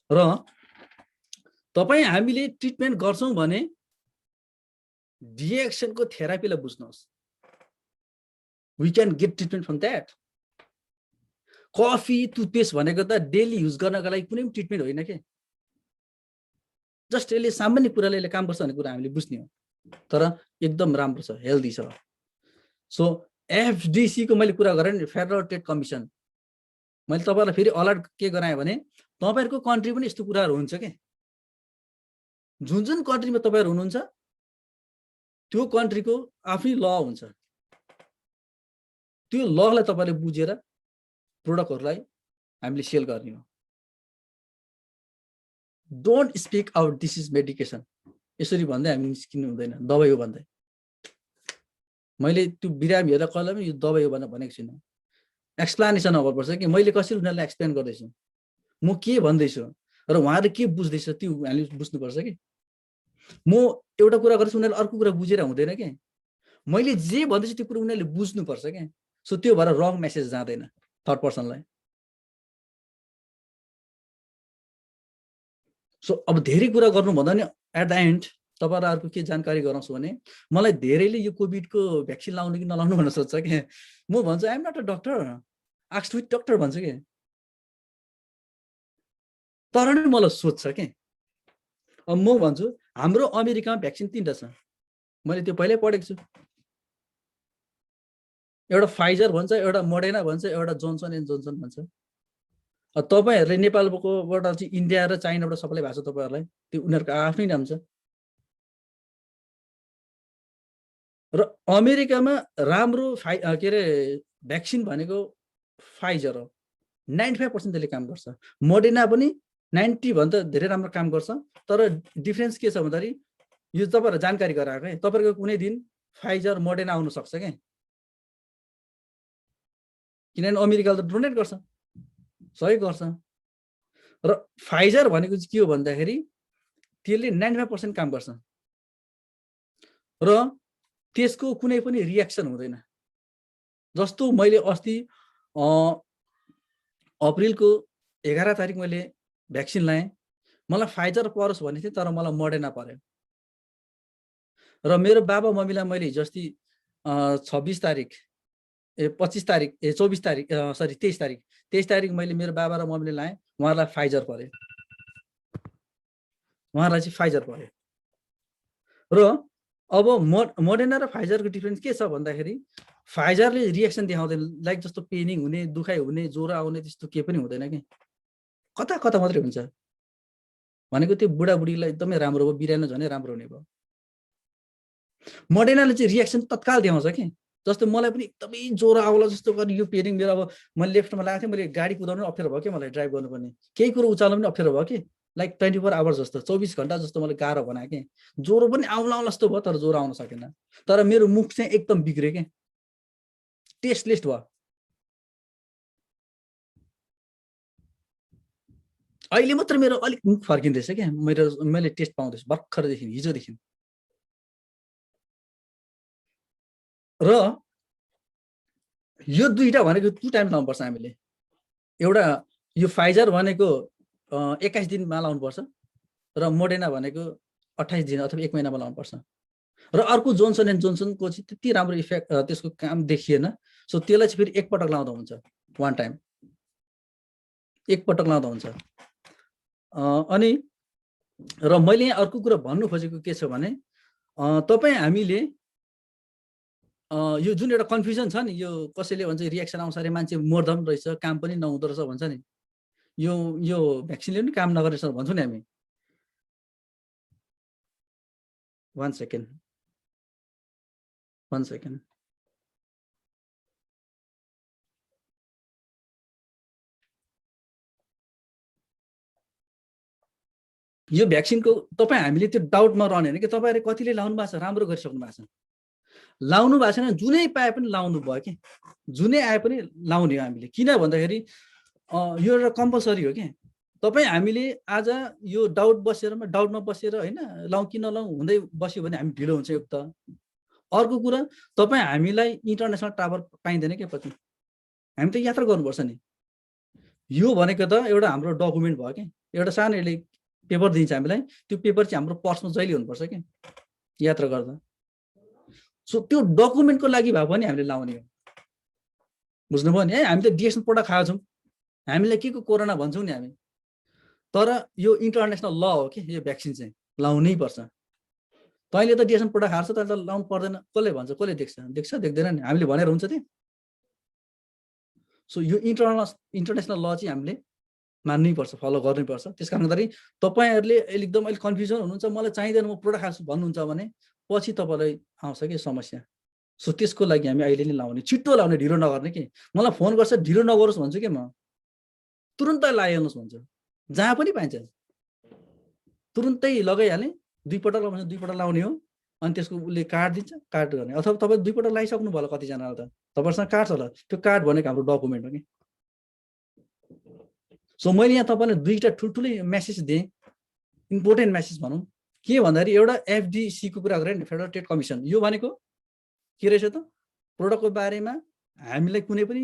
र तपाईँ हामीले ट्रिटमेन्ट गर्छौँ भने रिएक्सनको थेरापीलाई बुझ्नुहोस्। We can get treatment from that. Coffee toothpaste भनेको त डेली युज गर्नको लागि कुनै पनि ट्रिटमेन्ट होइन के। जस्ट यसले सामान्य कुराले यसले काम गर्छ भन्ने कुरा हामीले बुझ्ने हो, तर एकदम राम्रो छ, हेल्दी छ। सो एफडिसीको मैले कुरा गरेँ नि, फेडरल ट्रेड कमिसन, मैले तपाईँलाई फेरि अलर्ट के गराएँ भने तपाईँहरूको कन्ट्री पनि यस्तो कुराहरू हुन्छ के। जुन जुन कन्ट्रीमा तपाईँहरू हुनुहुन्छ त्यो कन्ट्रीको आफ्नै ल हुन्छ। त्यो ललाई तपाईँले बुझेर प्रोडक्टहरूलाई हामीले सेल गर्ने हो। Don't speak out this is medication, यसरी भन्दै हामी निस्किनु हुँदैन, दबाई हो भन्दै। मैले त्यो बिरामीहरूलाई कहिले पनि यो दबाई हो भनेर भनेको छुइनँ। एक्सप्लानेसन गर्नुपर्छ कि मैले कसरी उनीहरूलाई एक्सप्लेन गर्दैछु, म के भन्दैछु र उहाँहरूले के बुझ्दैछ त्यो हामीले बुझ्नुपर्छ कि। म एउटा कुरा गर्छु उनीहरूले अर्को कुरा बुझेर हुँदैन कि। मैले जे भन्दैछु त्यो कुरा उनीहरूले बुझ्नुपर्छ क्या। सो त्यो भएर रङ मेसेज जाँदैन थर्ड पर्सनलाई। सो अब धेरै कुरा गर्नुभन्दा नि एट द एन्ड तपाईँलाई अर्को के जानकारी गराउँछु भने, मलाई धेरैले यो कोभिडको भ्याक्सिन लाउनु कि नलाउनु भनेर सोध्छ कि। म भन्छु I am not a doctor, ask with doctor भन्छु कि। तर नि मलाई सोध्छ कि। अब म भन्छु हाम्रो अमेरिकामा भ्याक्सिन 3टा छ, मैले त्यो पहिल्यै पढेको छु। एउटा फाइजर भन्छ, एउटा मोडेर्ना भन्छ, एउटा जोन्सन एन्ड जोन्सन भन्छ। तपाईँहरूले नेपालकोबाट चाहिँ इन्डिया र चाइनाबाट सप्लाई भएको छ तपाईँहरूलाई, त्यो उनीहरूको आफ्नै नाम छ। र अमेरिकामा राम्रो के अरे भ्याक्सिन भनेको फाइजर हो, 95% त्यसले काम गर्छ। मोडेर्ना पनि 90 भन्दा धेरै राम्रो काम गर्छ। तर डिफरेन्स के छ भन्दाखेरि यो तपाईहरुलाई जानकारी गराएको है, तपाईहरुको कुनै दिन फाइजर मोडेर्ना आउन सक्छ के, किनभने अमेरिकाले त डोनेट गर्छ, सहयोग गर्छ। र फाइजर भनेको चाहिँ के हो भन्दाखेरि त्यसले 95% काम गर्छ र त्यसको कुनै पनि रिएक्सन हुँदैन। जस्तो मैले अस्ति अप्रिलको 11 तारिक मैले भ्याक्सिन लाएँ, मलाई फाइजर परोस् भन्ने थियो तर मलाई मोडेर्ना पर्यो। र मेरो बाबा मम्मीलाई मैले जस्ती 26 तारिक 25 तारिक 24 तारिक सरी 23 तारिक मैले मेरो बाबा र मम्मीले लाएँ, उहाँलाई फाइजर पर्यो, उहाँलाई चाहिँ फाइजर पर्यो। र अब मोडेर्ना र फाइजरको डिफरेन्स के छ भन्दाखेरि फाइजरले रिएक्सन देखाउँदैन, लाइक जस्तो पेनिङ हुने, दुखाइ हुने, ज्वरो आउने त्यस्तो के पनि हुँदैन के, कता कता मात्रै हुन्छ। भनेको त्यो बुढाबुढीलाई एकदमै राम्रो हो, बिरानो झनै राम्रो हुने भयो। मोडेर्नाले चाहिँ रिएक्सन तत्काल देखाउँछ के, जस्तो मलाई पनि एकदमै ज्वरो आउला जस्तो गरी यो पेनिङ मेरो, अब मैले लेफ्टमा लागेको थिएँ, मैले गाडी कुदाउनु अप्ठ्यारो भयो कि, मलाई ड्राइभ गर्नुपर्ने, केही कुरो उचाल्नु पनि अप्ठ्यारो भयो कि, लाइक 24 आवर्स जस्तो 24 घण्टा जस्तो मलाई गाह्रो बनायो कि, ज्वरो पनि आउला जस्तो भयो तर ज्वरो आउन सकेन। तर मेरो मुख चाहिँ एकदम बिग्रियो के, टेस्टलेस भयो। अहिले मात्र मेरो अलिक मुख फर्किँदैछ क्या, मैले टेस्ट पाउँदैछु भर्खरदेखि, हिजोदेखि। र यो दुईटा भनेको 2 टाइम लाउनुपर्छ हामीले। एउटा यो फाइजर भनेको 21 दिनमा लाउनुपर्छ र मोडेर्ना भनेको 28 दिन अथवा 1 महिनामा लाउनुपर्छ। र अर्को जोन्सन एन्ड जोन्सनको चाहिँ त्यति राम्रो इफेक्ट त्यसको काम देखिएन, सो त्यसलाई चाहिँ फेरि एकपटक लाउँदा हुन्छ, 1 टाइम एकपटक लाउँदा हुन्छ। अनि र मैले अर्को कुरा भन्नु खोजेको के छ भने तपाई हामीले यो जुन एउटा कन्फ्युजन छ नि, यो कसैले भन्छ रिएक्सन आउँछ अरे मान्छे मर्दम रहेछ, काम पनि नहुँदो रहेछ भन्छ नि, यो भ्याक्सिनले पनि काम नगरेछ भन्छौँ नि हामी। 1 सेकेन्ड यो भ्याक्सिनको तपाई हामीले त्यो डाउटमा रहने होइन कि, तपाईहरुले कतिले लाउनु भएको छ, राम्रो गरिसक्नु भएको छ, लाउनु भएको छैन जुनै पाए पनि लाउनु भयो कि, जुनै आए पनि लाउने हो हामीले। किन भन्दाखेरि यो एउटा कम्पलसरी हो कि, तपाई हामीले आज यो डाउटमा बसेर होइन लाउँ कि नलाउँ हुँदै बस्यो भने हामी ढिलो हुन्छ। एक त अर्को कुरा तपाई हामीलाई इन्टरनेसनल ट्राभल पाइँदैन के, पछि हामी त यात्रा गर्नुपर्छ नि। यो भनेको त एउटा हाम्रो डकुमेन्ट भयो कि, एउटा सानो यसले पेपर दिन्छ हामीलाई, त्यो पेपर चाहिँ हाम्रो पर्समा जहिले हुनुपर्छ कि यात्रा गर्दा। सो त्यो डकुमेन्टको लागि भए पनि हामीले लाउने हो, बुझ्नुभयो नि है। हामी त डिएक्सन प्रोडक्ट खाएको छौँ, हामीलाई के को कोरोना भन्छौँ नि हामी, तर यो इन्टरनेसनल ल हो कि यो भ्याक्सिन चाहिँ लाउनै पर्छ। तैँले त डिएक्सन प्रोडक्ट खाएको छ तैँले त लाउनु पर्दैन, कसले भन्छ, कसले देख्छ देख्दैन नि, हामीले भनेर हुन्छ त्यो। सो यो इन्टरनेसनल ल चाहिँ हामीले मान्नै पर्छ, फलो गर्नै पर्छ। त्यस कारणले गर्दाखेरि तपाईहरुले एकदम अहिले कन्फ्युजन हुनुहुन्छ, मलाई चाहिँदैन म प्रोडक्ट खान्छु भन्नुहुन्छ भने पछि तपाईलाई आउँछ कि समस्या। सो त्यसको लागि हामी अहिले नै लाउने, छिट्टो लाउने, ढिलो नगर्ने कि। मलाई फोन गर्छ ढिलो नगरोस् भन्छु कि, म तुरुन्तै लगाइहाल्नुहोस् भन्छु, जहाँ पनि पाइन्छ तुरुन्तै लगाइहाल्ने। 2 पटक लगाउँछ, 2 पटक लाउने हो, अनि त्यसको उसले कार्ड दिन्छ, कार्ड गर्ने। अथवा तपाईँ 2 पटक लगाइसक्नु भयो होला कतिजनाले त, तपाईँसँग कार्ड छ होला, त्यो कार्ड भनेको हाम्रो डकुमेन्ट हो कि। सो मैले यहाँ तपाईँलाई 2टा ठुल्ठुलै मेसेज दिएँ, इम्पोर्टेन्ट मेसेज भनौँ। के भन्दाखेरि एउटा एफडीसीको कुरा गरेँ नि, फेडरल ट्रेड कमिसन। यो भनेको के रहेछ त, प्रोडक्टको बारेमा हामीलाई कुनै पनि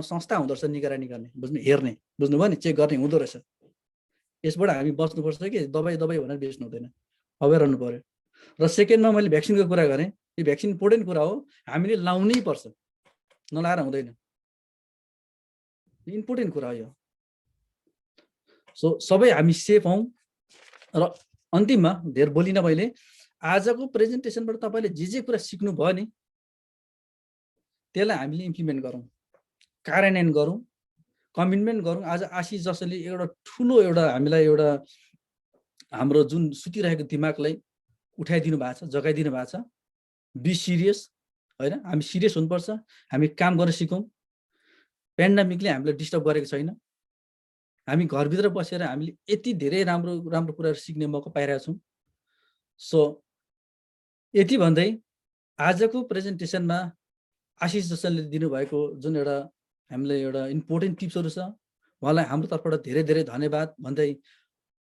संस्था हुँदो रहेछ निगरानी गर्ने, हेर्ने, बुझ्नुभयो नि, चेक गर्ने हुँदो रहेछ। यसबाट हामी बच्नुपर्छ कि दबाई भनेर बेच्नु हुँदैन, अवेर रहनु पर्यो। र सेकेन्डमा मैले भ्याक्सिनको कुरा गरेँ, यो भ्याक्सिन इम्पोर्टेन्ट कुरा हो, हामीले लाउनै पर्छ, नलाएर हुँदैन, इम्पोर्टेन्ट कुरा हो यो। सो सबै हामी सेफ हौँ। र अन्तिममा धेर बोलिन मैले, आजको प्रेजेन्टेसनबाट तपाईँले जे कुरा सिक्नु भयो नि त्यसलाई हामीले इम्प्लिमेन्ट गरौँ, कार्यान्वयन गरौँ, कमिटमेन्ट गरौँ। आज आशिष जसले एउटा ठुलो हामीलाई हाम्रो जुन सुतिरहेको दिमागलाई उठाइदिनु भएको छ, जगाइदिनु भएको छ। बी सिरियस होइन, हामी सिरियस हुनुपर्छ, हामी काम गर्न सिकौँ। पेन्डेमिकले हामीलाई डिस्टर्ब गरेको छैन, हामी घरभित्र बसेर हामीले यति धेरै राम्रो राम्रो कुराहरू सिक्ने मौका पाइरहेका छौँ। सो यति भन्दै आजको प्रेजेन्टेसनमा आशिष जसले दिनुभएको जुन एउटा हामीलाई एउटा इम्पोर्टेन्ट टिप्सहरू छ, उहाँलाई हाम्रो तर्फबाट धेरै धेरै धन्यवाद भन्दै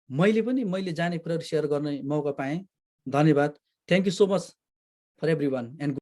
मैले जाने कुराहरू सेयर गर्ने मौका पाएँ। धन्यवाद। Thank you so much for everyone and